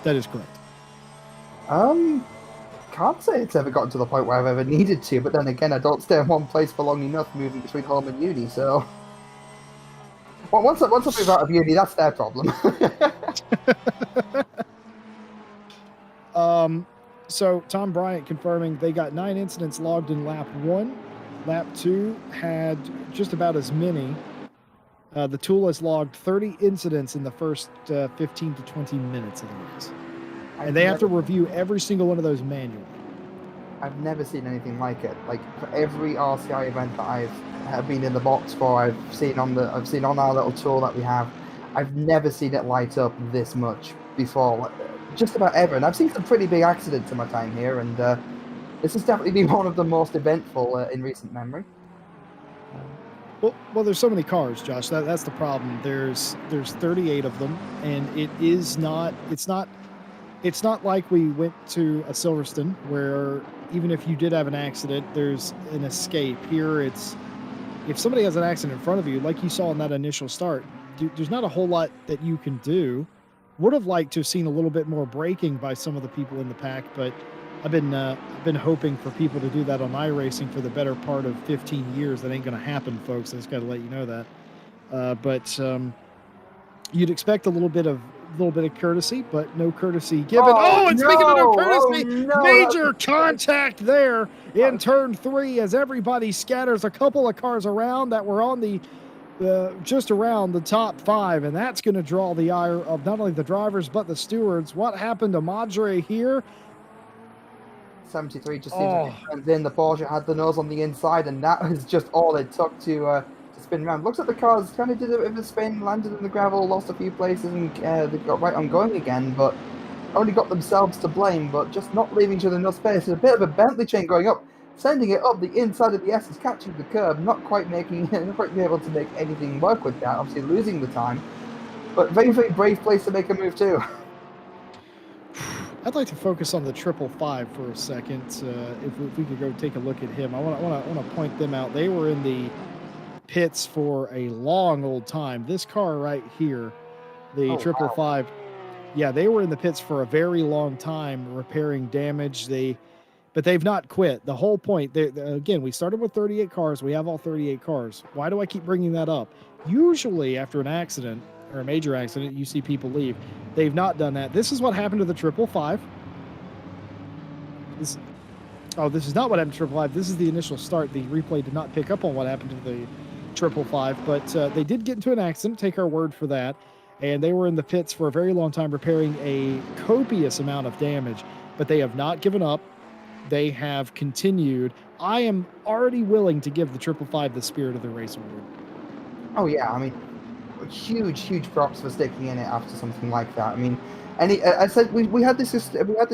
That is correct. Can't say it's ever gotten to the point where I've ever needed to, but then again, I don't stay in one place for long enough moving between home and uni, so Well, once I move out of uni, that's their problem. So Tom Bryant confirming they got 9 incidents logged in lap 1. Lap 2 had just about as many. The tool has logged 30 incidents in the first 15 to 20 minutes of the race. And they have to review every single one of those manually. I've never seen anything like it. Like for every RCI event that I've been in the box for, I've seen on our little tool that we have, I've never seen it light up this much before, just about ever. And I've seen some pretty big accidents in my time here, and this has definitely been one of the most eventful in recent memory. Well, there's so many cars, Josh. That's the problem. There's 38 of them, and it's not like we went to a Silverstone where even if you did have an accident, there's an escape. Here, it's if somebody has an accident in front of you, like you saw in that initial start, there's not a whole lot that you can do. Would have liked to have seen a little bit more braking by some of the people in the pack, but I've been hoping for people to do that on iRacing for the better part of 15 years. That ain't going to happen, folks. I just got to let you know that. But you'd expect a little bit of courtesy, but no courtesy given. And speaking of no courtesy, major contact there in turn 3 as everybody scatters a couple of cars around that were on the just around the top 5, and that's going to draw the ire of not only the drivers but the stewards. What happened to Madre here? 73 just seems like it turns in. The Porsche had the nose on the inside, and that was just all it took to spin around. Looks like the cars kind of did a bit of a spin, landed in the gravel, lost a few places, and they got right on going again, but only got themselves to blame, but just not leaving each other enough space. There's a bit of a Bentley chain going up, sending it up the inside of the S's, catching the curb, not quite being able to make anything work with that, obviously losing the time, but very, very brave place to make a move too. I'd like to focus on the 555 for a second. If we could go take a look at him, I want to point them out. They were in the pits for a long old time. This car right here, the 555, yeah, they were in the pits for a very long time repairing damage. But they've not quit. The whole point, again, we started with 38 cars. We have all 38 cars. Why do I keep bringing that up? Usually after an accident or a major accident, you see people leave. They've not done that. This is what happened to the 555. This is not what happened to 555. This is the initial start. The replay did not pick up on what happened to the 555, but they did get into an accident. Take our word for that. And they were in the pits for a very long time repairing a copious amount of damage, but they have not given up. They have continued. I am already willing to give the 555 the Spirit of the Race award. Oh yeah, I mean, huge props for sticking in it after something like that. I mean, I said we had this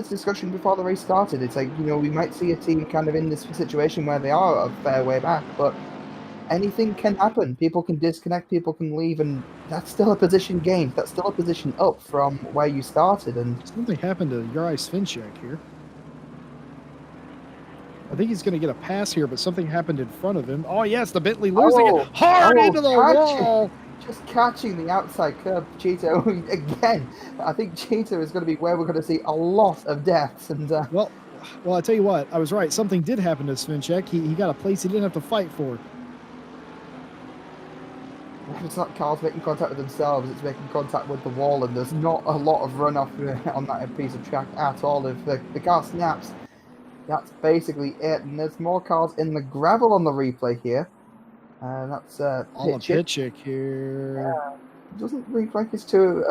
discussion before the race started. It's like, you know, we might see a team kind of in this situation where they are a fair way back, but anything can happen. People can disconnect, people can leave, and that's still a position gained. That's still a position up from where you started. And something happened to Juraj Svinček here. I think he's going to get a pass here, but something happened in front of him. Oh, yes, the Bentley losing it hard into the wall. Just catching the outside curb, Cheeto. Again, I think Cheeto is going to be where we're going to see a lot of deaths. And Well, I tell you what, I was right. Something did happen to Svinček. He got a place he didn't have to fight for. It's not cars making contact with themselves, it's making contact with the wall, and there's not a lot of runoff on that piece of track at all. If the car snaps, that's basically it. And there's more cars in the gravel on the replay here. That's all a Pitchick here. Doesn't look like it's too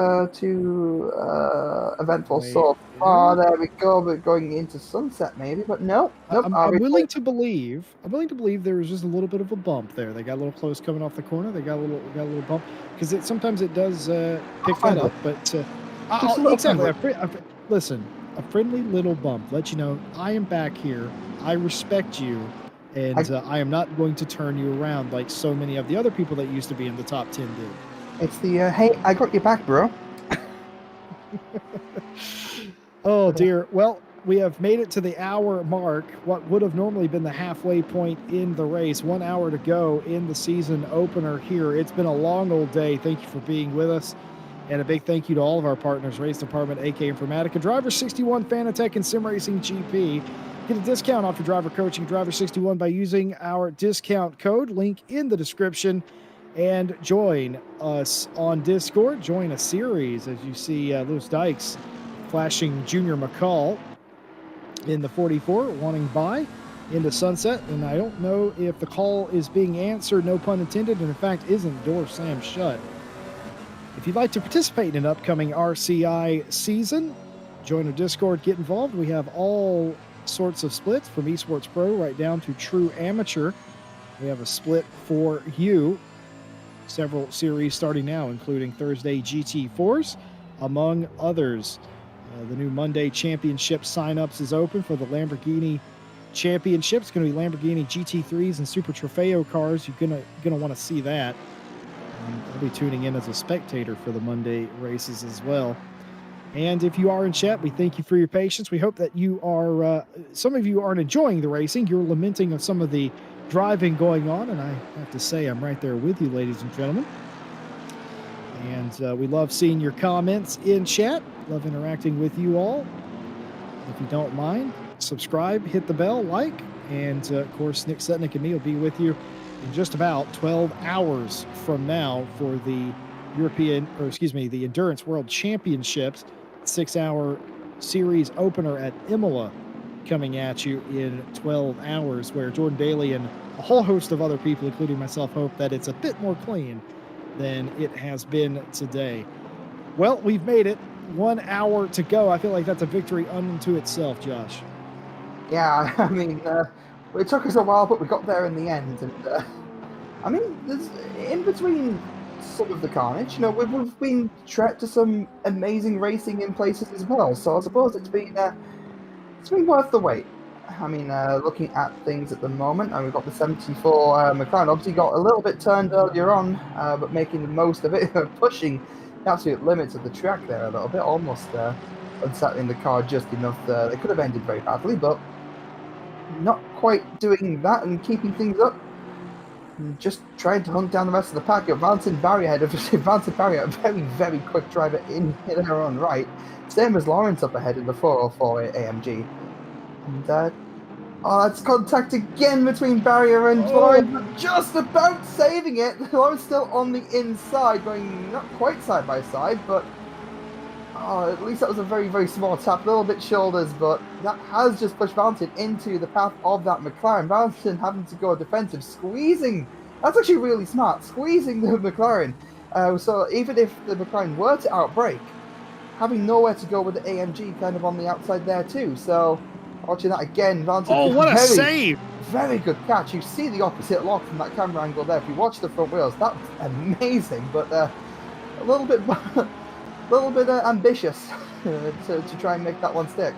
eventful so far. There we go, but going into sunset maybe, but no. Nope. I'm willing to believe there was just a little bit of a bump there. They got a little close coming off the corner. They got a little bump because sometimes it does pick that up. But exactly. Listen, a friendly little bump. Let you know I am back here. I respect you. And I am not going to turn you around like so many of the other people that used to be in the top 10 did. It's the, hey, I got your back, bro. Oh, dear. Well, we have made it to the hour mark, what would have normally been the halfway point in the race. 1 hour to go in the season opener here. It's been a long old day. Thank you for being with us. And a big thank you to all of our partners, Race Department, AK Informatica, Driver 61, Fanatec, and Sim Racing GP. Get a discount off your driver coaching, Driver 61, by using our discount code, link in the description. and join us on Discord. Join a series as you see Lewis Dykes flashing Junior McCall in the 44, wanting by into Sunset. And I don't know if the call is being answered, no pun intended, and in fact isn't. Door slammed shut. If you'd like to participate in an upcoming RCI season, join our Discord, get involved. We have all sorts of splits from Esports Pro right down to True Amateur. We have a split for you. Several series starting now, including Thursday GT4s, among others. The new Monday Championship signups is open for the Lamborghini Championship. It's going to be Lamborghini GT3s and Super Trofeo cars. You're gonna want to see that. I'll be tuning in as a spectator for the Monday races as well. And if you are in chat, we thank you for your patience. We hope that you are, some of you aren't enjoying the racing. You're lamenting of some of the driving going on, and I have to say I'm right there with you, ladies and gentlemen. And we love seeing your comments in chat. Love interacting with you all. If you don't mind, subscribe, hit the bell, like, and of course, Nick Setnick and me will be with you in just about 12 hours from now for the the Endurance World Championships 6-hour series opener at Imola, coming at you in 12 hours, where Jordan Daly and a whole host of other people, including myself, hope that it's a bit more clean than it has been today. Well, we've made it. 1 hour to go. I feel like that's a victory unto itself, Josh. Yeah, I mean, it took us a while, but we got there in the end. And I mean, there's in between some of the carnage, you know, we've been treated to some amazing racing in places as well. So I suppose it's been worth the wait. I mean, looking at things at the moment, we've got the 74 McLaren. Obviously, got a little bit turned earlier on, but making the most of it, pushing the absolute limits of the track there a little bit, almost unsettling the car just enough. They could have ended very badly, but not quite doing that and keeping things up. And just trying to hunt down the rest of the pack. Valentin Barry ahead of Valentin Barry, a very, very quick driver in her own right. Same as Lawrence up ahead in the 404 AMG. And that's contact again between Barrier and Lawrence, but just about saving it. Lawrence still on the inside, going not quite side by side, but at least that was a very, very small tap, a little bit shoulders, but that has just pushed Valentin into the path of that McLaren. Valentin having to go defensive, squeezing. That's actually really smart, squeezing the McLaren. So even if the McLaren were to outbrake, having nowhere to go with the AMG kind of on the outside there too. So watching that again, Valentin. Oh, what a save! Very good catch. You see the opposite lock from that camera angle there. If you watch the front wheels, that's amazing, but a little bit ambitious to try and make that one stick.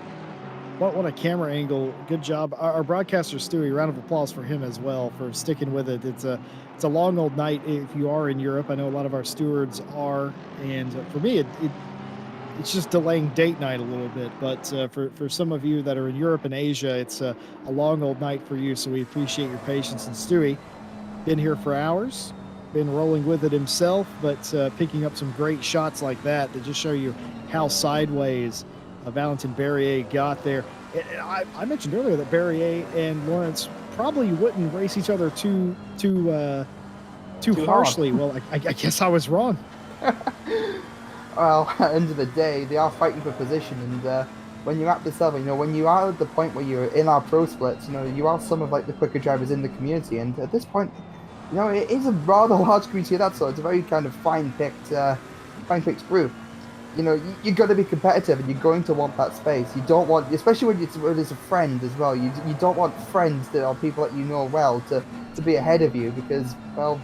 What a camera angle. Good job. Our broadcaster, Stewie, round of applause for him as well for sticking with it. It's a long old night if you are in Europe. I know a lot of our stewards are, and for me, it's just delaying date night a little bit. But for some of you that are in Europe and Asia, it's a long old night for you, so we appreciate your patience. And Stewie, been here for hours, been rolling with it himself, but picking up some great shots like that just show you how sideways Valentin Barrier got there. I mentioned earlier that Barrier and Lawrence probably wouldn't race each other too harshly. Well, I guess I was wrong. Well, at the end of the day, they are fighting for position, and when you're at this level, you know, when you are at the point where you're in our pro splits, you know, you are some of like the quicker drivers in the community, and at this point, you know, it is a rather large community of that sort. It's a very kind of fine-picked group. You know, you've got to be competitive, and you're going to want that space. You don't want, especially when it's a friend as well. You don't want friends that are people that you know well to be ahead of you, because, well,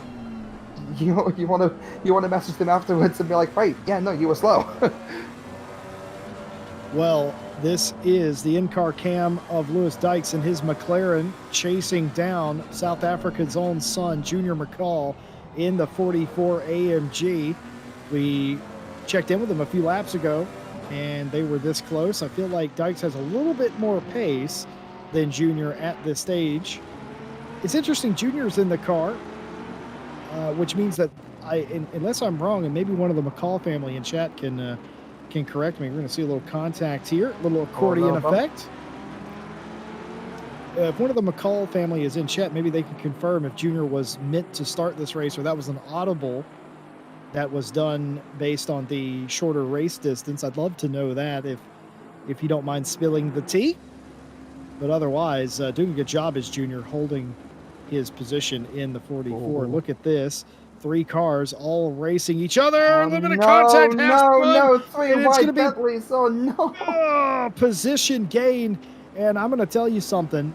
you want to message them afterwards and be like, right, yeah, no, you were slow. Well, this is the in-car cam of Lewis Dykes and his McLaren chasing down South Africa's own son, Junior McCall, in the 44 AMG. We checked in with them a few laps ago, and they were this close. I feel like Dykes has a little bit more pace than Junior at this stage. It's interesting, Junior's in the car, which means that unless I'm wrong, and maybe one of the McCall family in chat can correct me. We're going to see a little contact here, a little accordion effect. if one of the McCall family is in chat, maybe they can confirm if Junior was meant to start this race or that was an audible that was done based on the shorter race distance. I'd love to know that if you don't mind spilling the tea. But otherwise, doing a good job as Junior holding his position in the 44. Oh. Look at this. 3 cars all racing each other. A little bit of No, contact has no, fun, no, 3 and it's white going to be Bentleys. Oh, no. position gain. And I'm going to tell you something.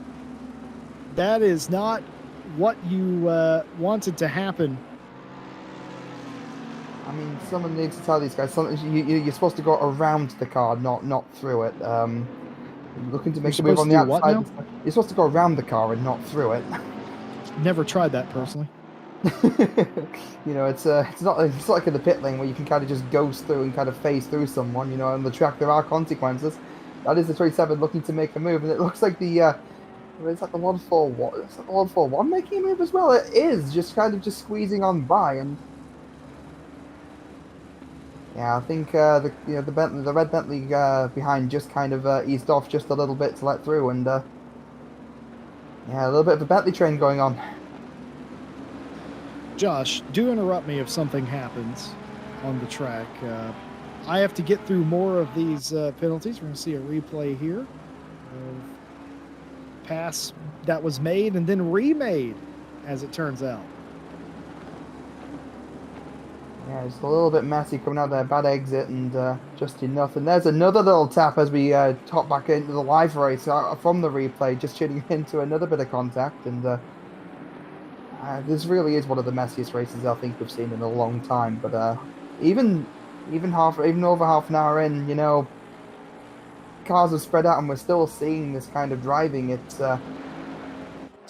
That is not what you wanted to happen. I mean, someone needs to tell these guys something. You're supposed to go around the car, not through it. Looking to make the move on the outside. You're supposed to go around the car and not through it. Never tried that personally. You know, it's not like in the pit lane where you can kind of just ghost through and kind of phase through someone. You know, on the track there are consequences. That is the 27 looking to make a move, and it looks like the is that the 141? Is that the 141 making a move as well? It is just kind of just squeezing on by, and yeah, I think the red Bentley behind just kind of eased off just a little bit to let through, and yeah, a little bit of a Bentley train going on. Josh, do interrupt me if something happens on the track. I have to get through more of these penalties. We're going to see a replay here of pass that was made and then remade, as it turns out. Yeah, it's a little bit messy coming out there. Bad exit and just enough. And there's another little tap as we hop back into the live race from the replay, just shooting into another bit of contact. And this really is one of the messiest races I think we've seen in a long time. But even over half an hour in, you know, cars have spread out and we're still seeing this kind of driving. It's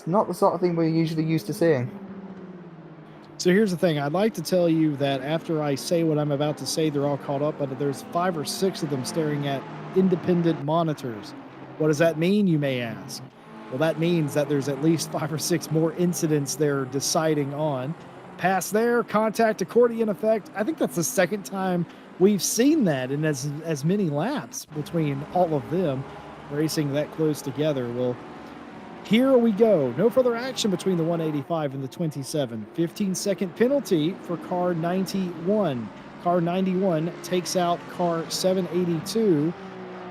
not the sort of thing we're usually used to seeing. So here's the thing. I'd like to tell you that after I say what I'm about to say, they're all caught up, but there's 5 or 6 of them staring at independent monitors. What does that mean, you may ask? Well, that means that there's at least 5 or 6 more incidents they're deciding on. Pass there, contact accordion effect. I think that's the second time we've seen that in as many laps between all of them racing that close together. Well, here we go. No further action between the 185 and the 27. 15-second penalty for car 91. Car 91 takes out car 782,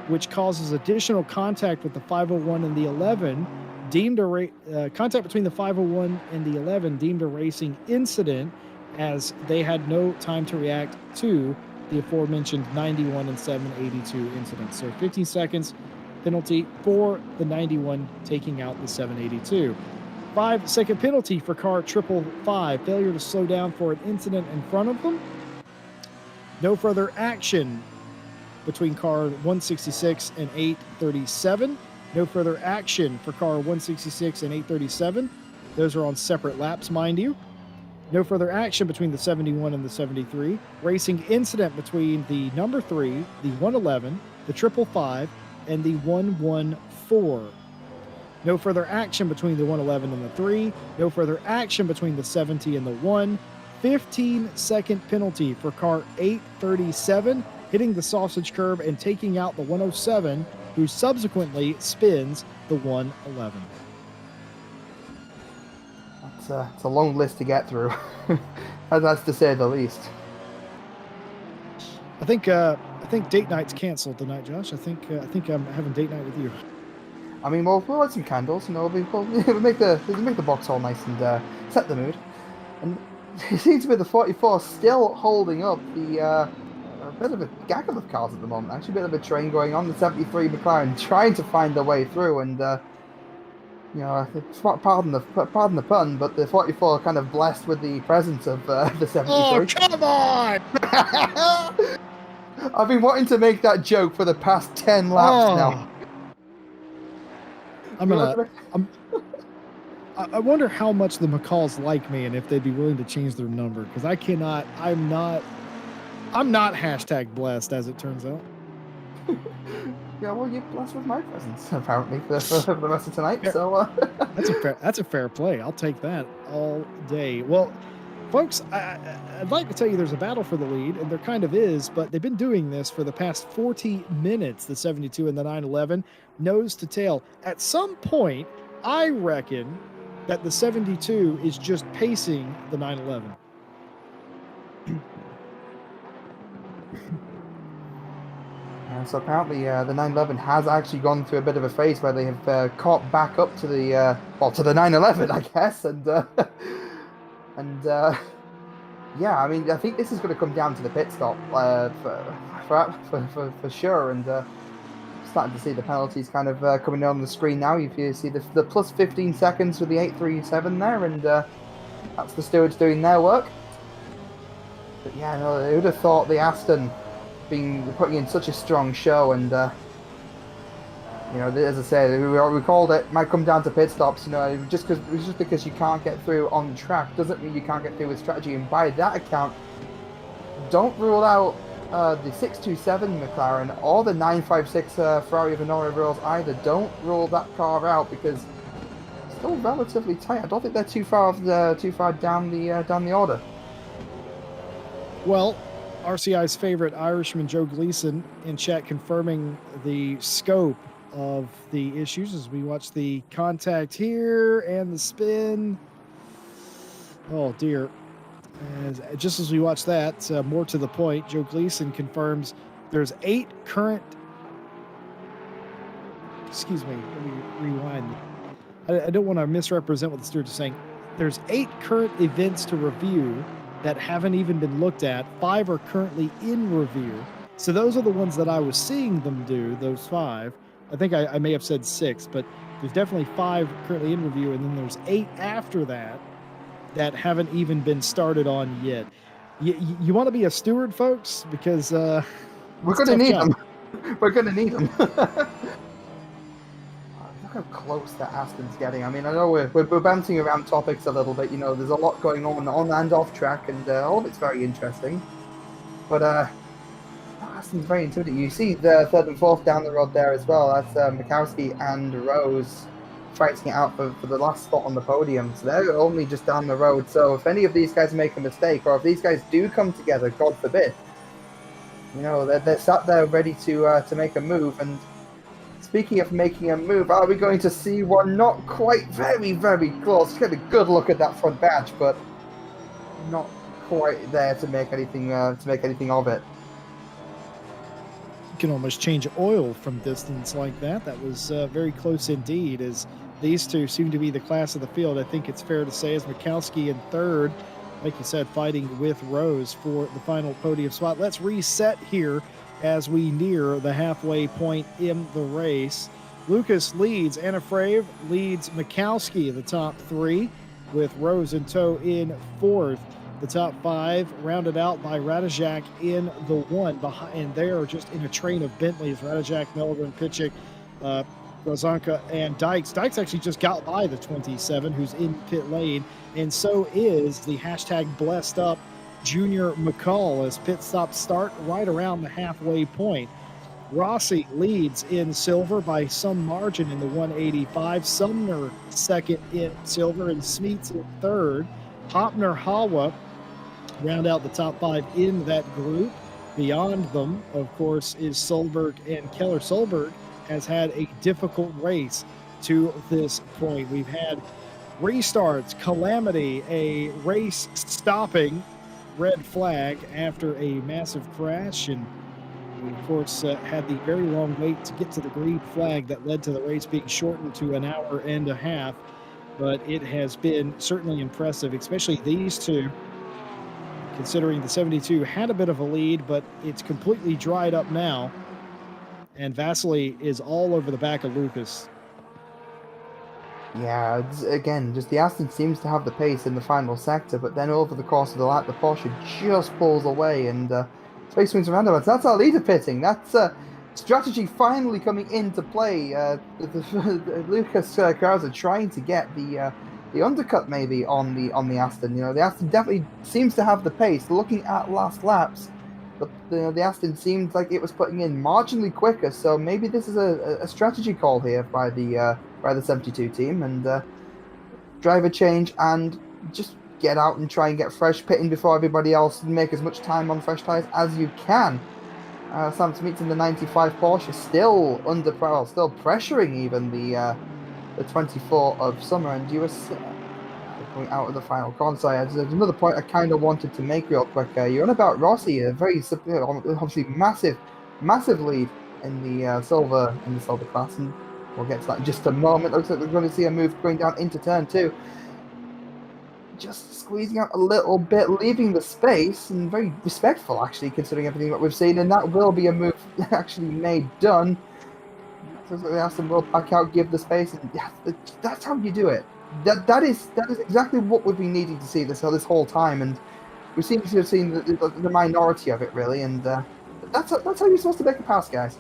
which causes additional contact with the 501 and the 11. Contact between the 501 and the 11 deemed a racing incident, as they had no time to react to the aforementioned 91 and 782 incidents. So 15 seconds penalty for the 91 taking out the 782. 5-second penalty for car 555. Failure to slow down for an incident in front of them. No further action between car 166 and 837. No further action for car 166 and 837. Those are on separate laps, mind you. No further action between the 71 and the 73. Racing incident between the number 3, the 111, the 555, and the 114. No further action between the 111 and the 3. No further action between the 70 and the 1. 15-second penalty for car 837, hitting the sausage curb and taking out the 107, who subsequently spins the 111. It's a long list to get through. That's to say the least. I think date night's canceled tonight, Josh. I think I'm having date night with you. I mean, we'll light some candles. You know, we'll make the box all nice and set the mood. And it seems to be the 44 still holding up. A bit of a gaggle of cars at the moment. Actually, a bit of a train going on. The 73 McLaren trying to find their way through, and you know, pardon the pun, but the 44 kind of blessed with the presence of the 73. Oh, come on! I've been wanting to make that joke for the past 10 laps now. I wonder how much the McCalls like me and if they'd be willing to change their number, because I'm not hashtag blessed, as it turns out. Yeah, well, you're blessed with my presence, apparently, for the rest of tonight, yeah. So... That's a fair play. I'll take that all day. Well, folks, I'd like to tell you there's a battle for the lead, and there kind of is, but they've been doing this for the past 40 minutes, the 72 and the 911, nose to tail. At some point, I reckon that the 72 is just pacing the 911. So apparently the 911 has actually gone through a bit of a phase where they have caught back up to the to the 911, I guess, and yeah, I mean, I think this is going to come down to the pit stop for sure, and starting to see the penalties kind of coming down on the screen now. If you see the plus 15 seconds with the 837 there, and that's the stewards doing their work. But yeah, no, who'd have thought the Aston putting in such a strong show, and you know, as I say, we called it might come down to pit stops. You know, just because you can't get through on track doesn't mean you can't get through with strategy. And by that account, don't rule out the 627 McLaren or the 956 Ferrari Venora Rolls either. Don't rule that car out because it's still relatively tight. I don't think they're too far down the order. Well, RCI's favorite Irishman, Joe Gleason, in chat confirming the scope of the issues as we watch the contact here and the spin. Oh, dear. Just as we watch that, more to the point, Joe Gleason confirms there's 8 current... Excuse me, let me rewind. I don't want to misrepresent what the stewards are saying. There's 8 current events to review that haven't even been looked at. 5 are currently in review. So those are the ones that I was seeing them do, those 5. I think I may have said 6, but there's definitely 5 currently in review, and then there's 8 after that haven't even been started on yet. You want to be a steward, folks? Because we're going to need them. We're going to need them. Look how close that Aston's getting. I mean, I know we're bouncing around topics a little bit. You know, there's a lot going on and off track, and all of it's very interesting. But Aston's very intimidating. You see the 3rd and 4th down the road there as well. That's Mikowski and Rose fighting it out for the last spot on the podium. So they're only just down the road. So if any of these guys make a mistake, or if these guys do come together, God forbid, you know, they're sat there ready to make a move. And speaking of making a move, are we going to see one? Not quite, very, very close. Get a good look at that front badge, but not quite there to make anything of it. You can almost change oil from distance like that. That was very close indeed, as these two seem to be the class of the field. I think it's fair to say, as Mikowski in 3rd, like you said, fighting with Rose for the final podium spot. Let's reset here as we near the halfway point in the race. Lucas leads. Anafrave leads Mikowski in the top 3, with Rose in tow in 4th. The top 5 rounded out by Radajak in the 1 behind, and they are just in a train of Bentleys. Radajak, Melvin, Pitchik, Rozanka, and Dykes. Dykes actually just got by the 27, who's in pit lane, and so is the hashtag blessed up Junior McCall as pit stops start right around the halfway point. Rossi leads in silver by some margin in the 185. Sumner 2nd in silver, and Smeets in 3rd. Hopner, Hawa round out the top 5 in that group. Beyond them, of course, is Solberg and Keller. Solberg has had a difficult race to this point. We've had restarts, calamity, a race stopping red flag after a massive crash, and we, of course, had the very long wait to get to the green flag that led to the race being shortened to an hour and a half. But it has been certainly impressive, especially these two, considering the 72 had a bit of a lead, but it's completely dried up now. And Vasily is all over the back of Lucas. Yeah, again, just the Aston seems to have the pace in the final sector, but then over the course of the lap, the Porsche just pulls away, and Space Wings around us. That's our leader pitting. That's strategy finally coming into play. Lucas Krauser trying to get the undercut maybe on the Aston. You know, the Aston definitely seems to have the pace. Looking at last laps, the Aston seemed like it was putting in marginally quicker. So maybe this is a strategy call here by the 72 team, and driver change and just get out and try and get fresh pitting before everybody else, and make as much time on fresh tyres as you can. Sam Smeets in the 95 Porsche still still pressuring even the 24th of summer, and you were going out of the final corner. So there's another point I kind of wanted to make real quick. You're on about Rossi, a very obviously massive lead in the silver class, and we'll get to that in just a moment. Looks like we're going to see a move going down into turn 2. Just squeezing out a little bit, leaving the space, and very respectful actually, considering everything that we've seen. And that will be a move actually made done. So Aston will back out, give the space, and that's how you do it. That is exactly what we've been needing to see this whole time, and we seem to have seen the minority of it really. And that's how you're supposed to make a pass, guys.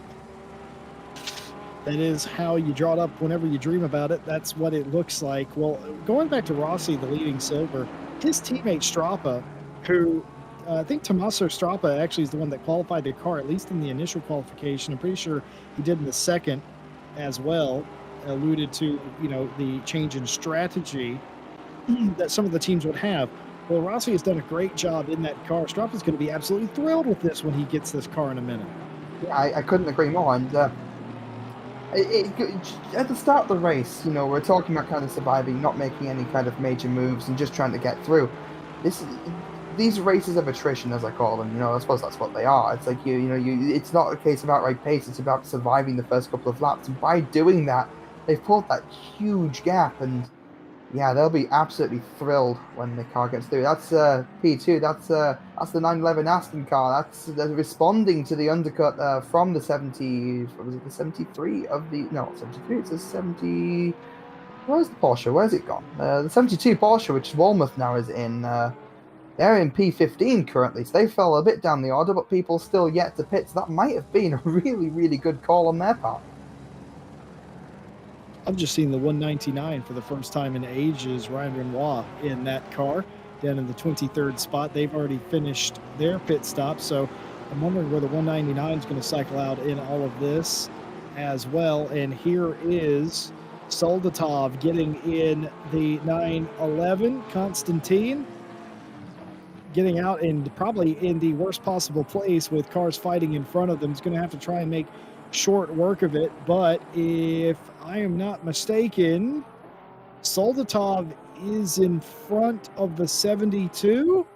That is how you draw it up whenever you dream about it. That's what it looks like. Well, going back to Rossi, the leading silver, his teammate Strappa, who I think Tommaso Strappa actually is the one that qualified the car, at least in the initial qualification. I'm pretty sure he did in the second as well, alluded to, the change in strategy that some of the teams would have. Well, Rossi has done a great job in that car. Strappa's going to be absolutely thrilled with this when he gets this car in a minute. Yeah, I couldn't agree more. And at the start of the race, we're talking about kind of surviving, not making any kind of major moves, and just trying to get through. These races of attrition, as I call them, I suppose that's what they are. It's like it's not a case of outright pace; it's about surviving the first couple of laps. And by doing that, they've pulled that huge gap, and yeah, they'll be absolutely thrilled when the car gets through. That's P2. That's the 911 Aston car. They're responding to the undercut from the 70. What was it? The 73 of the 73. It's a 70. Where's the Porsche? Where's it gone? The 72 Porsche, which Walmouth now is in. They're in P15 currently, so they fell a bit down the order, but people still yet to pit. So that might have been a really, really good call on their part. I've just seen the 199 for the first time in ages, Ryan Renoir in that car down in the 23rd spot. They've already finished their pit stop, so I'm wondering where the 199 is going to cycle out in all of this as well. And here is Soldatov getting in the 911. Konstantin getting out and probably in the worst possible place with cars fighting in front of them. He's going to have to try and make short work of it, but if I am not mistaken, Soldatov is in front of the 72.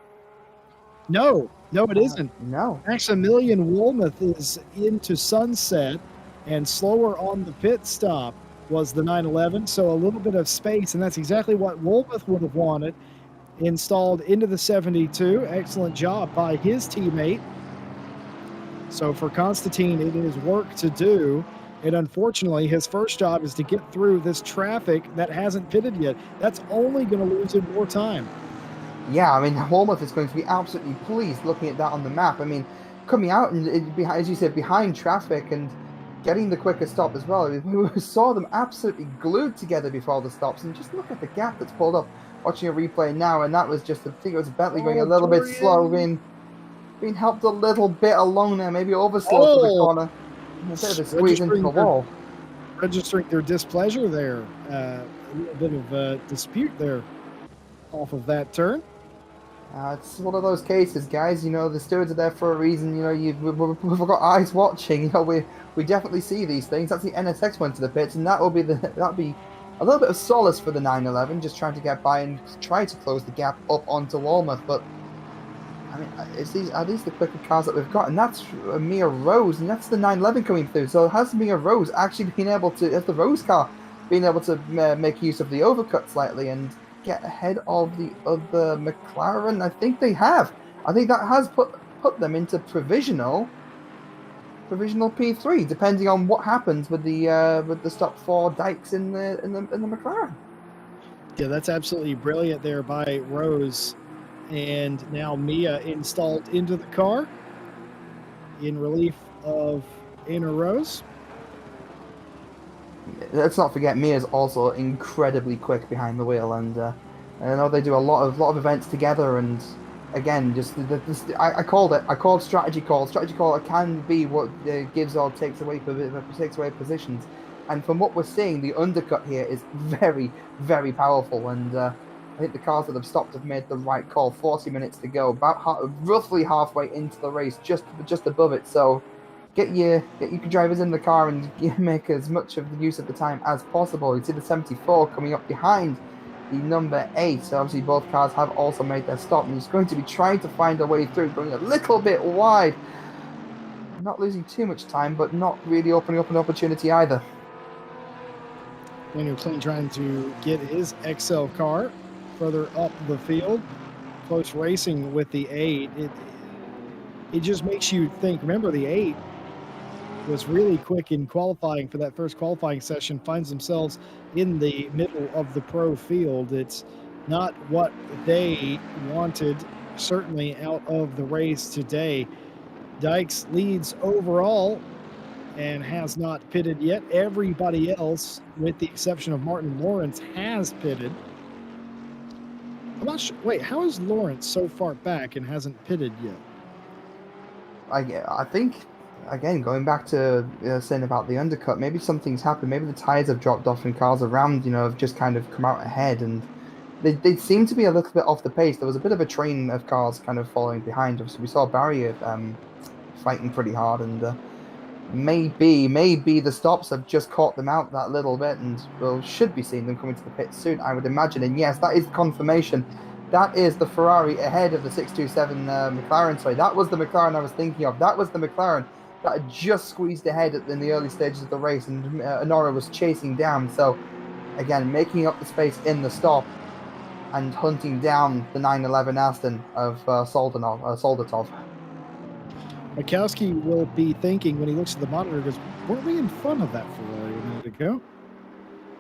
No, it isn't. No. Maximilian Wolmuth is into sunset, and slower on the pit stop was the 911, so a little bit of space, and that's exactly what Wolmuth would have wanted, installed into the 72. Excellent job by his teammate. So for Konstantin, it is work to do. And unfortunately, his first job is to get through this traffic that hasn't pitted yet. That's only going to lose him more time. Yeah, I mean, Walmouth is going to be absolutely pleased looking at that on the map. I mean, coming out and, as you said, behind traffic and getting the quicker stop as well. We saw them absolutely glued together before the stops. And just look at the gap that's pulled up. Watching a replay now, and that was just, I think it was Bentley going a little bit slow, being helped a little bit along there, maybe over slow for the corner. Instead of squeeze into the wall. Registering their displeasure there. A little bit of a dispute there off of that turn. It's one of those cases, guys. The stewards are there for a reason. We've got eyes watching. We definitely see these things. That's the NSX went to the pits, and that'll be a little bit of solace for the 911, just trying to get by and try to close the gap up onto Walmouth. But I mean, are these the quicker cars that we've got? And that's Mia Rose, and that's the 911 coming through. So has Mia Rose actually been able to, has the Rose car been able to make use of the overcut slightly and get ahead of the other McLaren? I think they have. I think that has put them into provisional P3, depending on what happens with the stop for Dykes in the McLaren. Yeah, that's absolutely brilliant there by Rose. And now Mia installed into the car in relief of Anna Rose. Let's not forget Mia's also incredibly quick behind the wheel, and I know they do a lot of events together. And again, just I called strategy call. Strategy call can be what gives or takes away positions. And from what we're seeing, the undercut here is very, very powerful. And I think the cars that have stopped have made the right call. 40 minutes to go, about roughly halfway into the race, just above it. So get your drivers in the car and make as much of the use of the time as possible. You see the 74 coming up behind the number 8. So obviously both cars have also made their stop, and he's going to be trying to find a way through, going a little bit wide. Not losing too much time, but not really opening up an opportunity either. Daniel Klein trying to get his XL car further up the field. Close racing with the 8. It just makes you think. Remember, the 8 was really quick in qualifying for that first qualifying session, finds themselves in the middle of the pro field. It's not what they wanted, certainly, out of the race today. Dykes leads overall and has not pitted yet. Everybody else, with the exception of Martin Lawrence, has pitted. I'm not sure. Wait, how is Lawrence so far back and hasn't pitted yet? I think, again, going back to saying about the undercut, maybe something's happened. Maybe the tires have dropped off and cars around, have just kind of come out ahead, and they seem to be a little bit off the pace. There was a bit of a train of cars kind of following behind us. So we saw Barrier fighting pretty hard, and maybe the stops have just caught them out that little bit, and we'll should be seeing them coming to the pit soon, I would imagine. And yes, that is confirmation. That is the Ferrari ahead of the 627 McLaren. Sorry, that was the McLaren I was thinking of. That was the McLaren that had just squeezed ahead in the early stages of the race, and Honora was chasing down. So, again, making up the space in the stop and hunting down the 911 Aston of Soldatov. Mikowski will be thinking when he looks at the monitor, goes, weren't we in front of that Ferrari a minute ago?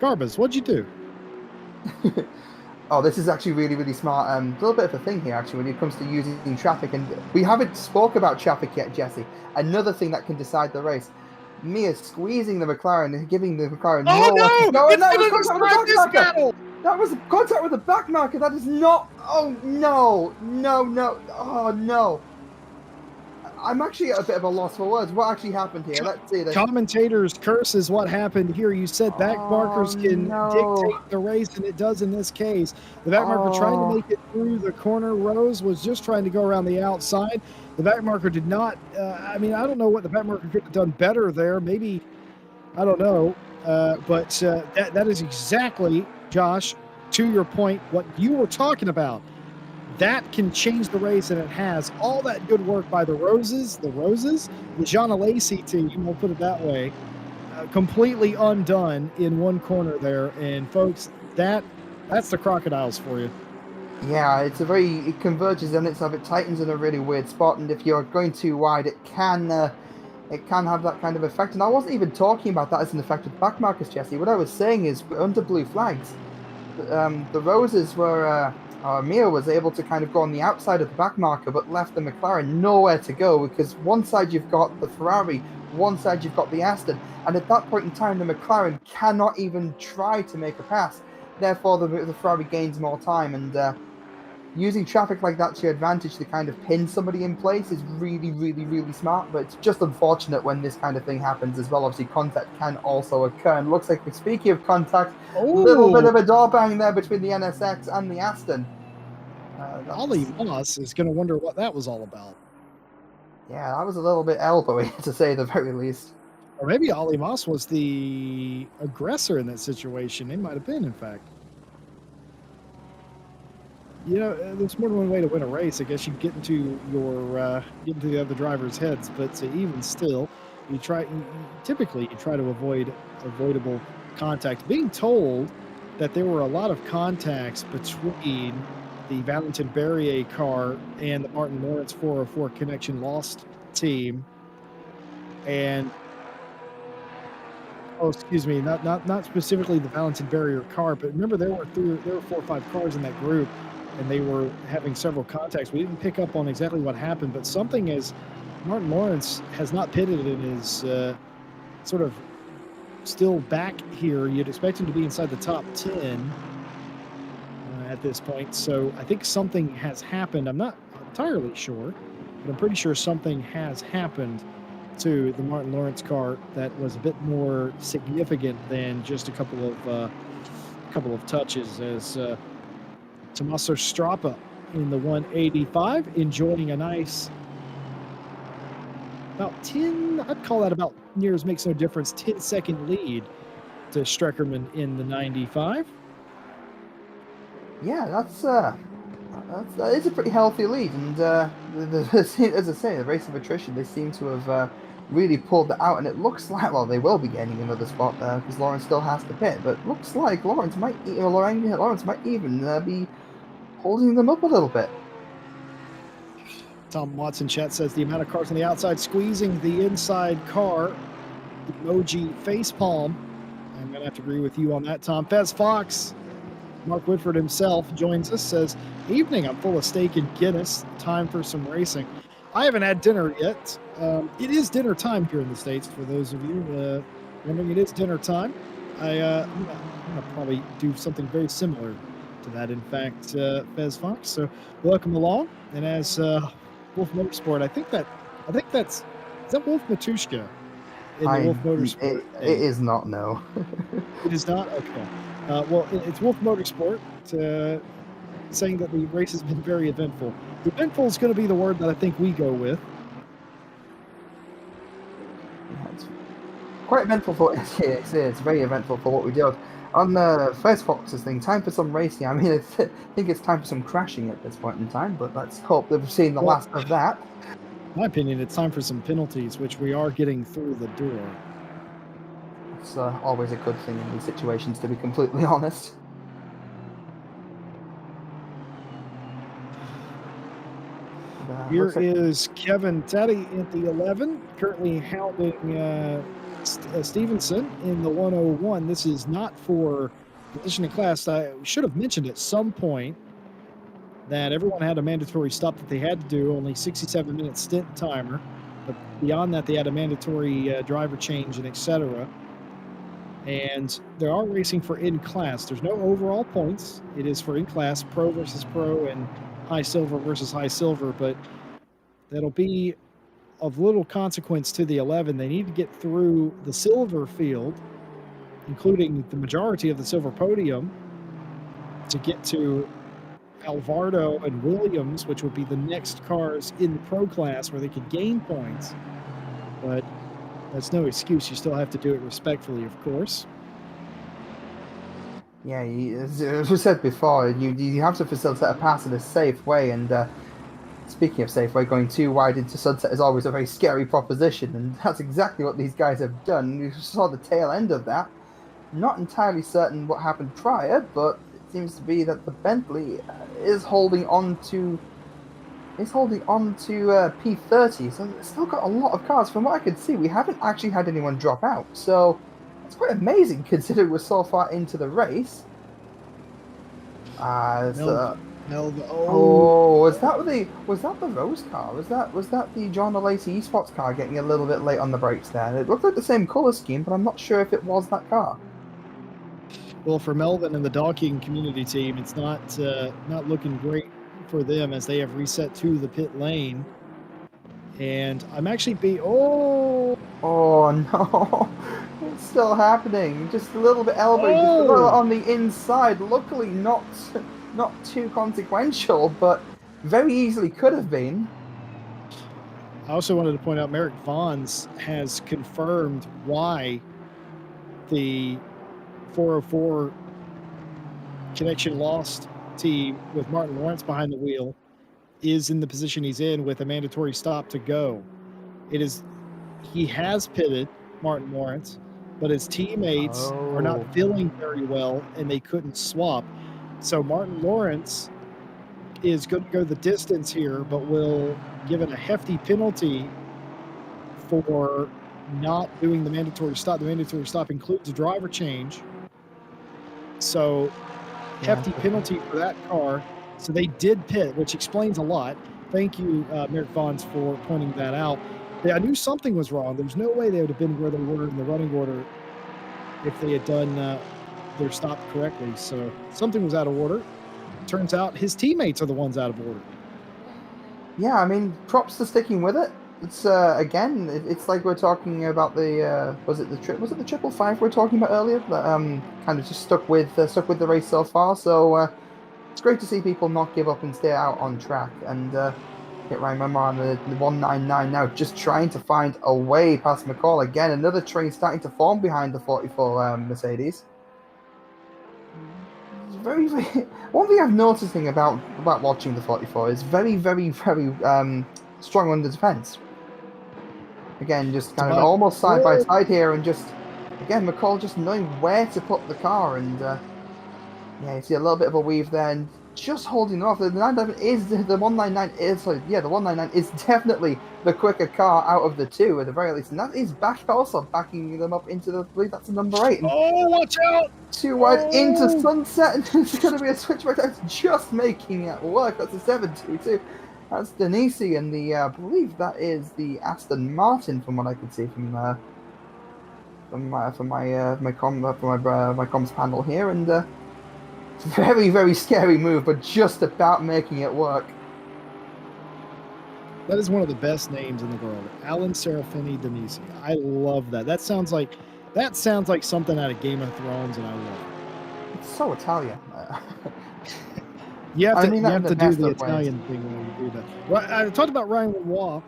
Garbus, what'd you do? Oh, this is actually really, really smart. A little bit of a thing here, actually, when it comes to using traffic. And we haven't spoke about traffic yet, Jesse. Another thing that can decide the race. Mia squeezing the McLaren and giving the McLaren That was contact with the back marker. That is not... Oh, no. Oh, no. I'm actually at a bit of a loss for words. What actually happened here? Let's see this. Commentators' curse is what happened here. You said back markers can dictate the race, and it does in this case. The back marker trying to make it through the corner. Rose was just trying to go around the outside. The back marker did not. I don't know what the back marker could have done better there. Maybe, I don't know. But that is exactly, Josh, to your point, what you were talking about. That can change the race, and it has. All that good work by the Roses, the Jean Alesi team, we'll put it that way, completely undone in one corner there. And folks, that's the Crocodiles for you. Yeah, it converges on itself. It tightens in a really weird spot, and if you're going too wide, it can have that kind of effect. And I wasn't even talking about that as an effect with back markers, Jesse. What I was saying is, under blue flags, the Roses were... Mia was able to kind of go on the outside of the back marker, but left the McLaren nowhere to go, because one side you've got the Ferrari, one side you've got the Aston, and at that point in time the McLaren cannot even try to make a pass. Therefore the Ferrari gains more time, and using traffic like that to your advantage to kind of pin somebody in place is really, really, really smart. But it's just unfortunate when this kind of thing happens as well. Obviously contact can also occur, and looks like, speaking of contact, a little bit of a door bang there between the NSX and the Aston. Ollie Moss is going to wonder what that was all about. Yeah, that was a little bit elbowy, to say the very least. Or maybe Ollie Moss was the aggressor in that situation. He might have been, in fact. There's more than one way to win a race. I guess you get into the other drivers' heads, but even still, typically you try to avoid avoidable contact. Being told that there were a lot of contacts between the Valentin Berrier car and the Martin Lawrence 404 Connection Lost team, and excuse me, not specifically the Valentin Berrier car, but remember there were 4 or 5 cars in that group, and they were having several contacts. We didn't pick up on exactly what happened, but something is, Martin Lawrence has not pitted and is sort of still back here. You'd expect him to be inside the top 10 at this point. So I think something has happened. I'm not entirely sure, but I'm pretty sure something has happened to the Martin Lawrence car that was a bit more significant than just a couple of touches, as Tommaso Strappa in the 185 enjoying a nice about 10, I'd call that about near as makes no difference, 10-second lead to Streckerman in the 95. Yeah, that is a pretty healthy lead, and as I say, the race of attrition, they seem to have really pulled that out, and it looks like, well, they will be gaining another spot there because Lawrence still has to pit, but looks like Lawrence might even be holding them up a little bit. Tom Watson chat says the amount of cars on the outside squeezing the inside car. Emoji facepalm. I'm going to have to agree with you on that, Tom. Fez Fox, Mark Whitford himself, joins us, says, evening, I'm full of steak and Guinness. Time for some racing. I haven't had dinner yet. It is dinner time here in the States, for those of you wondering. It is dinner time. I'm going to probably do something very similar to that, in fact, Fez Fox. So welcome along. And as Wolf Motorsport, I think that's, is that Wolf Matushka in the Wolf Motorsport? It is not, no. It is not? Okay. Well, it's Wolf Motorsport saying that the race has been very eventful. Eventful is going to be the word that I think we go with. Yeah, it's quite eventful for it's very eventful for what we did. On Fez Fox's thing, time for some racing. I mean, I think it's time for some crashing at this point in time, but let's hope that we've seen the last of that. In my opinion, it's time for some penalties, which we are getting through the door. It's always a good thing in these situations, to be completely honest. Here is Kevin Teddy at the 11, currently hounding Stevenson in the 101. This is not for position in class. I should have mentioned at some point that everyone had a mandatory stop that they had to do, only 67-minute stint timer. But beyond that, they had a mandatory driver change and etc. And they are racing for in-class. There's no overall points. It is for in-class, pro versus pro, and high silver versus high silver. But that'll be of little consequence to the 11. They need to get through the silver field, including the majority of the silver podium, to get to Alvarado and Williams, which would be the next cars in the pro class where they could gain points. But that's no excuse. You still have to do it respectfully, of course. Yeah, as we said before, you have to facilitate a pass in a safe way, and speaking of safe way, going too wide into sunset is always a very scary proposition, and that's exactly what these guys have done. You saw the tail end of that. Not entirely certain what happened prior, but it seems to be that the Bentley is holding on to P30, so it's still got a lot of cars. From what I could see, we haven't actually had anyone drop out, so it's quite amazing considering we're so far into the race. Was that the Rose car? Was that the John O'Lacey Esports car getting a little bit late on the brakes there? It looked like the same colour scheme, but I'm not sure if it was that car. Well, for Melvin and the Docking community team, it's not looking great for them as they have reset to the pit lane. And I'm actually oh no, it's still happening. Just a little bit elbow, just a little on the inside. Luckily, not too consequential, but very easily could have been. I also wanted to point out Merrick Vons has confirmed why the 404 connection lost team with Martin Lawrence behind the wheel is in the position he's in with a mandatory stop to go. He has pitted Martin Lawrence, but his teammates are not feeling very well and they couldn't swap. So Martin Lawrence is going to go the distance here, but will give it a hefty penalty for not doing the mandatory stop. The mandatory stop includes a driver change. So hefty penalty for that car. So they did pit, which explains a lot. Thank you, Merrick Vons, for pointing that out. I knew something was wrong. There's no way they would have been where they were in the running order if they had done their stop correctly. So something was out of order. Turns out his teammates are the ones out of order. Yeah, I mean, props to sticking with it. It's again, it's like we're talking about the was it the 555 we were talking about earlier that kind of just stuck with the race so far. So it's great to see people not give up and stay out on track. And hit Ryan Remar on the 199 now, just trying to find a way past McCall. Again, another train starting to form behind the 44 Mercedes. It's very, very, one thing I'm noticing about watching the 44 is very, very, very strong under defense. Again, just kind of almost side by side here, and just again McCall just knowing where to put the car, and yeah, you see a little bit of a weave there, and just holding off. The 911 is the 199 is the 199 is definitely the quicker car out of the two at the very least, and that is backing them up into the, I believe that's the number 8. And oh, watch out! Too wide into sunset, and it's going to be a switchback. That's just making it work. That's a 722. That's Denisi, and the I believe that is the Aston Martin, from what I could see from my comms panel here, and very, very scary move, but just about making it work. That is one of the best names in the world, Alan Serafini Denisi. I love that. That sounds like something out of Game of Thrones, and I love it. It's so Italian. You have to do the Italian thing when you do that. Well, I talked about Ryan Lenoir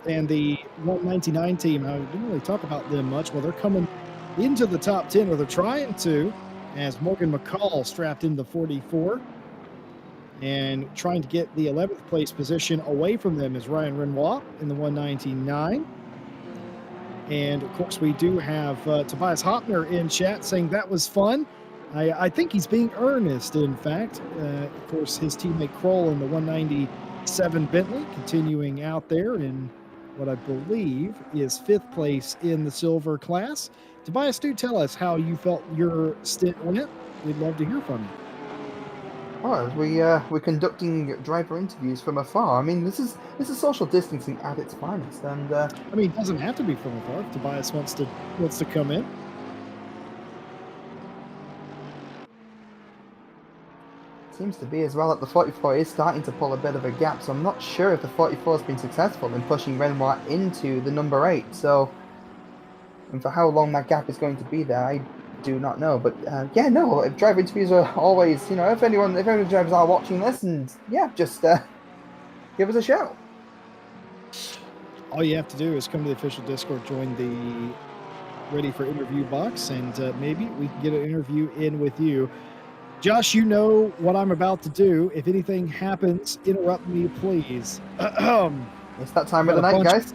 and the 199 team. I didn't really talk about them much. Well, they're coming into the top 10, or they're trying to, as Morgan McCall strapped into the 44. And trying to get the 11th place position away from them is Ryan Renoir in the 199. And, of course, we do have Tobias Hopner in chat saying that was fun. I think he's being earnest, in fact. Of course, his teammate Kroll in the 197 Bentley continuing out there in what I believe is 5th place in the silver class. Tobias, do tell us how you felt your stint went. We'd love to hear from you. Well, we're conducting driver interviews from afar. I mean, this is social distancing at its finest, and I mean, it doesn't have to be from afar if Tobias wants to come in. Seems to be as well that the 44 is starting to pull a bit of a gap, so I'm not sure if the 44 has been successful in pushing Renoir into the number 8. So, and for how long that gap is going to be there, I do not know. But yeah, no, driver interviews are always, if any drivers are watching this, and yeah, just give us a shout. All you have to do is come to the official Discord, join the Ready for Interview box, and maybe we can get an interview in with you. Josh, you know what I'm about to do. If anything happens, interrupt me, please. It's that time of the night, guys.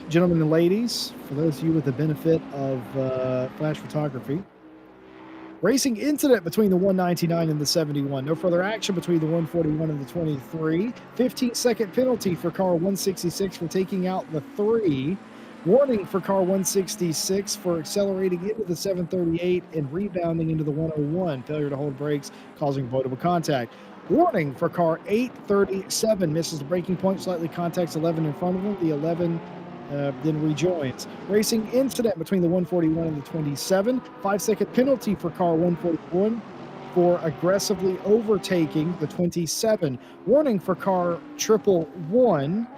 Gentlemen and ladies, for those of you with the benefit of flash photography, racing incident between the 199 and the 71. No further action between the 141 and the 23. 15-second penalty for car 166 for taking out the 3. Warning for car 166 for accelerating into the 738 and rebounding into the 101. Failure to hold brakes, causing avoidable contact. Warning for car 837. Misses the braking point, slightly contacts 11 in front of him. The 11 then rejoins. Racing incident between the 141 and the 27. 5-second penalty for car 141 for aggressively overtaking the 27. Warning for car 111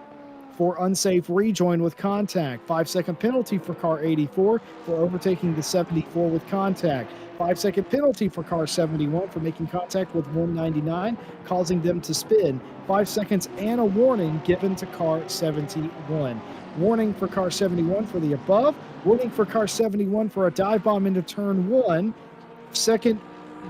for unsafe rejoin with contact. 5-second penalty for car 84 for overtaking the 74 with contact. 5-second penalty for car 71 for making contact with 199, causing them to spin. 5 seconds and a warning given to car 71. Warning for car 71 for the above. Warning for car 71 for a dive bomb into turn 1. Second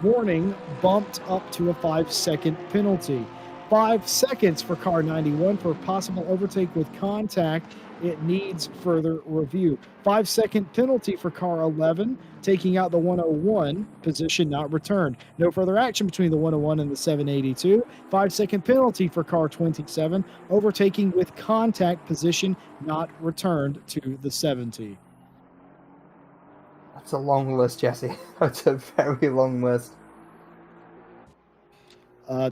warning bumped up to a 5-second penalty. 5 seconds for car 91 for possible overtake with contact. It needs further review. 5-second penalty for car 11, taking out the 101, position not returned. No further action between the 101 and the 782. 5-second penalty for car 27, overtaking with contact, position not returned to the 70. That's a long list, Jesse. That's a very long list.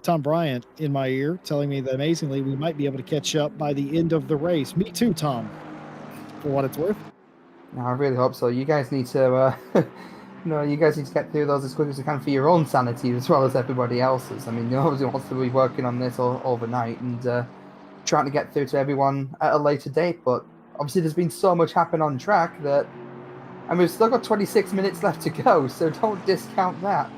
Tom Bryant in my ear telling me that amazingly we might be able to catch up by the end of the race. Me too, Tom, for what it's worth. No, I really hope so. You guys need to, you guys need to get through those as quick as you can for your own sanity as well as everybody else's. I mean, you obviously want to be working on this overnight and trying to get through to everyone at a later date. But obviously, there's been so much happen on track that, and we've still got 26 minutes left to go. So don't discount that.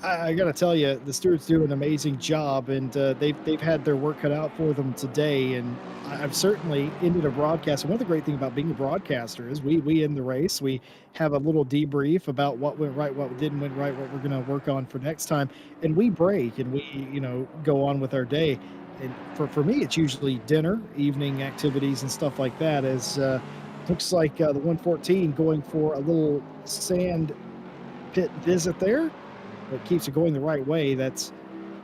I got to tell you, the stewards do an amazing job, and they've had their work cut out for them today. And I've certainly ended a broadcast. And one of the great things about being a broadcaster is we end the race. We have a little debrief about what went right, what didn't went right, what we're going to work on for next time, and we break and we go on with our day. And for me, it's usually dinner, evening activities, and stuff like that. As looks like the 114 going for a little sand pit visit there. That keeps it going the right way. That's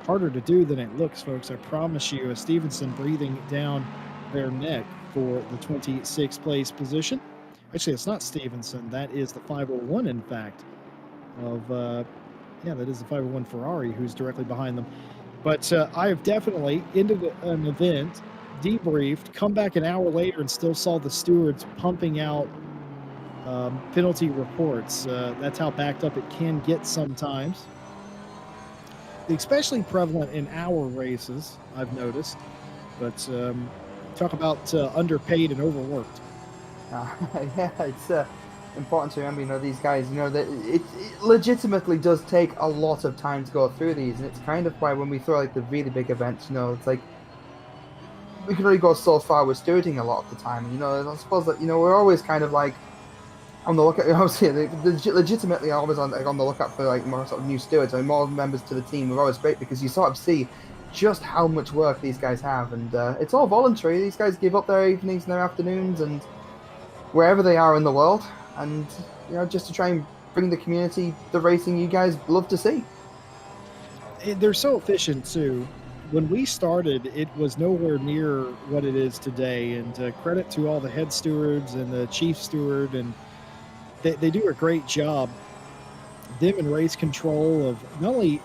harder to do than it looks, folks. I promise you. Stevenson breathing down their neck for the 26th place position. Actually, it's not Stevenson. That is the 501, in fact, of yeah, that is the 501 Ferrari, who's directly behind them. But I have definitely ended an event, debriefed, come back an hour later, and still saw the stewards pumping out penalty reports. That's how backed up it can get sometimes. Especially prevalent in our races, I've noticed. But talk about underpaid and overworked. Yeah, it's important to remember, these guys, that it legitimately does take a lot of time to go through these, and it's kind of why when we throw like the really big events, it's like we can only go so far with stewarding a lot of the time. I suppose that we're always kind of like on the lookout. Obviously, legitimately always on the lookout for like more sort of new stewards and more members to the team. We're always great because you sort of see just how much work these guys have, and it's all voluntary. These guys give up their evenings and their afternoons and wherever they are in the world, and just to try and bring the community the racing you guys love to see. They're so efficient too. When we started, it was nowhere near what it is today, and credit to all the head stewards and the chief steward, and they do a great job. Them in race control of not only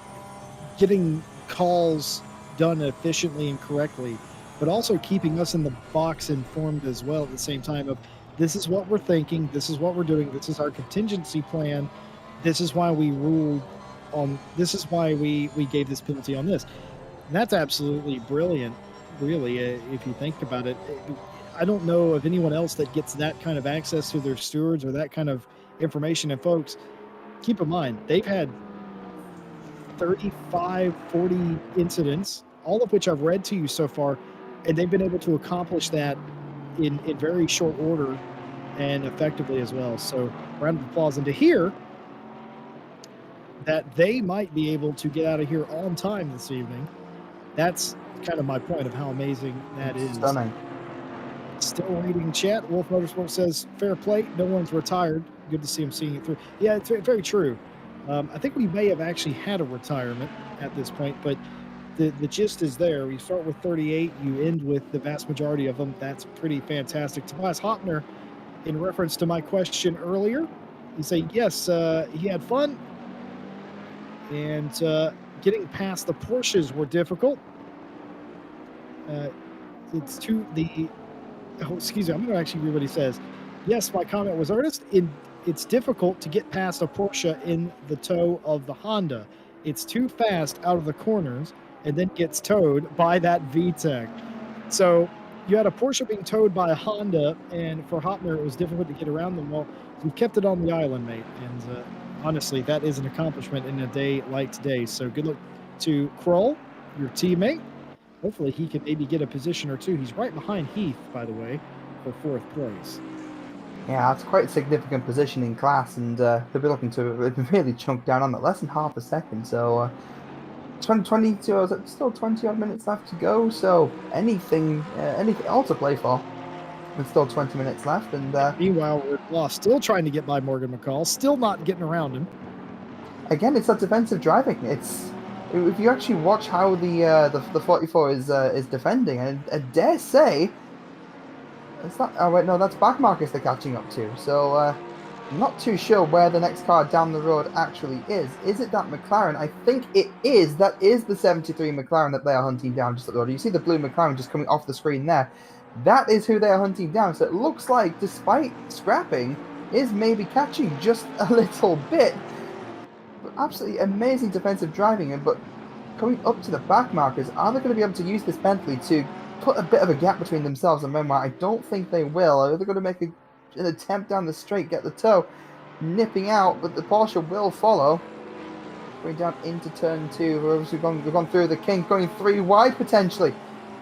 getting calls done efficiently and correctly, but also keeping us in the box informed as well at the same time of this is what we're thinking, this is what we're doing, this is our contingency plan, this is why we ruled on, this is why we gave this penalty on this. And that's absolutely brilliant, really, if you think about it. I don't know of anyone else that gets that kind of access to their stewards or that kind of information. And folks, keep in mind, they've had 35, 40 incidents, all of which I've read to you so far, and they've been able to accomplish that in very short order and effectively as well. So round of applause. And to hear that they might be able to get out of here on time this evening, that's kind of my point of how amazing that is. Stunning. Still reading chat. Wolf Motorsport says, fair play, no one's retired. Good to see him seeing it through. Yeah, it's very true. I think we may have actually had a retirement at this point, but the gist is there. You start with 38, you end with the vast majority of them. That's pretty fantastic. Tobias Hopner, in reference to my question earlier, you say, yes, he had fun, and getting past the Porsches were difficult. It's too the... Oh, excuse me, I'm going to actually read what he says. Yes, my comment was earnest. It's difficult to get past a Porsche in the tow of the Honda. It's too fast out of the corners and then gets towed by that VTEC. So you had a Porsche being towed by a Honda, and for Hopner, it was difficult to get around them. Well, you kept it on the island, mate. And honestly, that is an accomplishment in a day like today. So good luck to Kroll, your teammate. Hopefully he can maybe get a position or two. He's right behind Heath, by the way, for 4th place. Yeah, that's quite a significant position in class, and they'll be looking to really chunk down on that, less than half a second. So 22, still 20 odd minutes left to go. So anything all to play for. There's still 20 minutes left, and meanwhile, we're lost, still trying to get by Morgan McCall, still not getting around him. Again, it's that defensive driving. If you actually watch how the 44 is defending, and I dare say, it's not. Oh wait, no, that's back markers they're catching up to. So I'm not too sure where the next car down the road actually is. Is it that McLaren? I think it is. That is the 73 McLaren that they are hunting down just at the road. You see the blue McLaren just coming off the screen there. That is who they are hunting down. So it looks like, despite scrapping, is maybe catching just a little bit. Absolutely amazing defensive driving, but coming up to the back markers, are they going to be able to use this penalty to put a bit of a gap between themselves and Renoir? I don't think they will. Are they going to make an attempt down the straight, get the toe nipping out, but the Porsche will follow. going down into turn 2. We've gone through the kink, going 3 wide potentially.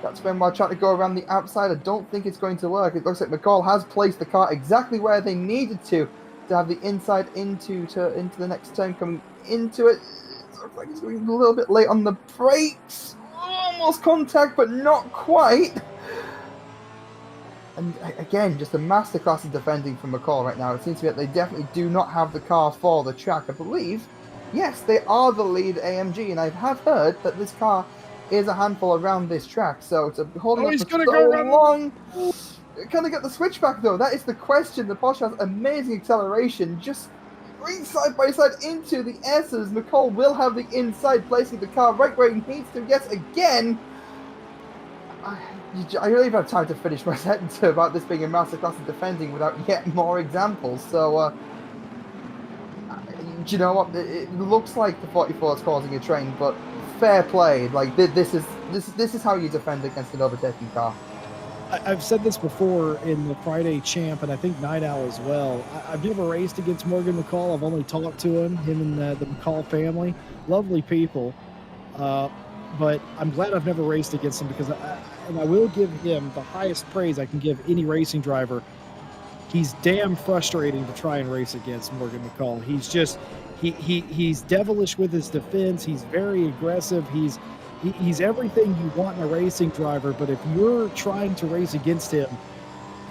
That's Benoit trying to go around the outside. I don't think it's going to work. It looks like McCall has placed the car exactly where they needed to have the inside into the next turn coming into it. It looks like it's going a little bit late on the brakes. Almost contact, but not quite. And again, just a masterclass of defending from McCall right now. It seems to me that they definitely do not have the car for the track. I believe, yes, they are the lead AMG, and I have heard that this car is a handful around this track. So it's holding up for so long. Can they get the switchback though? That is the question. The Porsche has amazing acceleration, just going side by side into the S's. McCall will have the inside, placing the car right where he needs to. Yes, again. I don't even have time to finish my sentence about this being a masterclass of defending without yet more examples. So, do you know what? It looks like the 44 is causing a train, but fair play. Like this is how you defend against an overtaking car. I've said this before in the Friday Champ, and I think Night Owl as well. I've never raced against Morgan McCall. I've only talked to him and the McCall family. Lovely people. But I'm glad I've never raced against him because I will give him the highest praise I can give any racing driver. He's damn frustrating to try and race against Morgan McCall. He's just he's devilish with his defense. He's very aggressive. He's everything you want in a racing driver. But if you're trying to race against him,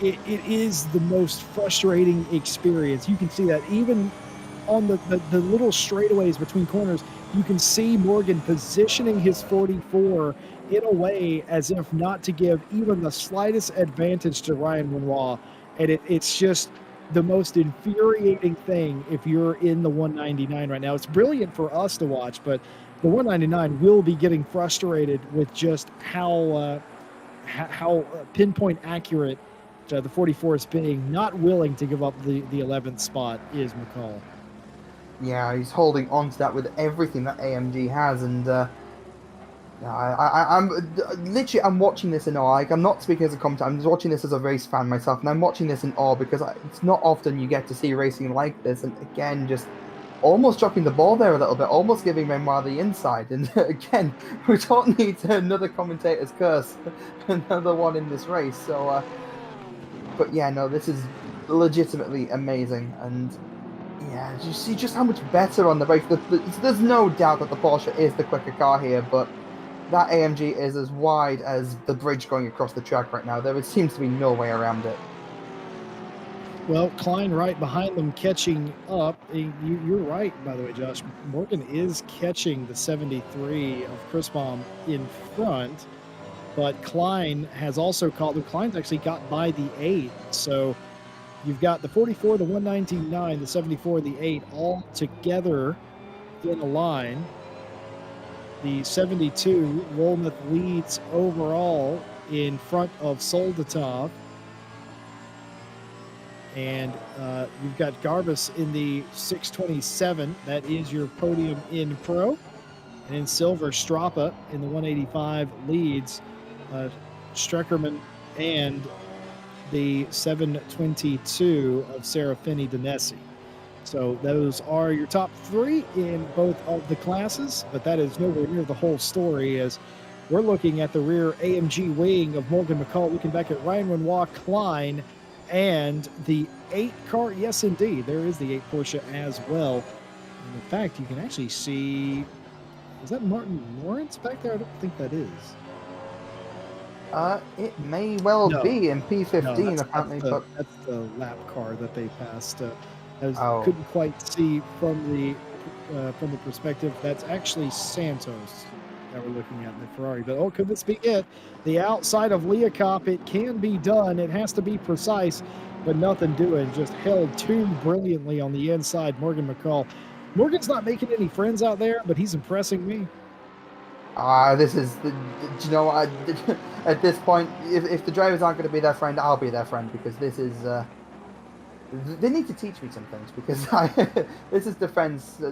it is the most frustrating experience. You can see that even on the little straightaways between corners. You can see Morgan positioning his 44 in a way as if not to give even the slightest advantage to Ryan Renoir. And it's just the most infuriating thing if you're in the 199 right now. It's brilliant for us to watch, but the 199 will be getting frustrated with just how pinpoint accurate the 44 is being. Not willing to give up the 11th spot is McCall. Yeah, he's holding on to that with everything that AMG has, and I'm literally watching this in awe. Like, I'm not speaking as a commentator. I'm just watching this as a race fan myself, and I'm watching this in awe because it's not often you get to see racing like this. And again, just almost dropping the ball there a little bit, almost giving Renoir the inside. And again, we don't need another commentator's curse, another one in this race. So, but yeah, no, this is legitimately amazing, and. Yeah, you see just how much better on the brakes. There's no doubt that the Porsche is the quicker car here, but that AMG is as wide as the bridge going across the track right now. There seems to be no way around it. Well, Klein right behind them catching up. You're right, by the way, Josh. Morgan is catching the 73 of Chrisbaum in front, but Klein has also caught them. Klein's actually got by the 8, so... You've got the 44, the 199, the 74, the 8 all together in a line. The 72, Wolmuth leads overall in front of Soldatov. And you've got Garbus in the 627. That is your podium in pro. And in silver, Strappa in the 185 leads Streckerman and the 722 of Serafini Danesi. So those are your top 3 in both of the classes, but that is nowhere near the whole story as we're looking at the rear AMG wing of Morgan McCall, looking back at Ryan Renoir, Klein, and the 8 car. Yes, indeed, there is the 8 Porsche as well. And in fact, you can actually see, is that Martin Lawrence back there? I don't think that is. It may well be in P15 apparently, but that's the lap car that they passed. Couldn't quite see from the perspective. That's actually Santos that we're looking at in the Ferrari. But could this be it? The outside of Leacopp, it can be done. It has to be precise, but nothing doing. Just held too brilliantly on the inside. Morgan McCall. Morgan's not making any friends out there, but he's impressing me. This is, do you know what, at this point, if the drivers aren't going to be their friend, I'll be their friend, because this is, they need to teach me some things, because this is defense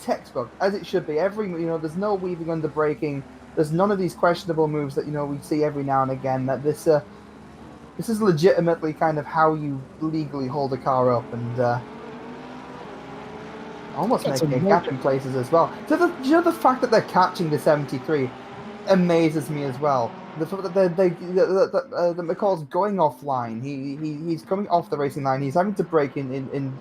textbook, as it should be. There's no weaving under braking, there's none of these questionable moves that, we see every now and again, that this is legitimately kind of how you legally hold a car up, and almost Got some making a more. gap in places as well. So the fact that they're catching the 73 amazes me as well. The fact that that McCall's going offline. He's coming off the racing line. He's having to brake in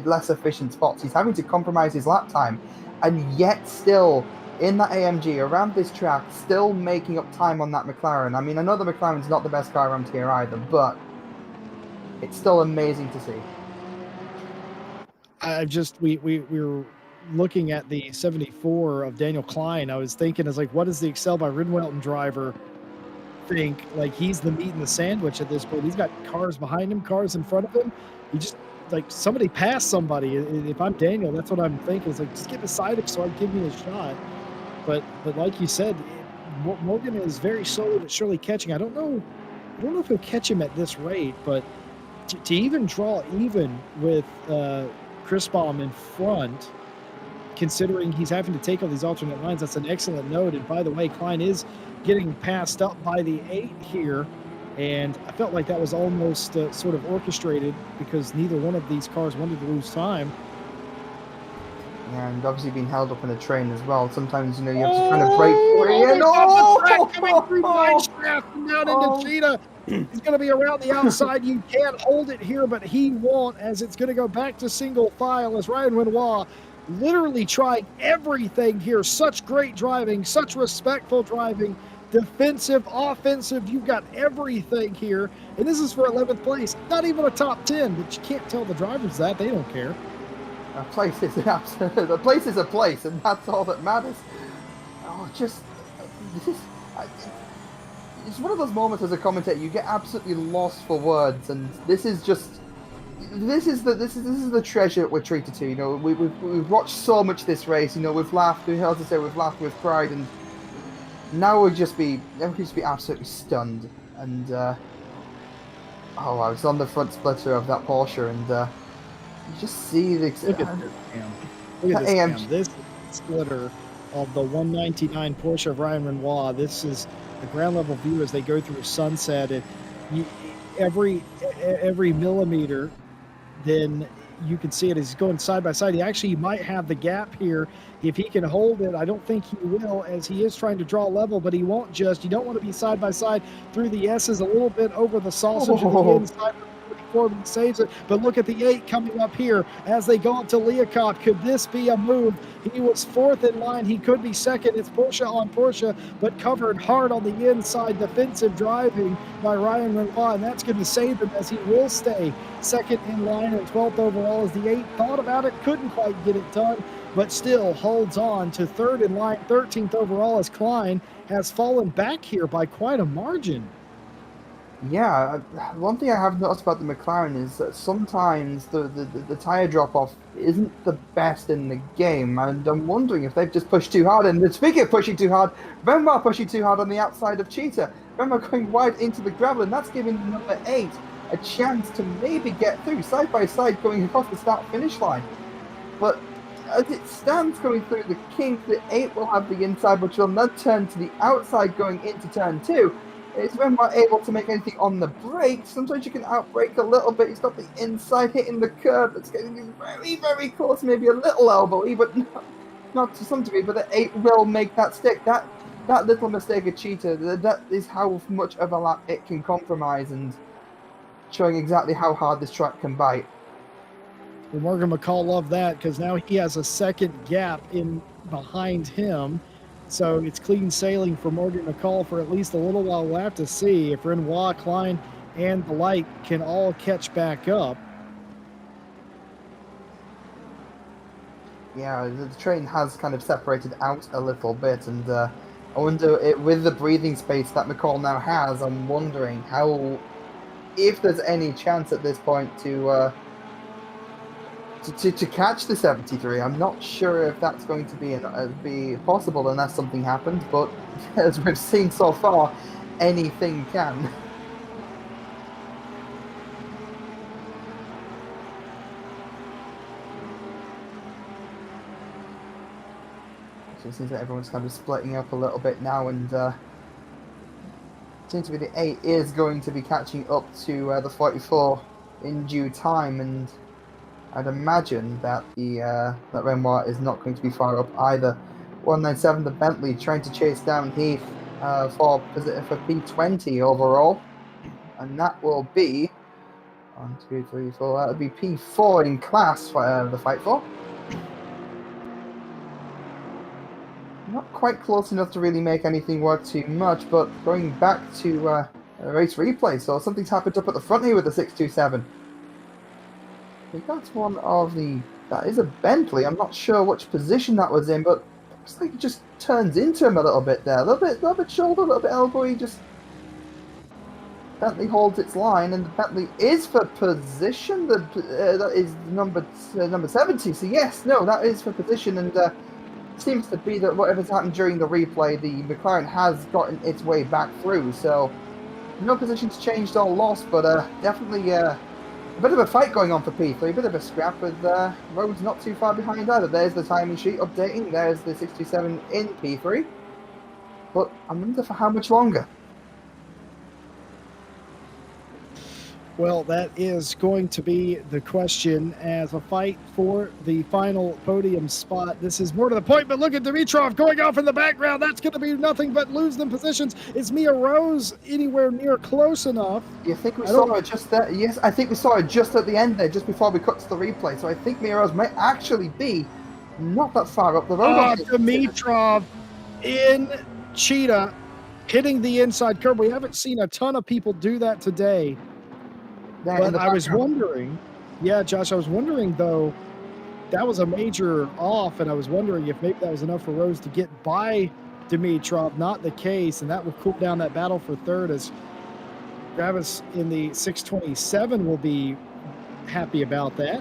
less efficient spots. He's having to compromise his lap time, and yet still in that AMG around this track, still making up time on that McLaren. I mean, I know the McLaren's not the best car around here either, but it's still amazing to see. I just we were looking at the 74 of Daniel Klein. I was thinking, is like, what does the Excel by Ridwelton driver think? Like, he's the meat in the sandwich at this point. He's got cars behind him, cars in front of him. He just like somebody pass somebody. If I'm Daniel, that's what I'm thinking. It's like, just get beside him so I give me a shot. But like you said, Morgan is very slowly but surely catching. I don't know if he'll catch him at this rate, but to even draw even with Chris Baum in front, considering he's having to take all these alternate lines, that's an excellent note. And by the way, Klein is getting passed up by the 8 here, and I felt like that was almost sort of orchestrated because neither one of these cars wanted to lose time. Yeah, and obviously being held up in a train as well. Sometimes, you know, you have to kind of break free. And Coming through line shaft and down into Cheetah. He's going to be around the outside. You can't hold it here, but he won't, as it's going to go back to single file as Ryan Renoir literally trying everything here. Such great driving, such respectful driving, defensive, offensive. You've got everything here. And this is for 11th place. Not even a top 10, but you can't tell the drivers that. They don't care. A place is a place is a place, and that's all that matters. Oh, just this is. It's one of those moments as a commentator you get absolutely lost for words, and this is the treasure we're treated to. You know, we've watched so much this race. You know, we've laughed. We've laughed with pride, and now we'll just be absolutely stunned. And I was on the front splitter of that Porsche, and you just see the Look at this cam. This splitter of the 199 Porsche of Ryan Renoir. This is the ground level view as they go through sunset, and every millimeter, then you can see it as he's going side by side. He actually might have the gap here if he can hold it. I don't think he will, as he is trying to draw level, but he won't. Just, you don't want to be side by side through the S's, a little bit over the sausage of the inside. Corbin saves it, but look at the 8 coming up here as they go up to Leacock. Could this be a move? He was 4th in line. He could be 2nd. It's Porsche on Porsche, but covered hard on the inside. Defensive driving by Ryan Renoir, and that's going to save him as he will stay 2nd in line and 12th overall as the 8 thought about it, couldn't quite get it done, but still holds on to 3rd in line, 13th overall as Klein has fallen back here by quite a margin. Yeah, one thing I have noticed about the McLaren is that sometimes the tyre drop-off isn't the best in the game, and I'm wondering if they've just pushed too hard. And speaking of pushing too hard, Benoit pushing too hard on the outside of Cheetah. Benoit going wide into the gravel, and that's giving number 8 a chance to maybe get through, side by side, going across the start-finish line. But as it stands going through the kink, the 8 will have the inside, which will then turn to the outside going into turn 2. It's when we're able to make anything on the brakes. Sometimes you can outbrake a little bit. He's got the inside hitting the curb. That's getting very, very close, maybe a little elbowy, but not to some degree. But the 8 will make that stick. That little mistake of Cheetah, that is how much of a lap it can compromise, and showing exactly how hard this track can bite. Well, Morgan McCall loved that because now he has a 2nd gap in behind him. So it's clean sailing for Morgan McCall for at least a little while. We'll have to see if Renoir, Klein, and the like can all catch back up. Yeah, the train has kind of separated out a little bit, and I wonder, with the breathing space that McCall now has, I'm wondering if there's any chance at this point to catch the 73. I'm not sure if that's going to be possible unless something happens, but as we've seen so far, anything can. So it seems like everyone's kind of splitting up a little bit now, and seems to be the 8 is going to be catching up to the 44 in due time, and I'd imagine that that Renoir is not going to be far up either. 197, the Bentley, trying to chase down Heath for P20 overall, and that will be 1, 2, 3, 4. That would be P4 in class for the fight for. Not quite close enough to really make anything work too much, but going back to a race replay, so something's happened up at the front here with the 627. I think that's one of the... That is a Bentley. I'm not sure which position that was in, but looks like it just turns into him a little bit there. A little bit shoulder, a little bit elbow. Just Bentley holds its line, and the Bentley is for position. That is number 70. So yes, no, that is for position, and seems to be that whatever's happened during the replay, the McLaren has gotten its way back through. So no positions changed or lost, but definitely a bit of a fight going on for P3, a bit of a scrap with Rhodes not too far behind either. There's the timing sheet updating, there's the 627 in P3, but I wonder for how much longer. Well, that is going to be the question as a fight for the final podium spot. This is more to the point, but look at Dimitrov going off in the background. That's going to be nothing but lose them positions. Is Mia Rose anywhere near close enough? You think we saw her just there? Yes, I think we saw her just at the end there, just before we cut to the replay. So I think Mia Rose might actually be not that far up the road. Dimitrov in Cheetah hitting the inside curb. We haven't seen a ton of people do that today. But I was wondering, yeah, Josh, I was wondering, though, that was a major off, and I was wondering if maybe that was enough for Rose to get by Dimitrov. Not the case, and that will cool down that battle for third, as Travis in the 627 will be happy about that.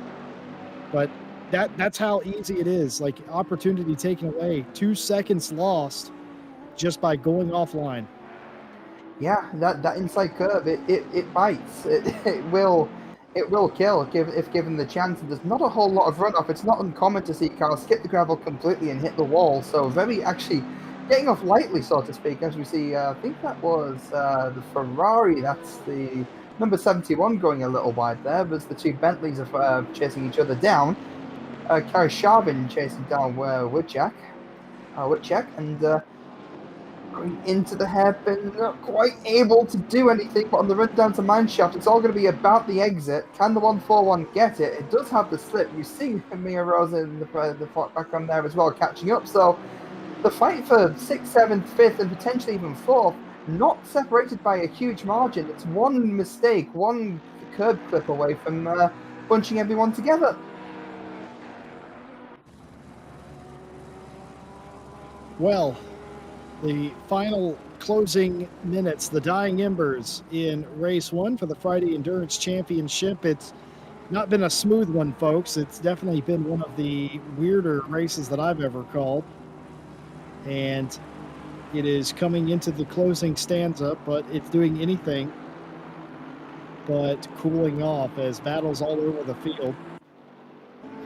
But that's how easy it is. Like, opportunity taken away, 2 seconds lost just by going offline. Yeah, that inside curve, it bites. It will kill if given the chance. And there's not a whole lot of runoff. It's not uncommon to see cars skip the gravel completely and hit the wall. So very actually getting off lightly, so to speak. As we see, I think that was the Ferrari. That's the number 71 going a little wide there. But the two Bentleys are chasing each other down. Karashavin chasing down Witchak, and going into the hairpin, not quite able to do anything, but on the run down to Mineshaft, it's all going to be about the exit. Can the 141 get it? It does have the slip. You see Mia Rose in the background there as well, catching up. So the fight for 6th, 7th, 5th, and potentially even 4th, not separated by a huge margin. It's one mistake, one curb clip away from bunching everyone together. Well, the final closing minutes, the dying embers in race 1 for the Friday Endurance Championship. It's not been a smooth one, folks. It's definitely been one of the weirder races that I've ever called. And it is coming into the closing stanza, but it's doing anything but cooling off as battles all over the field.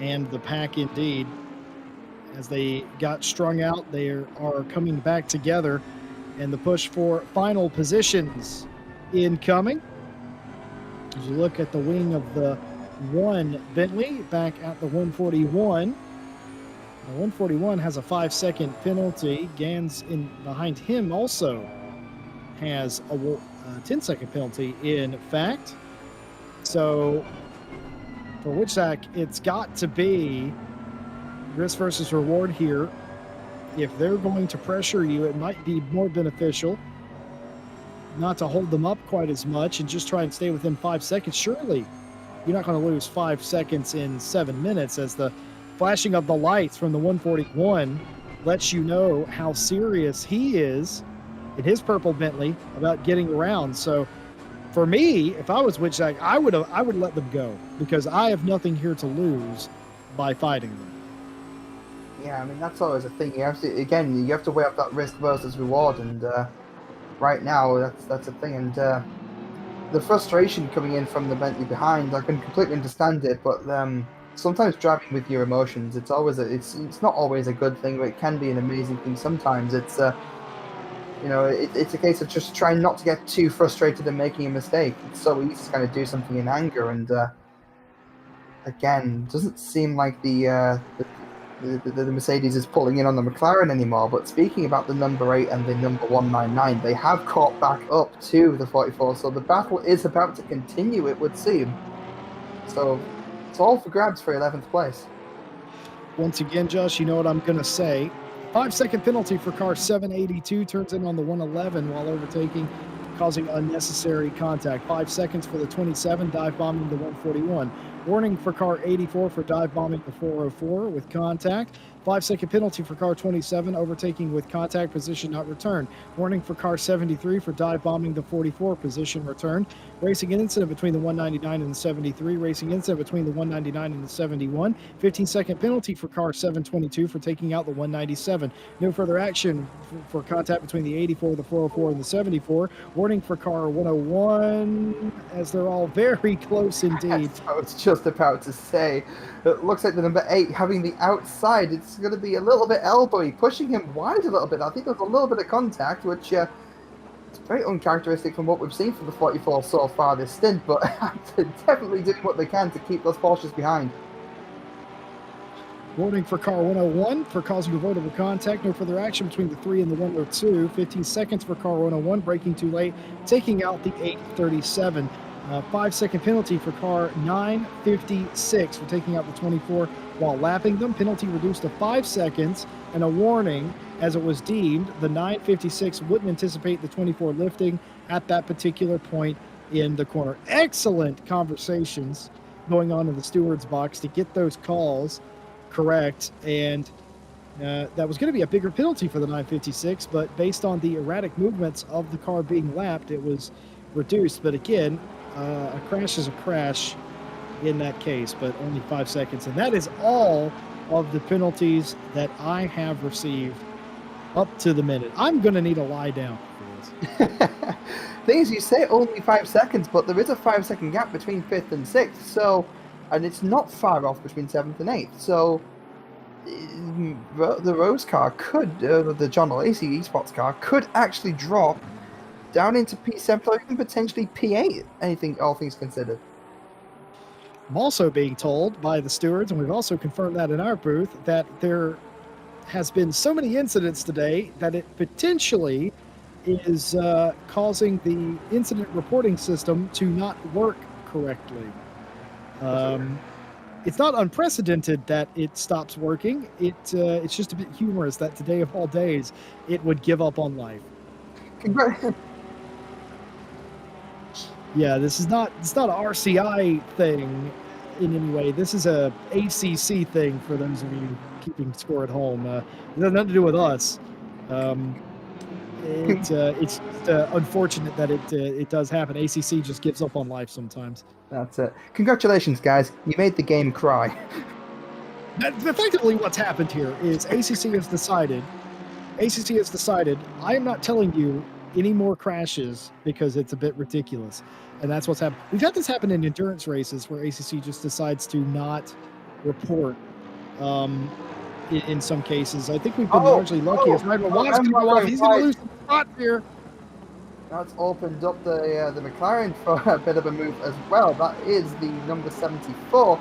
And the pack indeed. As they got strung out, they are coming back together, and the push for final positions incoming. As you look at the wing of the 1 Bentley back at the 141. The 141 has a 5-second penalty. Gans in behind him also has a 10-second penalty, in fact. So for Witchak, it's got to be risk versus reward here. If they're going to pressure you, it might be more beneficial not to hold them up quite as much and just try and stay within 5 seconds. Surely you're not going to lose 5 seconds in 7 minutes, as the flashing of the lights from the 141 lets you know how serious he is in his purple Bentley about getting around. So for me, if I was Witchak, I would let them go, because I have nothing here to lose by fighting them. Yeah, I mean, that's always a thing. You have to weigh up that risk versus reward, and right now that's a thing. And the frustration coming in from the Bentley behind, I can completely understand it, but sometimes driving with your emotions, it's not always a good thing, but it can be an amazing thing. Sometimes it's it's a case of just trying not to get too frustrated and making a mistake. It's so easy to kind of do something in anger, and again, doesn't seem like the Mercedes is pulling in on the McLaren anymore. But speaking about the number 8 and the number 199, they have caught back up to the 44. So the battle is about to continue, it would seem. So it's all for grabs for 11th place. Once again, Josh, you know what I'm going to say. 5-second penalty for car 782, turns in on the 111 while overtaking, causing unnecessary contact. 5 seconds for the 27, dive bombing the 141. Warning for car 84 for dive bombing the 404 with contact. 5-second penalty for car 27, overtaking with contact, position not returned. Warning for car 73 for dive bombing the 44, position returned. Racing incident between the 199 and the 73. Racing incident between the 199 and the 71. 15-second penalty for car 722 for taking out the 197. No further action for contact between the 84, the 404, and the 74. Warning for car 101, as they're all very close indeed. I was just about to say, it looks like the number 8 having the outside. It's going to be a little bit elbowy, pushing him wide a little bit. I think there's a little bit of contact, which is very uncharacteristic from what we've seen from the 44 so far this stint, but they're definitely doing what they can to keep those Porsches behind. Warning for car 101 for causing avoidable contact. No further action between the 3 and the 102. 15 seconds for car 101, braking too late, taking out the 837. 5-second penalty for car 956 for taking out the 24 while lapping them. Penalty reduced to 5 seconds, and a warning as it was deemed the 956 wouldn't anticipate the 24 lifting at that particular point in the corner. Excellent conversations going on in the steward's box to get those calls correct, and that was going to be a bigger penalty for the 956, but based on the erratic movements of the car being lapped, it was reduced. But again, a crash is a crash in that case, but only 5 seconds. And that is all of the penalties that I have received up to the minute. I'm going to need a lie down for this. Thing is, you say only 5 seconds, but there is a 5-second gap between 5th and 6th, so, and it's not far off between 7th and 8th. So the Rose car could, the John Lacey eSports car could actually drop down into P7 or even potentially P8, all things considered. I'm also being told by the stewards, and we've also confirmed that in our booth, that there has been so many incidents today that it potentially is causing the incident reporting system to not work correctly. It's not unprecedented that it stops working. It's just a bit humorous that today of all days, it would give up on life. Yeah, it's not an RCI thing in any way. This is a ACC thing for those of you keeping score at home. It has nothing to do with us. It's unfortunate that it does happen. ACC just gives up on life sometimes. That's it. Congratulations, guys. You made the game cry. Effectively, what's happened here is ACC has decided, I am not telling you any more crashes because it's a bit ridiculous. And that's what's happened. We've had this happen in endurance races where ACC just decides to not report in some cases. I think we've been largely lucky. As Ryder Watt's going to go off, he's going to lose some spot here. That's opened up the McLaren for a bit of a move as well. That is the number 74.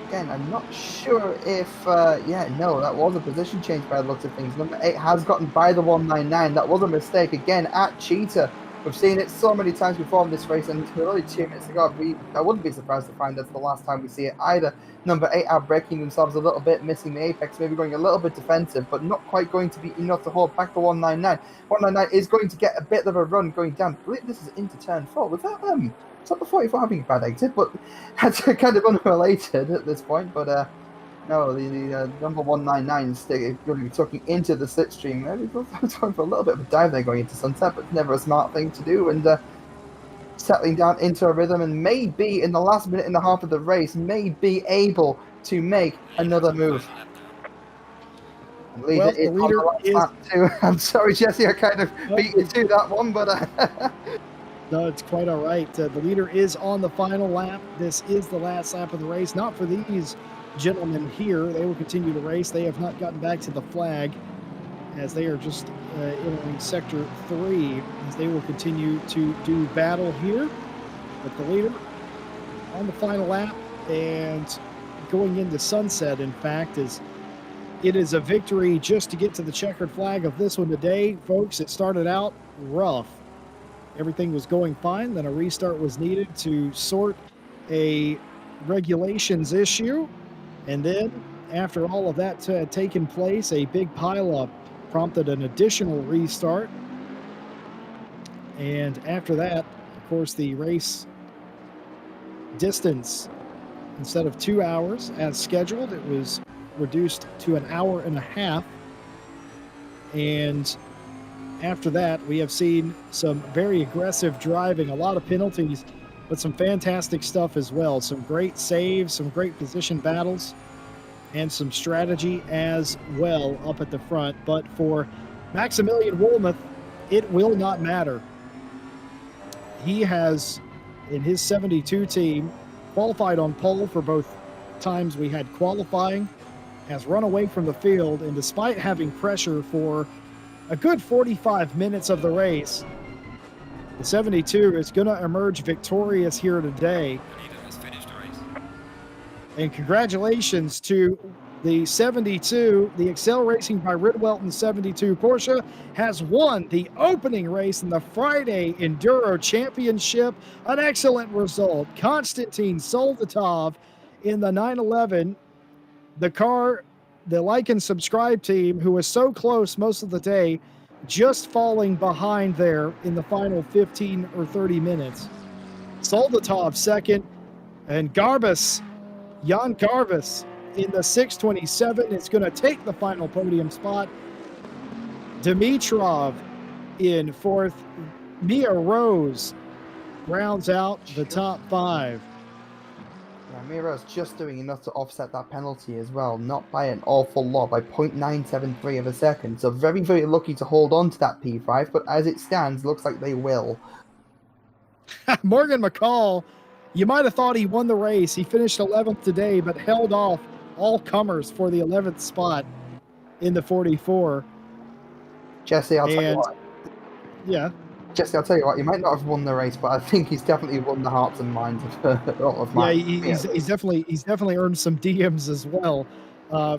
Again, I'm not sure if, no, that was a position change by the looks of things. Number 8 has gotten by the 199. That was a mistake again at Cheetah. We've seen it so many times before in this race, and we're only 2 minutes to go. I wouldn't be surprised to find that's the last time we see it either. Number 8 are breaking themselves a little bit, missing the apex, maybe going a little bit defensive, but not quite going to be enough to hold back the 199. 199 is going to get a bit of a run going down. I believe this is into turn 4. Was that the 44 having a bad exit? But that's kind of unrelated at this point. But no, the number 199 is going to be tucking into the slipstream. Maybe going for a little bit of a dive there going into sunset, but it's never a smart thing to do. And settling down into a rhythm, and maybe in the last minute and a half of the race, may be able to make another move. Well, the leader is... I'm sorry, Jesse, I kind of beat you to that one, but... No, it's quite all right. The leader is on the final lap. This is the last lap of the race. Not for these gentlemen here. They will continue the race. They have not gotten back to the flag as they are just entering Sector 3 as they will continue to do battle here. But the leader on the final lap and going into sunset, in fact, it is a victory just to get to the checkered flag of this one today. Folks, it started out rough. Everything was going fine. Then a restart was needed to sort a regulations issue. And then after all of that had taken place, a big pileup prompted an additional restart. And after that, of course, the race distance, instead of 2 hours as scheduled, it was reduced to an hour and a half. And after that, we have seen some very aggressive driving, a lot of penalties, but some fantastic stuff as well. Some great saves, some great position battles, and some strategy as well up at the front. But for Maximilian Woolmuth, it will not matter. He has, in his 72 team, qualified on pole for both times we had qualifying, has run away from the field, and despite having pressure for a good 45 minutes of the race, the 72 is going to emerge victorious here today. Leader has finished the race. And congratulations to the 72. The Excel Racing by Ridwelton 72 Porsche has won the opening race in the Friday Enduro Championship. An excellent result. Konstantin Soldatov in the 911. The like and subscribe team, who was so close most of the day, just falling behind there in the final 15 or 30 minutes. Soldatov second, and Jan Garbus in the 627 is going to take the final podium spot. Dimitrov in fourth. Mia Rose rounds out the top five. Yeah, Miro's just doing enough to offset that penalty as well, not by an awful lot, by 0.973 of a second. So very, very lucky to hold on to that P5, but as it stands, looks like they will. Morgan McCall, you might have thought he won the race. He finished 11th today, but held off all comers for the 11th spot in the 44. Jesse, I'll tell you what. Yeah. Jesse, I'll tell you what, you might not have won the race, but I think he's definitely won the hearts and minds of all of mine. Yeah, he's definitely earned some DMs as well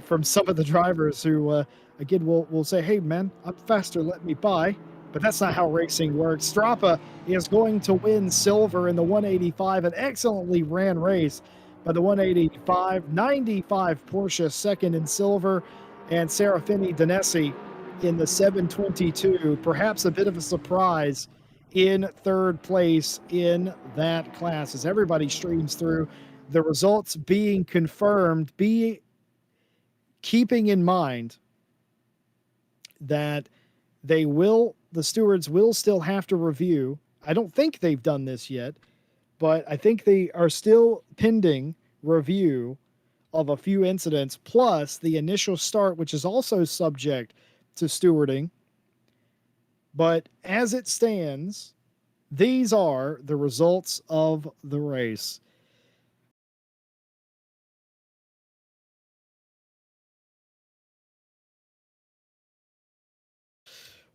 from some of the drivers who, again, will say, hey, man, I'm faster, let me by. But that's not how racing works. Strapa is going to win silver in the 185, an excellently ran race by the 185. 95 Porsche second in silver, and Serafini Danesi in the 722. Perhaps a bit of a surprise in third place in that class as everybody streams through. The results being confirmed, keeping in mind that the stewards will still have to review. I don't think they've done this yet, but I think they are still pending review of a few incidents, plus the initial start, which is also subject to stewarding. But as it stands, these are the results of the race.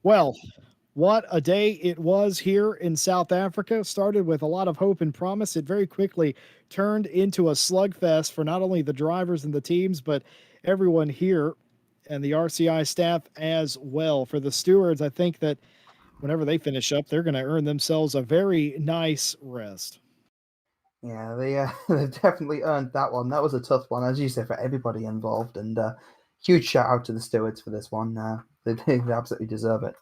Well, what a day it was here in South Africa. Started with a lot of hope and promise. It very quickly turned into a slugfest for not only the drivers and the teams, but everyone here and the RCI staff as well. For the stewards, I think that whenever they finish up, they're going to earn themselves a very nice rest. Yeah, they definitely earned that one. That was a tough one, as you say, for everybody involved. And huge shout out to the stewards for this one. They absolutely deserve it.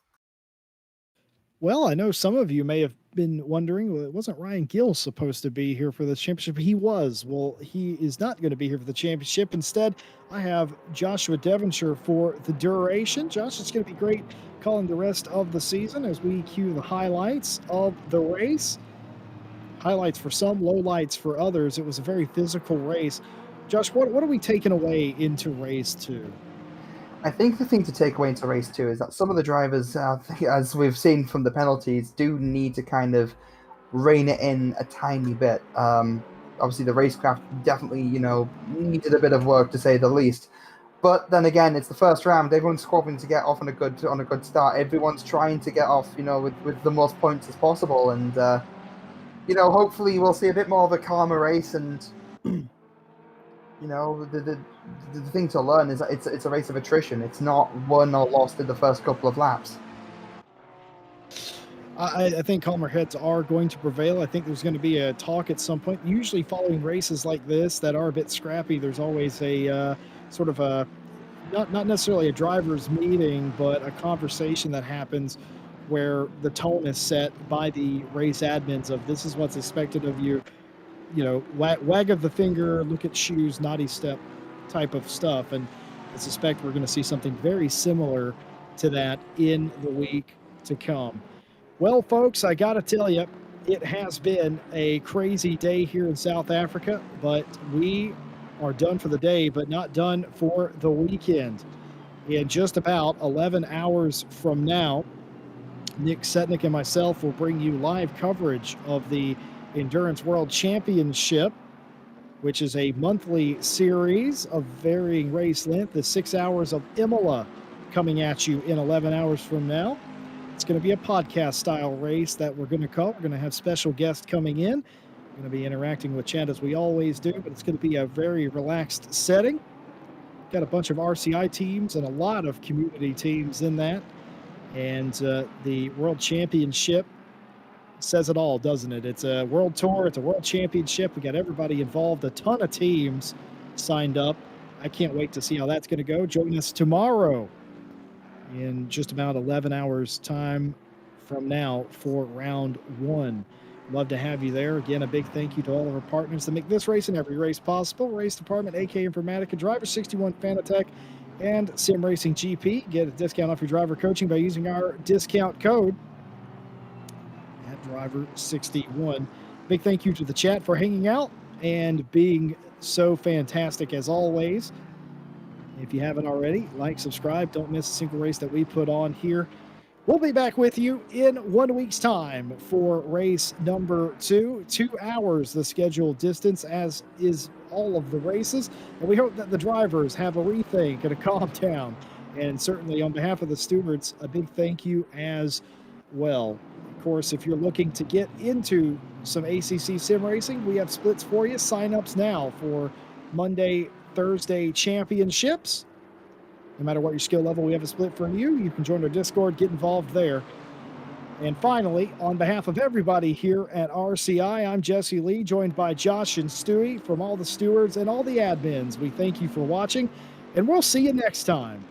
Well, I know some of you may have been wondering, well, wasn't Ryan Gill supposed to be here for the championship? He was. Well, he is not going to be here for the championship. Instead, I have Joshua Devonshire for the duration. Josh, it's going to be great calling the rest of the season as we cue the highlights of the race. Highlights for some, lowlights for others. It was a very physical race. Josh, what are we taking away into race 2? I think the thing to take away into race 2 is that some of the drivers, as we've seen from the penalties, do need to kind of rein it in a tiny bit. Obviously, the racecraft definitely, needed a bit of work, to say the least. But then again, it's the first round. Everyone's squabbling to get off on a good start. Everyone's trying to get off, with the most points as possible. And hopefully we'll see a bit more of a calmer race and You know, the thing to learn is that it's a race of attrition. It's not won or lost in the first couple of laps. I think calmer heads are going to prevail. I think there's going to be a talk at some point. Usually, following races like this that are a bit scrappy, there's always a sort of a not necessarily a driver's meeting, but a conversation that happens where the tone is set by the race admins of this is what's expected of you. You know, wag of the finger, look at shoes, naughty step type of stuff. And I suspect we're going to see something very similar to that in the week to come. Well, folks, I got to tell you, it has been a crazy day here in South Africa, but we are done for the day, but not done for the weekend. In just about 11 hours from now, Nick Setnick and myself will bring you live coverage of the Endurance World Championship, which is a monthly series of varying race length. The 6 hours of Imola coming at you in 11 hours from now. It's going to be a podcast style race that we're going to call. We're going to have special guests coming in. We're going to be interacting with Chad as we always do, but it's going to be a very relaxed setting. Got a bunch of RCI teams and a lot of community teams in that. And the World Championship says it all, doesn't it? It's a world tour. It's a world championship. We got everybody involved, a ton of teams signed up. I can't wait to see how that's going to go. Join us tomorrow in just about 11 hours time from now for round one. Love to have you there. Again, a big thank you to all of our partners that make this race and every race possible. Race Department, AK Informatica, Driver 61 Fanatec, and Sim Racing GP. Get a discount off your driver coaching by using our discount code at Driver 61. Big thank you to the chat for hanging out and being so fantastic as always. If you haven't already, like, subscribe. Don't miss a single race that we put on here. We'll be back with you in 1 week's time for race number 2. 2 hours, the scheduled distance, as is all of the races. And we hope that the drivers have a rethink and a calm down. And certainly on behalf of the stewards, a big thank you as well. Of course, if you're looking to get into some ACC sim racing, we have splits for you. Sign-ups now for Monday, Thursday championships. No matter what your skill level, we have a split for you. You can join our Discord, get involved there. And finally, on behalf of everybody here at RCI, I'm Jesse Lee, joined by Josh and Stewie from all the stewards and all the admins. We thank you for watching, and we'll see you next time.